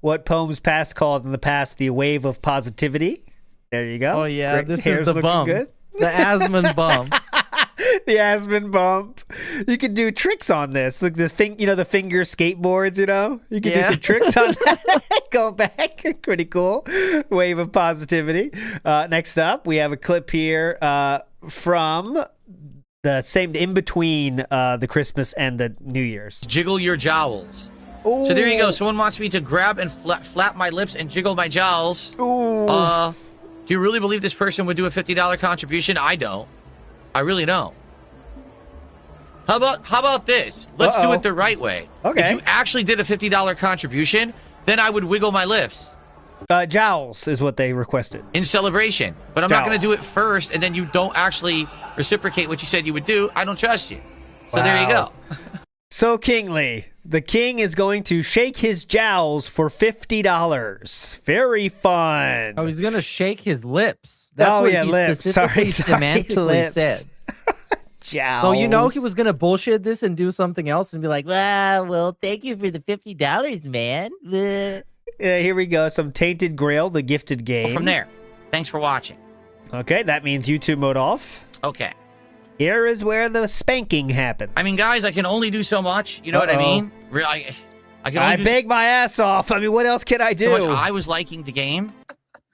what Poems Past called in the past the wave of positivity. There you go. Oh yeah, Great. this Hair's is the looking bum, good. the Asmon bum. The Aspen bump. You could do tricks on this. Like the thing, the finger skateboards, You could do some tricks on that. Go back. Pretty cool. Wave of positivity. Next up, we have a clip here from the same in between the Christmas and the New Year's. Jiggle your jowls. Ooh. So there you go. Someone wants me to grab and flap my lips and jiggle my jowls. Ooh. Do you really believe this person would do a $50 contribution? I don't. I really don't. How about this? Let's do it the right way. Okay. If you actually did a $50 contribution, then I would wiggle my lips. Jowls is what they requested. In celebration. But I'm not going to do it first, and then you don't actually reciprocate what you said you would do. I don't trust you. So there you go. So kingly. The king is going to shake his jowls for $50. Very fun. Oh, he's going to shake his lips. That's what he specifically semantically said. Jowls. So he was going to bullshit this and do something else and be like, well, thank you for the $50, man. Here we go. Some Tainted Grail, the gifted game. Well, from there. Thanks for watching. Okay, that means YouTube mode off. Okay. Here is where the spanking happens. I mean, guys, I can only do so much. You know what I mean? Really, I beg my ass off. I mean, what else can I do? So much. I was liking the game.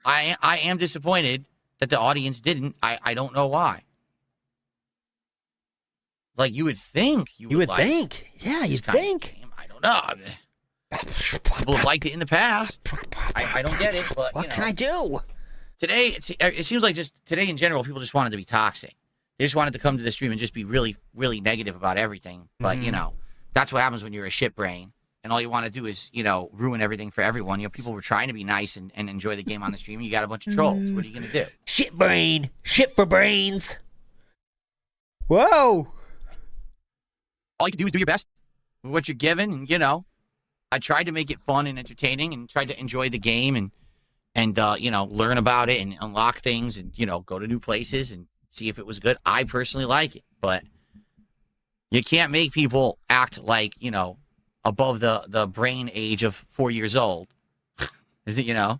I am disappointed that the audience didn't. I don't know why. Like, you would think. You would think. Yeah, you'd think. I don't know. People have liked it in the past. I don't get it, but what can I do? Today, it seems like just today in general, people just wanted to be toxic. They just wanted to come to the stream and just be really, really negative about everything. But, that's what happens when you're a shit brain. And all you want to do is, ruin everything for everyone. People were trying to be nice and enjoy the game on the stream. And you got a bunch of trolls. What are you going to do? Shit brain. Shit for brains. Whoa. All you can do is do your best with what you're given. And, I tried to make it fun and entertaining and tried to enjoy the game and learn about it and unlock things and, go to new places and see if it was good. I personally like it, but you can't make people act like, above the brain age of 4 years old. Is it,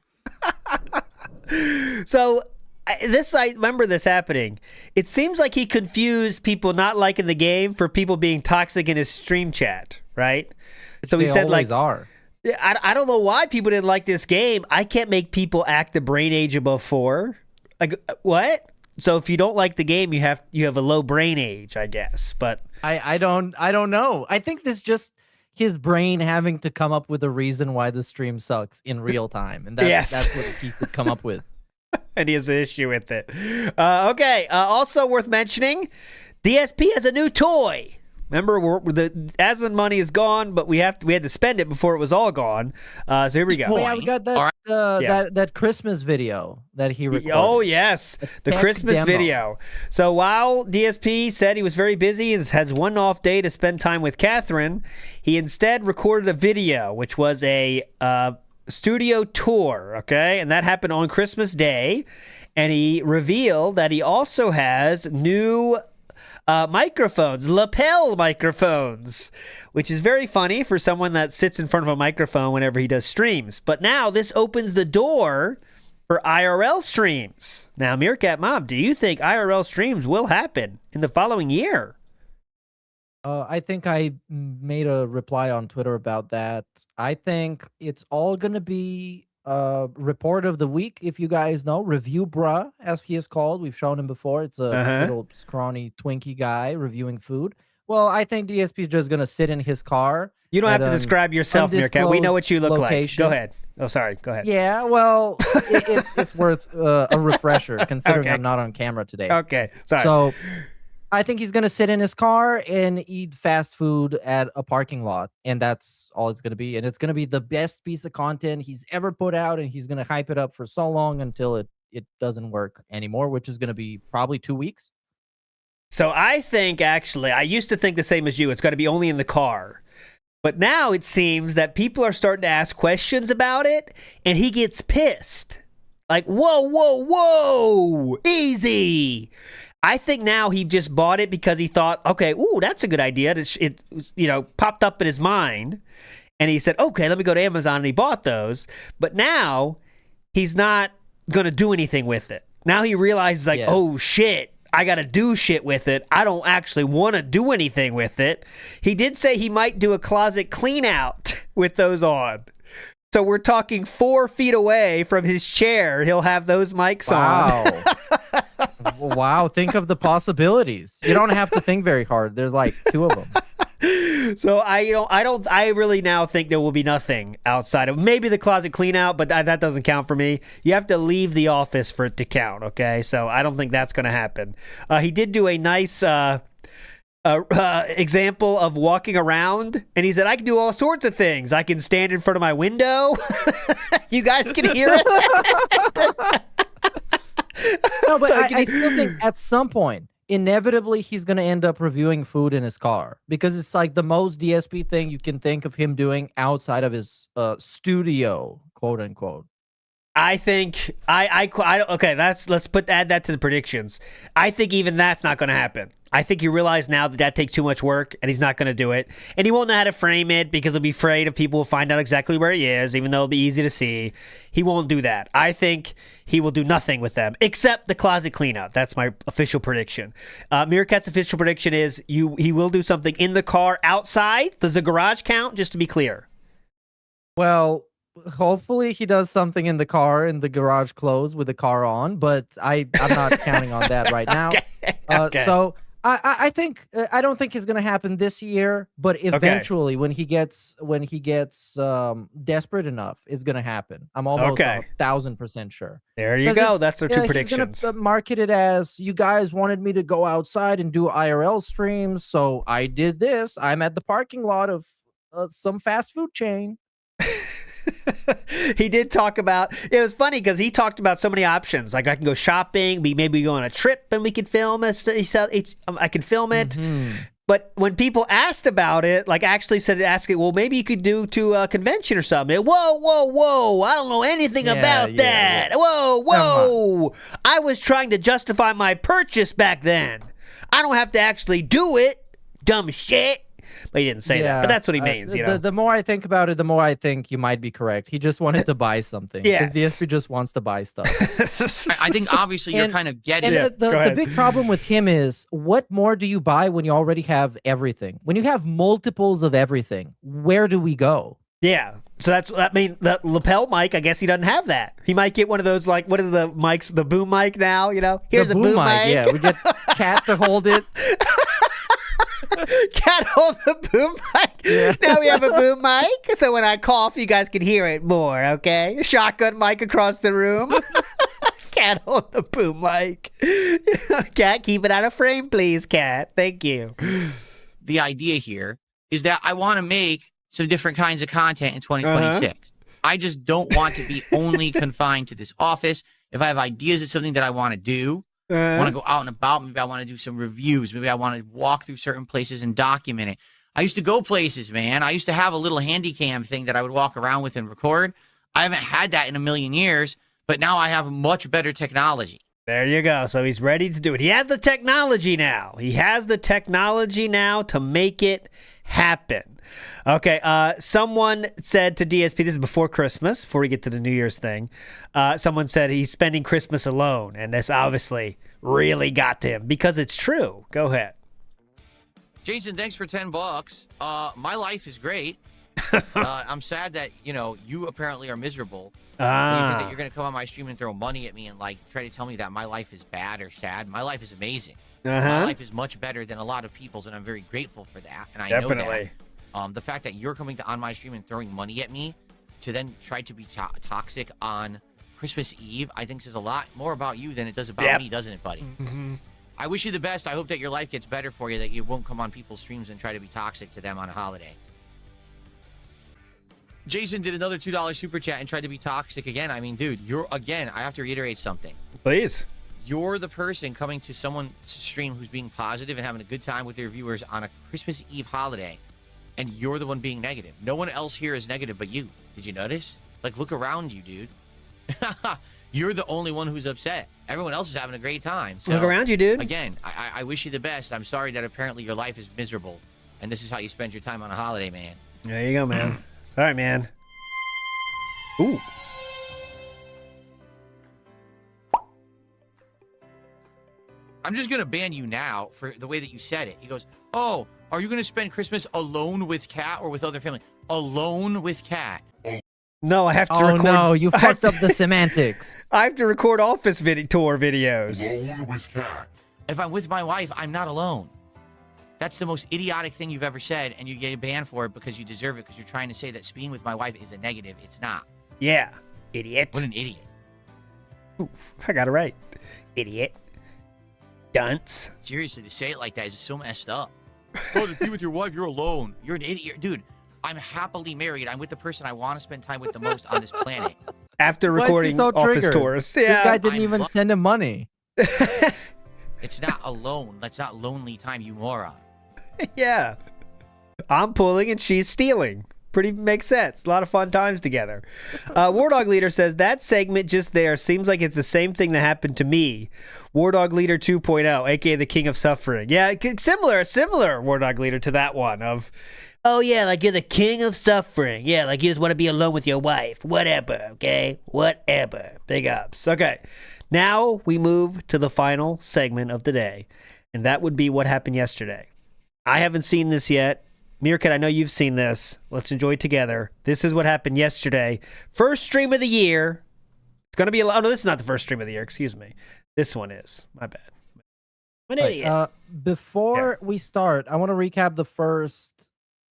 So I remember this happening. It seems like he confused people not liking the game for people being toxic in his stream chat, right? So he said always are. I don't know why people didn't like this game. I can't make people act the brain age above 4. Like, what? So if you don't like the game, you have a low brain age, I guess. But I don't know. I think this just his brain having to come up with a reason why the stream sucks in real time, and that's what he could come up with. And he has an issue with it. Okay. Also worth mentioning, DSP has a new toy. Remember, the Asmund money is gone, but we had to spend it before it was all gone. So here we go. Yeah, we got that that Christmas video that he recorded. Oh yes, the Christmas demo. video. So while DSP said he was very busy and has one off day to spend time with Catherine, he instead recorded a video, which was a studio tour. Okay, and that happened on Christmas Day, and he revealed that he also has new microphones, lapel microphones, which is very funny for someone that sits in front of a microphone whenever he does streams. But now this opens the door for IRL streams. Now, Meerkat Mom, do you think IRL streams will happen in the following year? I think I made a reply on Twitter about that. I think it's all going to be report of the week, if you guys know. Review Bruh, as he is called. We've shown him before. It's a little scrawny Twinkie guy reviewing food. Well, I think DSP is just going to sit in his car. You don't have to describe yourself, Meerkat. We know what you look location. like. Go ahead. Oh, sorry. Go ahead. Yeah, well, it's worth a refresher, considering I'm not on camera today. Okay, sorry. So I think he's going to sit in his car and eat fast food at a parking lot, and that's all it's going to be. And it's going to be the best piece of content he's ever put out, and he's going to hype it up for so long until it doesn't work anymore, which is going to be probably 2 weeks. So I think, actually, I used to think the same as you. It's going to be only in the car. But now it seems that people are starting to ask questions about it, and he gets pissed. Like, whoa, easy. I think now he just bought it because he thought, okay, ooh, that's a good idea. It popped up in his mind, and he said, okay, let me go to Amazon, and he bought those. But now he's not going to do anything with it. Now he realizes, like, oh, shit, I got to do shit with it. I don't actually want to do anything with it. He did say he might do a closet clean out with those on. So we're talking 4 feet away from his chair. He'll have those mics on. Wow, think of the possibilities. You don't have to think very hard. There's like 2 of them. So I really now think there will be nothing outside of maybe the closet clean out, but that doesn't count for me. You have to leave the office for it to count. Okay. So I don't think that's going to happen. He did do a nice, example of walking around, and he said, I can do all sorts of things. I can stand in front of my window. You guys can hear it. No, but So I still think at some point, inevitably, he's going to end up reviewing food in his car because it's like the most DSP thing you can think of him doing outside of his studio, quote unquote. I think okay. Let's add that to the predictions. I think even that's not going to happen. I think he realized now that takes too much work, and he's not going to do it. And he won't know how to frame it because he'll be afraid of people will find out exactly where he is, even though it'll be easy to see. He won't do that. I think he will do nothing with them except the closet cleanout. That's my official prediction. Meerkat's official prediction is he will do something in the car outside. Does the garage count? Just to be clear. Well, hopefully he does something in the car, in the garage closed with the car on, but I'm not counting on that right now. Okay. So I think I don't think it's gonna happen this year, but eventually when he gets desperate enough, it's gonna happen. I'm almost 1,000% sure. There you go. That's our 2 predictions. He's gonna market it as, you guys wanted me to go outside and do IRL streams, so I did this. I'm at the parking lot of some fast food chain. He did talk about, it was funny because he talked about so many options. Like, I can go shopping, maybe go on a trip and we could film it. I can film it. Mm-hmm. But when people asked about it, like actually ask it, well, maybe you could do to a convention or something. Whoa. I don't know anything about that. Yeah. Whoa. I was trying to justify my purchase back then. I don't have to actually do it. Dumb shit. But he didn't say that. But that's what he means, you know. The more I think about it, the more I think you might be correct. He just wanted to buy something. Yes. Because DSP just wants to buy stuff. I think obviously you're kind of getting it. The big problem with him is, what more do you buy when you already have everything? When you have multiples of everything, where do we go? Yeah. So the lapel mic, I guess he doesn't have that. He might get one of those, like, what are the mics, the boom mic now, you know? Here's a boom mic. Yeah, we get Cat to hold it. Cat hold the boom mic. Yeah. Now we have a boom mic, so when I cough, you guys can hear it more, okay? Shotgun mic across the room. Cat hold the boom mic. Cat, keep it out of frame, please, Cat. Thank you. The idea here is that I want to make some different kinds of content in 2026. I just don't want to be only confined to this office. If I have ideas of something that I want to do, I want to go out and about. Maybe I want to do some reviews. Maybe I want to walk through certain places and document it. I used to go places, man. I used to have a little handy cam thing that I would walk around with and record. I haven't had that in a million years, but now I have much better technology. There you go. So he's ready to do it. He has the technology now. To make it happen. Okay, someone said to DSP, this is before Christmas, before we get to the New Year's thing, someone said he's spending Christmas alone, and this obviously really got to him, because it's true. Go ahead. Jason, thanks for $10. My life is great. I'm sad that, you apparently are miserable. You think that you're going to come on my stream and throw money at me and, try to tell me that my life is bad or sad. My life is amazing. My life is much better than a lot of people's, and I'm very grateful for that, and I know that. The fact that you're coming on my stream and throwing money at me to then try to be toxic on Christmas Eve, I think says a lot more about you than it does about me, doesn't it, buddy? Mm-hmm. I wish you the best. I hope that your life gets better for you, that you won't come on people's streams and try to be toxic to them on a holiday. Jason did another $2 super chat and tried to be toxic again. I mean, dude, I have to reiterate something. Please. You're the person coming to someone's stream who's being positive and having a good time with their viewers on a Christmas Eve holiday, and you're the one being negative. No one else here is negative but you. Did you notice? Look around you, dude. You're the only one who's upset. Everyone else is having a great time. So, look around you, dude. Again, I wish you the best. I'm sorry that apparently your life is miserable, and this is how you spend your time on a holiday, man. There you go, man. Sorry, man. Ooh. I'm just going to ban you now for the way that you said it. He goes, oh, are you going to spend Christmas alone with Kat or with other family? Alone with Kat. No, I have to Oh record. no, you fucked up the semantics. I have to record office tour videos. Alone with Kat. If I'm with my wife, I'm not alone. That's the most idiotic thing you've ever said, and you get banned for it because you deserve it, because you're trying to say that being with my wife is a negative. It's not. Yeah, idiot. What an idiot. Oof, I got it right. Idiot. Dunce. Seriously, to say it like that is so messed up. Oh, to be with your wife, you're alone. You're an idiot. Dude, I'm happily married. I'm with the person I want to spend time with the most on this planet. After recording office tours. Yeah. This guy didn't even send him money. It's not alone. That's not lonely time, you moron. Yeah. I'm pulling and she's stealing. Pretty makes sense. A lot of fun times together. War Dog Leader says, that segment just there seems like it's the same thing that happened to me. War Dog Leader 2.0, aka the King of Suffering. Yeah, similar War Dog Leader to that one of, oh yeah, like you're the King of Suffering. Yeah, like you just want to be alone with your wife. Whatever, okay? Whatever. Big ups. Okay. Now we move to the final segment of the day, and that would be what happened yesterday. I haven't seen this yet. Meerkat, I know you've seen this. Let's enjoy it together. This is what happened yesterday. First stream of the year. It's going to be no, this is not the first stream of the year. Excuse me. This one is. My bad. I'm an idiot. Before we start, I want to recap the first,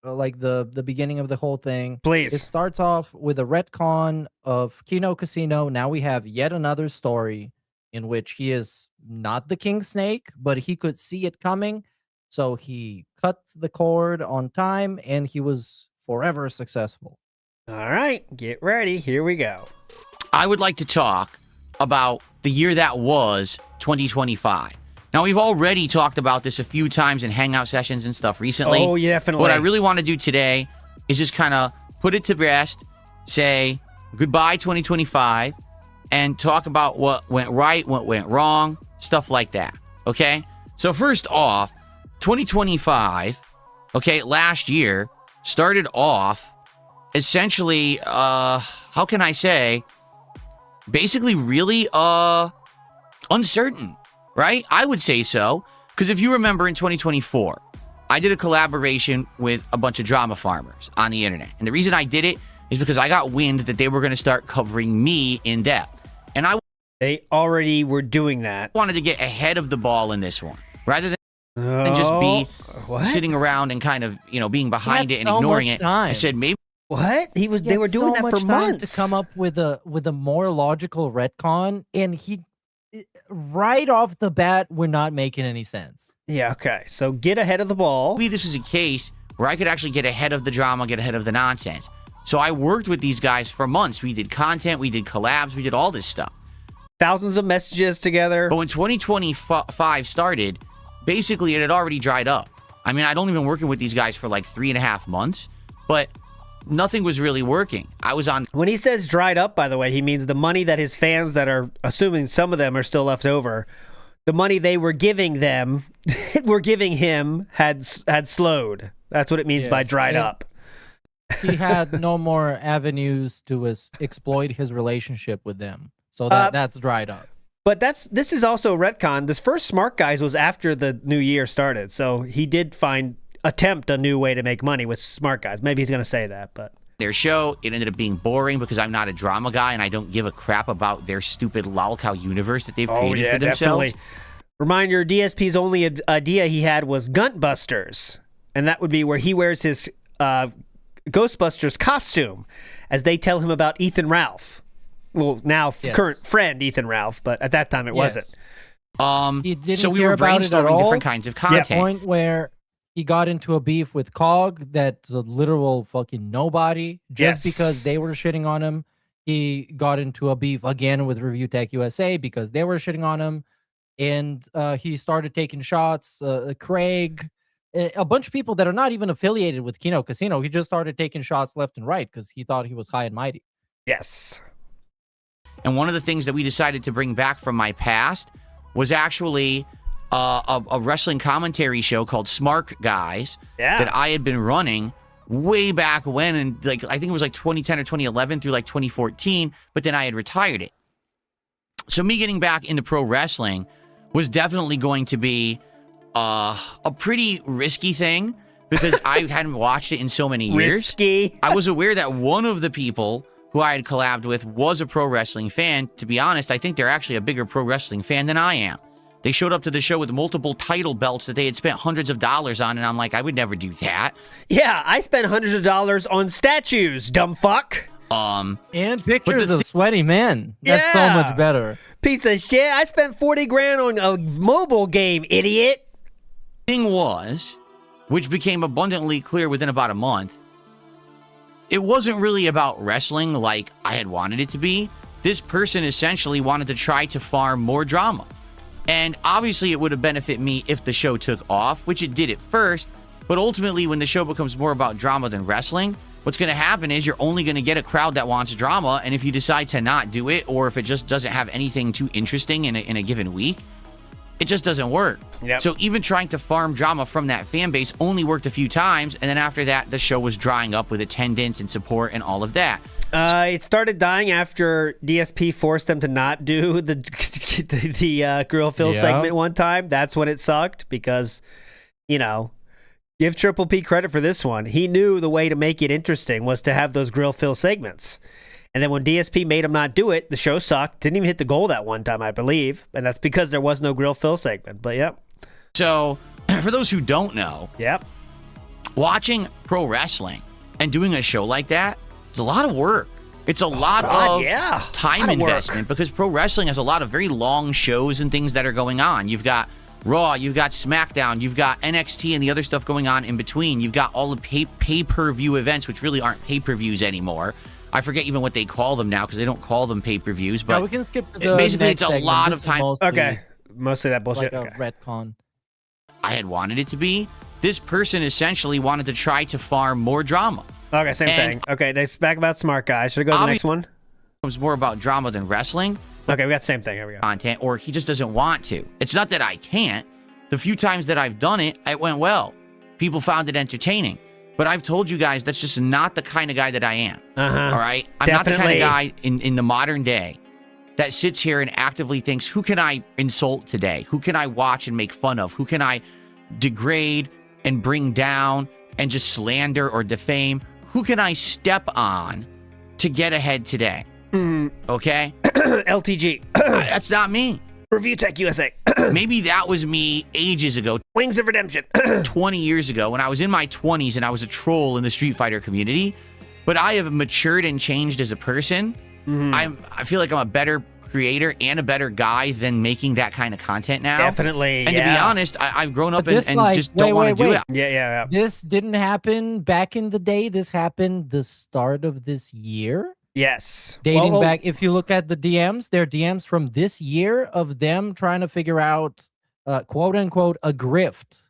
the beginning of the whole thing. Please. It starts off with a retcon of Kino Casino. Now we have yet another story in which he is not the King Snake, but he could see it coming. So he cut the cord on time, and he was forever successful. All right, get ready. Here we go. I would like to talk about the year that was 2025. Now, we've already talked about this a few times in hangout sessions and stuff recently. Oh, yeah, definitely. What I really want to do today is just kind of put it to rest, say goodbye 2025, and talk about what went right, what went wrong, stuff like that. Okay? So first off, 2025, okay, last year started off essentially, how can I say, basically really uncertain, right? I would say so, because if you remember in 2024, I did a collaboration with a bunch of drama farmers on the internet. And the reason I did it is because I got wind that they were going to start covering me in depth. And they already were doing that. Wanted to get ahead of the ball in this one, rather than just be sitting around and kind of, being behind it and ignoring it. I said maybe. What? They were doing that for months to come up with a more logical retcon, and he right off the bat we're not making any sense. Yeah, okay. So get ahead of the ball. Maybe this is a case where I could actually get ahead of the drama, get ahead of the nonsense. So I worked with these guys for months. We did content, we did collabs, we did all this stuff. Thousands of messages together. But when 2025 started, basically it had already dried up. I mean, I'd only been working with these guys for like 3.5 months, but nothing was really working. I was on. When he says dried up, by the way, he means the money that his fans, that are assuming some of them are still left over, the money they were giving them, were giving him, had slowed. That's what it means by dried up. He had no more avenues to exploit his relationship with them. So that's dried up. But this is also retcon. This first Smart Guys was after the new year started. So he did attempt a new way to make money with Smart Guys. Maybe he's going to say that, but their show, it ended up being boring because I'm not a drama guy and I don't give a crap about their stupid lolcow universe that they've created for themselves. Definitely. Reminder, DSP's only idea he had was Gunt Busters, and that would be where he wears his Ghostbusters costume as they tell him about Ethan Ralph. Well, now current friend Ethan Ralph, but at that time it wasn't. So we were brainstorming different kinds of content. To the point where he got into a beef with COG, that's a literal fucking nobody. Just because they were shitting on him, he got into a beef again with Review Tech USA because they were shitting on him, and he started taking shots. Craig, a bunch of people that are not even affiliated with Kino Casino, he just started taking shots left and right because he thought he was high and mighty. Yes. And one of the things that we decided to bring back from my past was actually a wrestling commentary show called Smart Guys that I had been running way back when, and I think it was like 2010 or 2011 through like 2014, but then I had retired it. So me getting back into pro wrestling, was definitely going to be a pretty risky thing because I hadn't watched it in so many years. Risky. I was aware that one of the people who I had collabed with was a pro wrestling fan. To be honest, I think they're actually a bigger pro wrestling fan than I am. They showed up to the show with multiple title belts that they had spent hundreds of dollars on, and I'm like, I would never do that. Yeah, I spent hundreds of dollars on statues, dumb fuck. And pictures of sweaty men. That's so much better. Piece of shit. I spent 40 grand on a mobile game, idiot. Thing was, which became abundantly clear within about a month, it wasn't really about wrestling like I had wanted it to be. This person essentially wanted to try to farm more drama. And obviously it would have benefited me if the show took off, which it did at first. But ultimately, when the show becomes more about drama than wrestling, what's going to happen is you're only going to get a crowd that wants drama. And if you decide to not do it, or if it just doesn't have anything too interesting in a given week, it just doesn't work. Yep. So even trying to farm drama from that fan base only worked a few times. And then after that, the show was drying up with attendance and support and all of that. It started dying after DSP forced them to not do the grill fill segment one time. That's when it sucked because, you know, give Triple P credit for this one. He knew the way to make it interesting was to have those grill fill segments. And then when DSP made him not do it, the show sucked. Didn't even hit the goal that one time, I believe. And that's because there was no grill fill segment. But, yep. So, for those who don't know, watching pro wrestling and doing a show like that, it's a lot of work. It's a lot of time investment because pro wrestling has a lot of very long shows and things that are going on. You've got Raw, you've got SmackDown, you've got NXT and the other stuff going on in between. You've got all the pay-per-view events, which really aren't pay-per-views anymore. I forget even what they call them now because they don't call them pay-per-views. But we can skip the basically, it's a segment. lot This of is time. Mostly that bullshit. Like a retcon. I had wanted it to be. This person essentially wanted to try to farm more drama. Okay, same thing. Okay, next back about Smart Guy. Should I go to the next one? It was more about drama than wrestling. Okay, we got the same thing. Here we go. Content, or he just doesn't want to. It's not that I can't. The few times that I've done it, it went well. People found it entertaining. But I've told you guys that's just not the kind of guy that I am. All right? I'm not the kind of guy in the modern day that sits here and actively thinks, who can I insult today? Who can I watch and make fun of? Who can I degrade and bring down and just slander or defame? Who can I step on to get ahead today? Okay? LTG. That's not me. Review Tech USA. Maybe that was me ages ago. Wings of Redemption. 20 years ago when I was in my 20s and I was a troll in the Street Fighter community. But I have matured and changed as a person. I feel like I'm a better creator and a better guy than making that kind of content now. Definitely. And to be honest, I've grown up and just don't want to do it. Yeah. This didn't happen back in the day. This happened the start of this year. Yes. Dating back, if you look at the DMs, they're DMs from this year of them trying to figure out, quote unquote, a grift.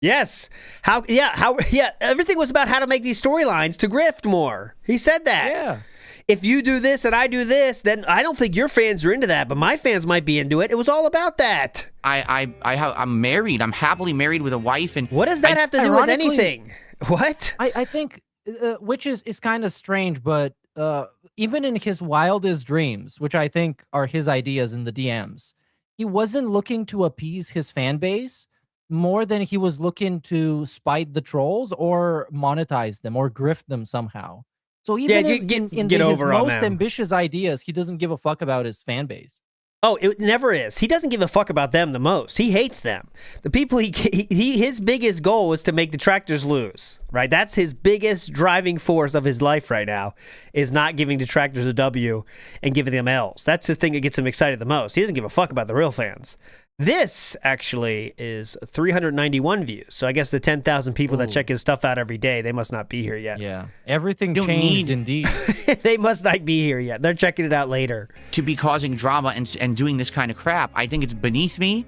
Yes. Everything was about how to make these storylines to grift more. He said that. Yeah. If you do this and I do this, then I don't think your fans are into that, but my fans might be into it. It was all about that. I'm married. I'm happily married with a wife. And what does that have to do with anything? What? I think, which is kind of strange, but even in his wildest dreams, which I think are his ideas in the DMs, he wasn't looking to appease his fan base more than he was looking to spite the trolls or monetize them or grift them somehow. So even in his most ambitious ideas, he doesn't give a fuck about his fan base. Oh, it never is. He doesn't give a fuck about them the most. He hates them. The people his biggest goal is to make detractors lose, right? That's his biggest driving force of his life right now, is not giving detractors a W and giving them L's. That's the thing that gets him excited the most. He doesn't give a fuck about the real fans. This actually is 391 views. So I guess the 10,000 people that check his stuff out every day, they must not be here yet. Yeah. Everything changed indeed. They must not be here yet. They're checking it out later. To be causing drama and doing this kind of crap, I think it's beneath me.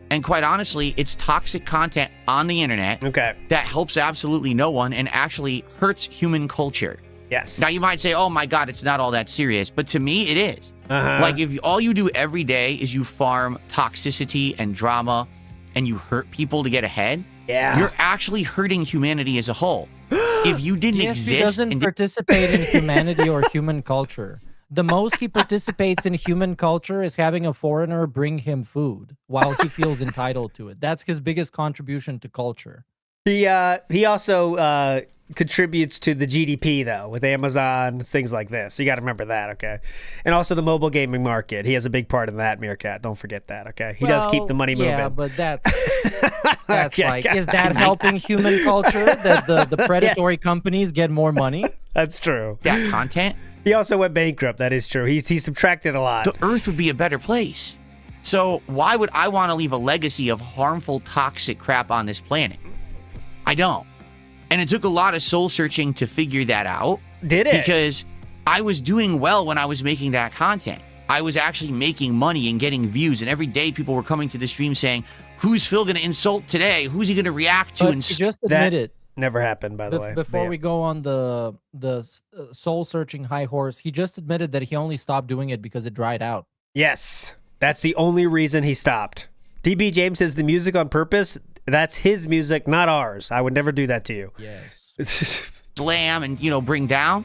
And quite honestly, it's toxic content on the internet that helps absolutely no one and actually hurts human culture. Yes. Now you might say, oh my God, it's not all that serious. But to me, it is. Like if all you do every day is you farm toxicity and drama and you hurt people to get ahead, you're actually hurting humanity as a whole. If you didn't exist... He doesn't participate in humanity or human culture. The most he participates in human culture is having a foreigner bring him food while he feels entitled to it. That's his biggest contribution to culture. He also contributes to the GDP though with Amazon, things like this. You got to remember that, okay? And also the mobile gaming market. He has a big part in that, Meerkat. Don't forget that, okay? He does keep the money moving. Yeah, but that's okay, is that helping human culture that the predatory companies get more money? That's true. That content. He also went bankrupt. That is true. He subtracted a lot. The Earth would be a better place. So why would I want to leave a legacy of harmful, toxic crap on this planet? I don't. And it took a lot of soul searching to figure that out. Did it? Because I was doing well when I was making that content. I was actually making money and getting views. And every day people were coming to the stream saying, who's Phil going to insult today? Who's he going to react to? But he just admitted. Never happened, by the way. Before we go on the soul searching high horse, he just admitted that he only stopped doing it because it dried out. Yes. That's the only reason he stopped. DB James says the music on purpose, that's his music, not ours. I would never do that to you. Yes. Slam and, bring down.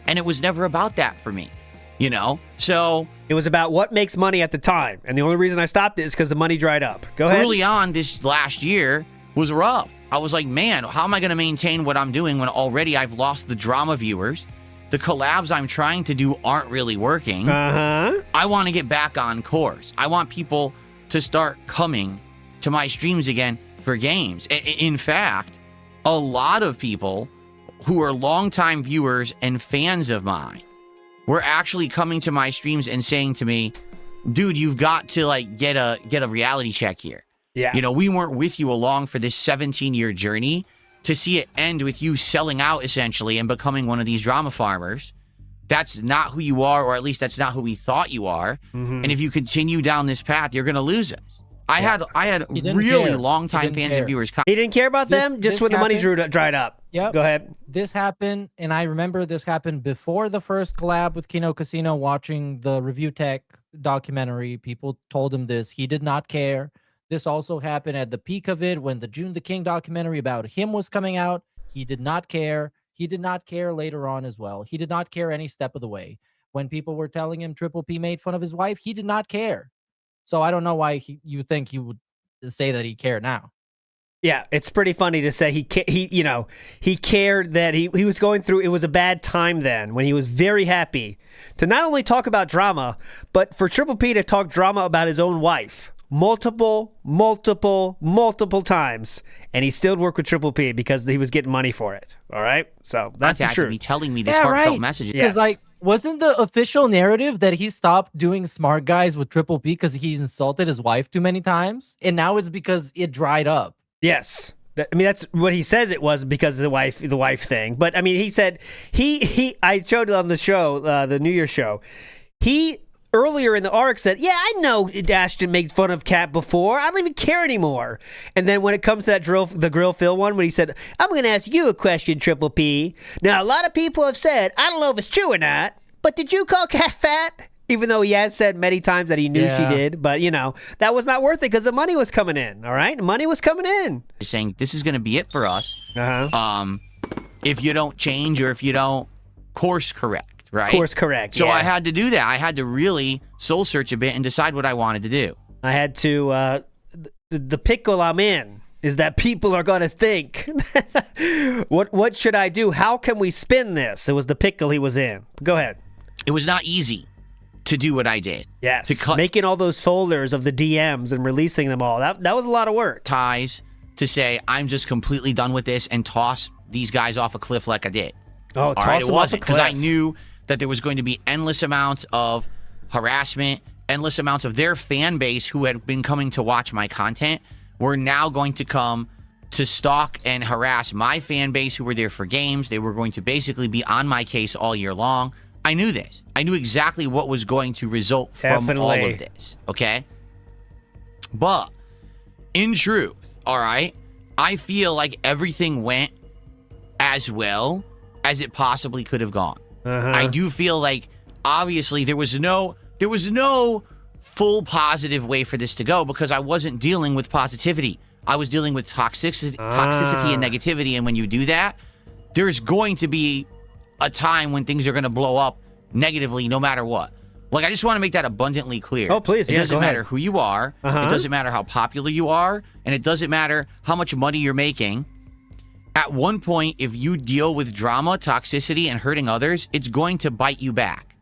And it was never about that for me, So it was about what makes money at the time. And the only reason I stopped it is because the money dried up. Go ahead. Early on this last year was rough. I was like, man, how am I going to maintain what I'm doing when already I've lost the drama viewers? The collabs I'm trying to do aren't really working. I want to get back on course. I want people to start coming to my streams again for games. In fact, a lot of people who are longtime viewers and fans of mine were actually coming to my streams and saying to me, dude, you've got to get a reality check here. Yeah. We weren't with you along for this 17-year journey. To see it end with you selling out essentially and becoming one of these drama farmers, that's not who you are, or at least that's not who we thought you are. And if you continue down this path, you're going to lose us. I had really long-time fans and viewers. He didn't care about them just when the money dried up. Yep. Go ahead. This happened, and I remember this happened before the first collab with Kino Casino. Watching the Review Tech documentary, people told him this. He did not care. This also happened at the peak of it when the June the King documentary about him was coming out. He did not care. He did not care later on as well. He did not care any step of the way. When people were telling him Triple P made fun of his wife, he did not care. So I don't know why you think he would say that he cared now. Yeah, it's pretty funny to say he cared that he was going through. It was a bad time then when he was very happy to not only talk about drama, but for Triple P to talk drama about his own wife. Multiple times, and he still worked with Triple P because he was getting money for it. All right, so that's the truth. Be telling me this heartfelt message. Because wasn't the official narrative that he stopped doing Smart Guys with Triple P because he insulted his wife too many times, and now it's because it dried up? Yes. That's what he says it was because of the wife thing. But I mean, he said I showed it on the show, the New Year's show. He earlier in the arc said, yeah, I know Ashton made fun of Kat before. I don't even care anymore. And then when it comes to the Grill Phil one, when he said, I'm going to ask you a question, Triple P. Now, a lot of people have said, I don't know if it's true or not, but did you call Kat fat? Even though he has said many times that he knew she did. But, that was not worth it because the money was coming in, all right? The money was coming in. Saying, this is going to be it for us. If you don't change or if you don't course correct. Right? Course correct. So I had to do that. I had to really soul search a bit and decide what I wanted to do. I had to, the pickle I'm in is that people are going to think, what should I do? How can we spin this? It was the pickle he was in. Go ahead. It was not easy to do what I did. Yes. To cut making all those folders of the DMs and releasing them all. That was a lot of work. Ties to say, I'm just completely done with this and toss these guys off a cliff like I did. Oh, toss them off a cliff. Because I knew that there was going to be endless amounts of harassment, endless amounts of their fan base who had been coming to watch my content were now going to come to stalk and harass my fan base who were there for games. They were going to basically be on my case all year long. I knew this. I knew exactly what was going to result from all of this, okay? But in truth, all right, I feel like everything went as well as it possibly could have gone. I do feel like obviously there was no full positive way for this to go because I wasn't dealing with positivity. I was dealing with toxicity and negativity. And when you do that, there's going to be a time when things are going to blow up negatively no matter what. Like, I just want to make that abundantly clear. Oh, please. It doesn't matter who you are. It doesn't matter how popular you are. And it doesn't matter how much money you're making. At one point, if you deal with drama, toxicity, and hurting others, it's going to bite you back.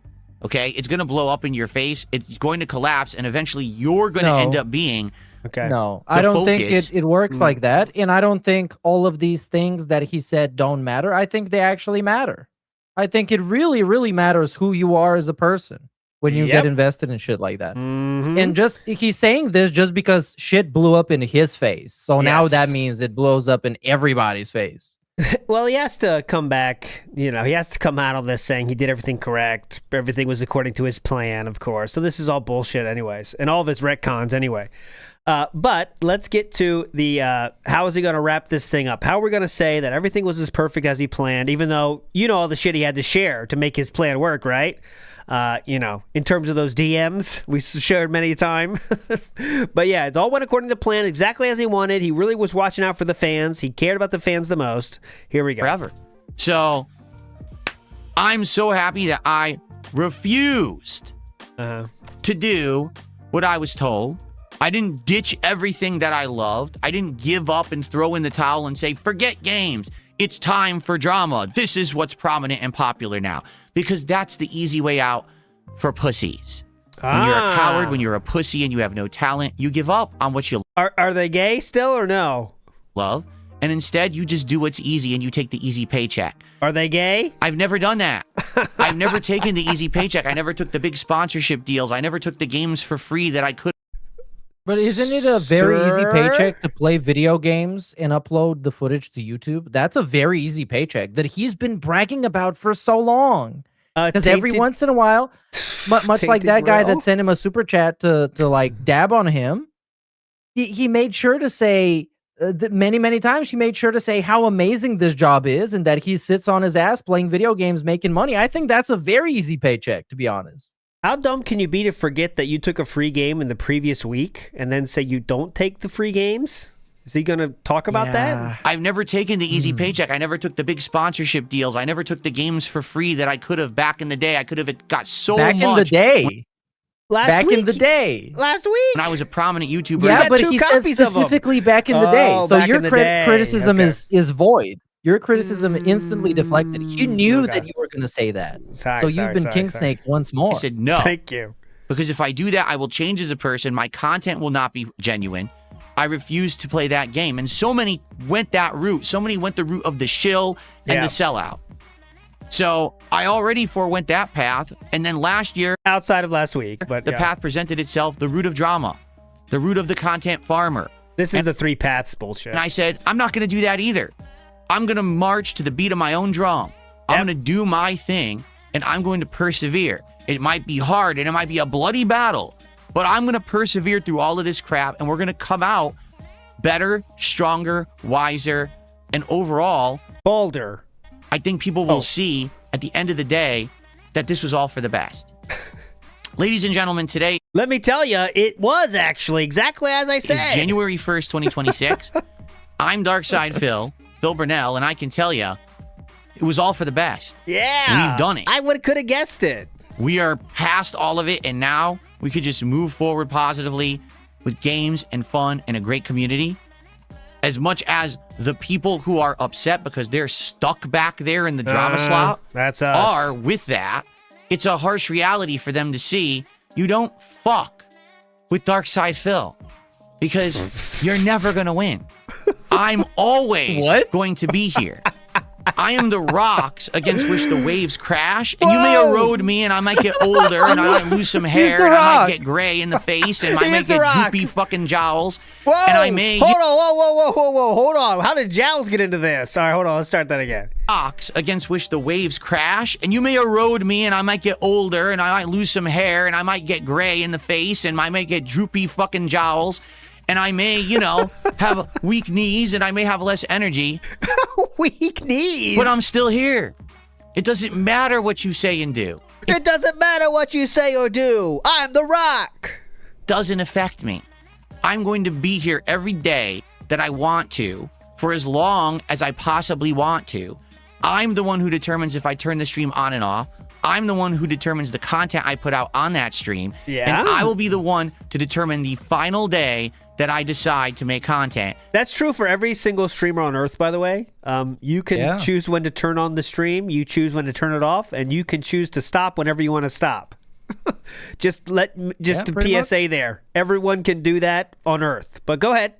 Okay? It's going to blow up in your face. It's going to collapse. And eventually, you're going to end up being... Okay. No, I don't think it works like that. And I don't think all of these things that he said don't matter. I think they actually matter. I think it really, really matters who you are as a person when you get invested in shit like that. And just he's saying this just because shit blew up in his face. So now that means it blows up in everybody's face. Well, he has to come back, he has to come out of this saying he did everything correct. Everything was according to his plan, of course. So this is all bullshit anyways. And all of it's retcons anyway. But let's get to the how is he going to wrap this thing up? How are we going to say that everything was as perfect as he planned, even though all the shit he had to share to make his plan work, right? In terms of those DMs we shared many a time. But yeah, it all went according to plan, exactly as he wanted. He really was watching out for the fans. He cared about the fans the most. Here we go. Forever. So I'm so happy that I refused to do what I was told. I didn't ditch everything that I loved. I didn't give up and throw in the towel and say, forget games. It's time for drama. This is what's prominent and popular now. Because that's the easy way out for pussies. When you're a coward, when you're a pussy and you have no talent, you give up on what you Are they gay still or no? Love. And instead, you just do what's easy and you take the easy paycheck. Are they gay? I've never done that. I've never taken the easy paycheck. I never took the big sponsorship deals. I never took the games for free that I could. But isn't it a very easy paycheck to play video games and upload the footage to YouTube? That's a very easy paycheck that he's been bragging about for so long. Because every once in a while, much like that guy that sent him a super chat to like dab on him, he made sure to say many times he made sure to say how amazing this job is and that he sits on his ass playing video games making money. I think that's a very easy paycheck, to be honest. How dumb can you be to forget that you took a free game in the previous week and then say you don't take the free games? Is he going to talk about that? I've never taken the easy paycheck. I never took the big sponsorship deals. I never took the games for free that I could have back in the day. I could have got so much. Back in the day. Last week. Last week. When I was a prominent YouTuber. Yeah, but he says specifically back in the day. So your criticism is void. Your criticism instantly deflected. You knew that you were going to say that. So you've been king snake once more. I said no. Thank you. Because if I do that, I will change as a person. My content will not be genuine. I refuse to play that game. And so many went that route. So many went the route of the shill and the sellout. So I already forewent that path. And then last year, outside of last week, but the path presented itself, the route of drama, the route of the content farmer. This is the three paths bullshit. And I said, I'm not going to do that either. I'm going to march to the beat of my own drum. I'm going to do my thing, and I'm going to persevere. It might be hard, and it might be a bloody battle, but I'm going to persevere through all of this crap, and we're going to come out better, stronger, wiser, and overall... bolder. I think people will see, at the end of the day, that this was all for the best. Ladies and gentlemen, today... Let me tell you, it was actually exactly as I said. It's January 1st, 2026. I'm Darkside Phil Burnell, and I can tell you, it was all for the best. Yeah. We've done it. I could have guessed it. We are past all of it, and now we could just move forward positively with games and fun and a great community. As much as the people who are upset because they're stuck back there in the drama slot that's us. Are with that, it's a harsh reality for them to see. You don't fuck with Darkside Phil because you're never going to win. I'm always going to be here. I am the rocks against which the waves crash, and you may erode me, and I might get older, and I might lose some hair, and I might get gray in the face, and I might get droopy fucking jowls, and I may... Hold on, whoa, hold on. How did jowls get into this? All right, hold on, let's start that again. Rocks against which the waves crash, and you may erode me, and I might get older, and I might lose some hair, and I might get gray in the face, and I might get droopy fucking jowls, and I may, have weak knees, and I may have less energy. Weak knees? But I'm still here. It doesn't matter what you say and do. It doesn't matter what you say or do. I'm the rock. Doesn't affect me. I'm going to be here every day that I want to, for as long as I possibly want to. I'm the one who determines if I turn the stream on and off. I'm the one who determines the content I put out on that stream. Yeah. And I will be the one to determine the final day that I decide to make content. That's true for every single streamer on Earth, by the way. You can choose when to turn on the stream, you choose when to turn it off, and you can choose to stop whenever you want to stop. just a PSA there. Everyone can do that on Earth. But go ahead.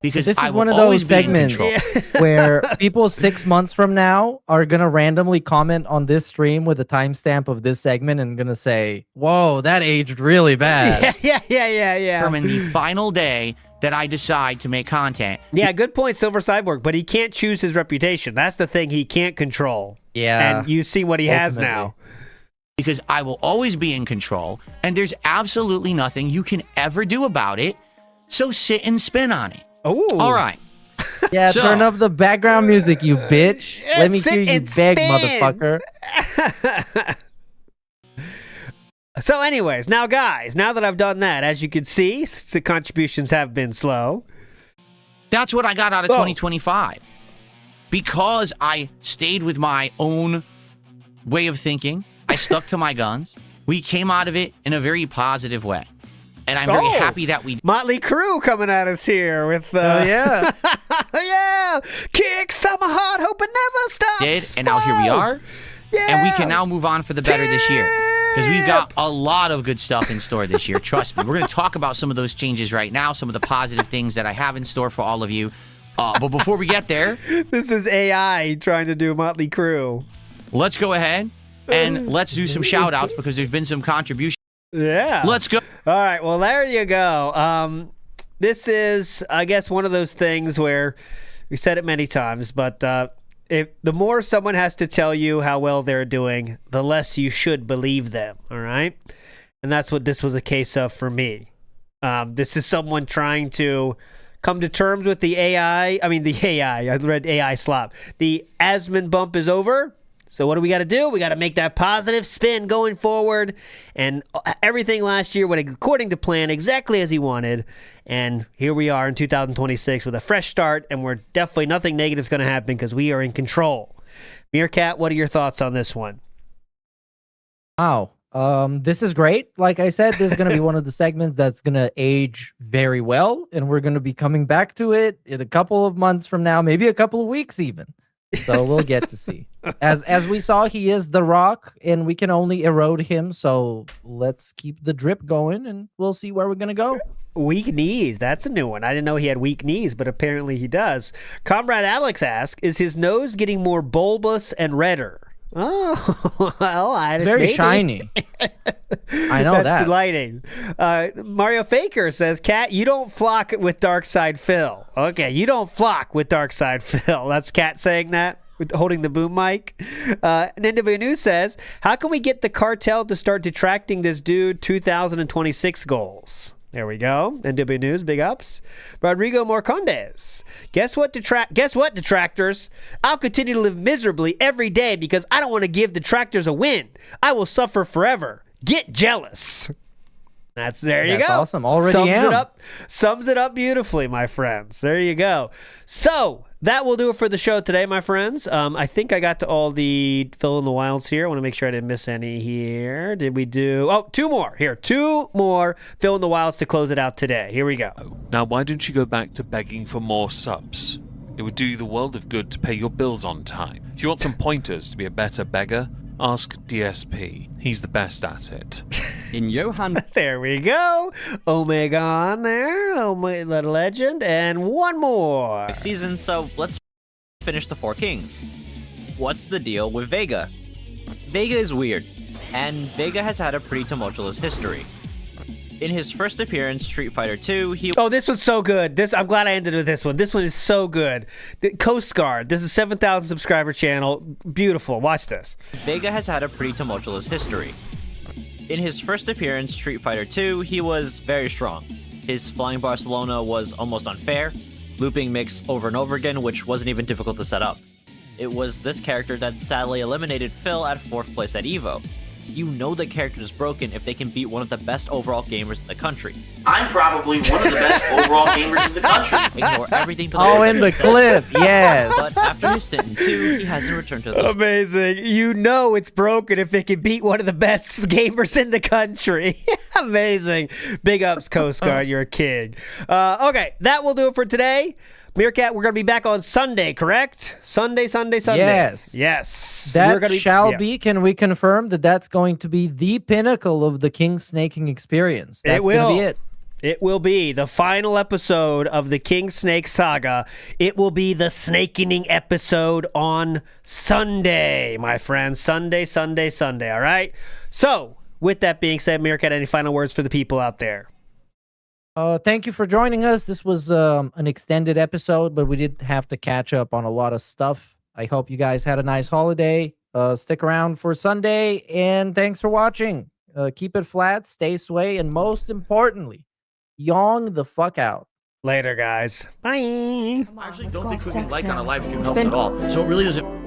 Because this I is will one of always those be in segments control. where people 6 months from now are gonna randomly comment on this stream with a timestamp of this segment and gonna say, "Whoa, that aged really bad." Yeah. Determine the final day that I decide to make content. Yeah, good point, Silver Cyborg. But he can't choose his reputation. That's the thing he can't control. Yeah, and you see what he has now. Because I will always be in control, and there's absolutely nothing you can ever do about it. So sit and spin on it. Oh, all right. Yeah, So- turn up the background music, you bitch. Let me sit hear you and beg, spin. motherfucker. So anyways, now guys, now that I've done that, as you can see, the contributions have been slow. That's what I got out of 2025. Because I stayed with my own way of thinking, I stuck to my guns. We came out of it in a very positive way. And I'm very happy that we... Motley Crue coming at us here with... yeah. yeah! Kick, stop my heart, hope it never stops! did, and now here we are. Yeah. And we can now move on for the better this year. Because we've got a lot of good stuff in store this year. Trust me. We're going to talk about some of those changes right now, some of the positive things that I have in store for all of you. But before we get there... This is AI trying to do Motley Crue. Let's go ahead and let's do some shout-outs because there's been some contributions. Yeah. Let's go. All right. Well, there you go. This is, I guess, one of those things where we said it many times, but if the more someone has to tell you how well they're doing, the less you should believe them. All right. And that's what this was a case of for me. This is someone trying to come to terms with the AI. I read AI slop. The Asmon bump is over. So what do we got to do? We got to make that positive spin going forward. And everything last year went according to plan, exactly as he wanted. And here we are in 2026 with a fresh start. And we're definitely nothing negative is going to happen because we are in control. Meerkat, what are your thoughts on this one? Wow. This is great. Like I said, this is going to be one of the segments that's going to age very well. And we're going to be coming back to it in a couple of months from now, maybe a couple of weeks even. So we'll get to see. As we saw, he is the Rock, and we can only erode him. So let's keep the drip going, and we'll see where we're gonna go. Weak knees. That's a new one. I didn't know he had weak knees, but apparently he does. Comrade Alex asks, "Is his nose getting more bulbous and redder?" Oh, well, it's very shiny. I know That's that. Delighting. Mario Faker says, Cat, you don't flock with Darkside Phil. Okay, you don't flock with Darkside Phil. That's Cat saying that, with holding the boom mic. NW News says, how can we get the cartel to start detracting this dude 2026 goals? There we go. NW News, big ups. Rodrigo Morcondes. Guess what, detractors? I'll continue to live miserably every day because I don't want to give detractors a win. I will suffer forever. Get jealous. There you go. That's awesome. Already Sums it up beautifully, my friends. There you go. So that will do it for the show today, my friends. I think I got to all the fill in the wilds here. I want to make sure I didn't miss any here. Did we do? Oh, two more here. Two more fill in the wilds to close it out today. Here we go. Now, why don't you go back to begging for more subs? It would do you the world of good to pay your bills on time. If you want some pointers to be a better beggar, ask DSP. He's the best at it. In Johan. There we go. Omega on there. Omega, the legend. And one more. Season, so let's finish the Four Kings. What's the deal with Vega? Vega is weird, and Vega has had a pretty tumultuous history. In his first appearance, Street Fighter 2, he... Oh, this was so good. I'm glad I ended with this one. This one is so good. The Coast Guard. This is a 7,000 subscriber channel. Beautiful. Watch this. Vega has had a pretty tumultuous history. In his first appearance, Street Fighter 2, he was very strong. His Flying Barcelona was almost unfair, looping mix over and over again, which wasn't even difficult to set up. It was this character that sadly eliminated Phil at 4th place at EVO. You know the character is broken if they can beat one of the best overall gamers in the country. I'm probably one of the best overall gamers in the country. Ignore everything. Oh, in the clip, yes. But after his stint in 2, he hasn't returned to those. Amazing. You know it's broken if it can beat one of the best gamers in the country. Amazing. Big ups, Coast Guard. You're a king. Okay, that will do it for today. Meerkat, we're going to be back on Sunday, correct? Sunday. Yes. Yes. That shall be. Can we confirm that that's going to be the pinnacle of the King Snaking experience? That's going to be it. It will be the final episode of the King Snake saga. It will be the snakening episode on Sunday, my friends. Sunday. All right? So, with that being said, Meerkat, any final words for the people out there? Thank you for joining us. This was an extended episode, but we did have to catch up on a lot of stuff. I hope you guys had a nice holiday. Stick around for Sunday, and thanks for watching. Keep it flat, stay sway, and most importantly, yong the fuck out. Later, guys. Bye. I actually don't think clicking like on a live stream helps at all. So it really doesn't.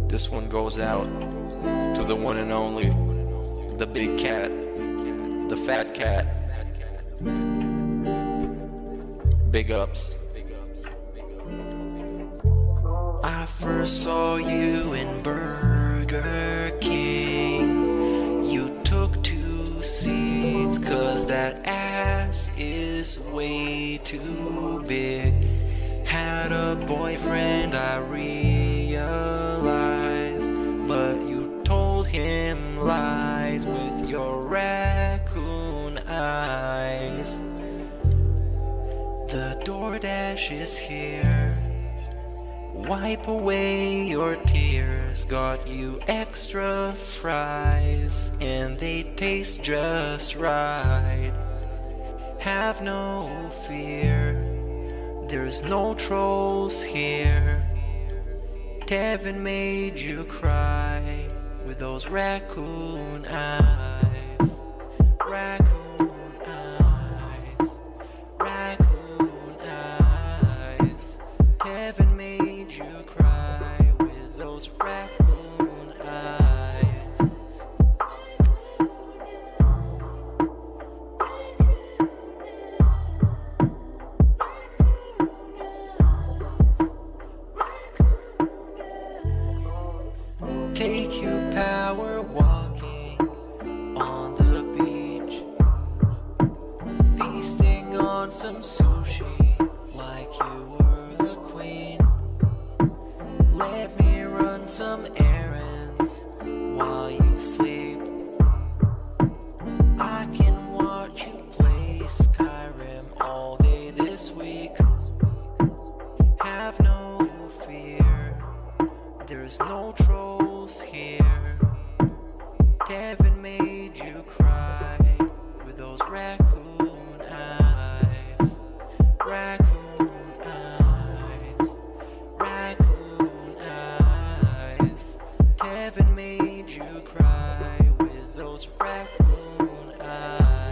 This one goes out to the one and only, the big cat, the fat cat. Big ups. I first saw you in Burger King. You took 2 seats 'cause that ass is way too big. Had a boyfriend, I realized, but you told him lies with your raccoon eyes. The DoorDash is here. Wipe away your tears. Got you extra fries, and they taste just right. Have no fear, there's no trolls here. Kevin made you cry with those raccoon eyes. Raccoon eyes. Raccoon eyes. Kevin made you cry with those raccoon eyes. Take you power walking on the beach, feasting on some sushi like you were the queen. Let me run some errands while you sleep. I can watch you play Skyrim all day this week. Have no fear, there's no trolls here. Kevin made you cry with those raccoon eyes. Raccoon eyes. Raccoon eyes. Kevin made you cry with those raccoon eyes.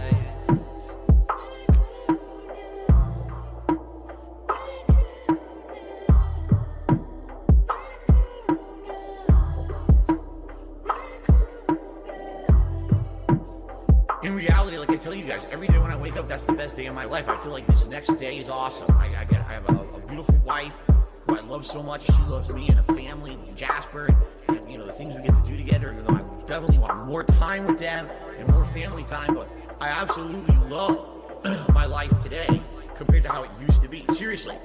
In reality, like I tell you guys, every day when I wake up, that's the best day of my life. I feel like this next day is awesome. I have a beautiful wife who I love so much. She loves me and a family, Jasper, and you know the things we get to do together. You know, I definitely want more time with them and more family time. But I absolutely love my life today compared to how it used to be. Seriously,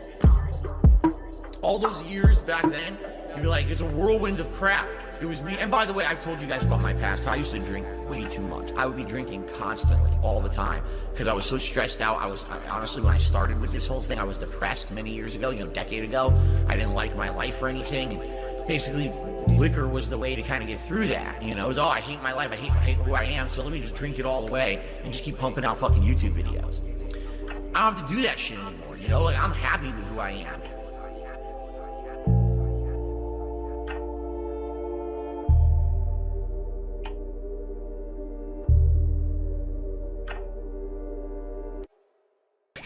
all those years back then, you'd be like, it's a whirlwind of crap. It was me. And by the way, I've told you guys about my past. How I used to drink way too much. I would be drinking constantly, all the time, because I was so stressed out. Honestly, when I started with this whole thing, I was depressed many years ago, a decade ago. I didn't like my life or anything. And basically, liquor was the way to kind of get through that. It was, I hate my life. I hate who I am. So let me just drink it all away and just keep pumping out fucking YouTube videos. I don't have to do that shit anymore. Like I'm happy with who I am.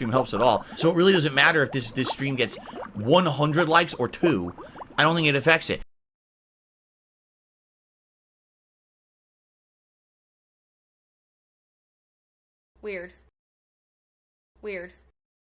stream helps at all. So it really doesn't matter if this stream gets 100 likes or 2. I don't think it affects it. Weird. Weird.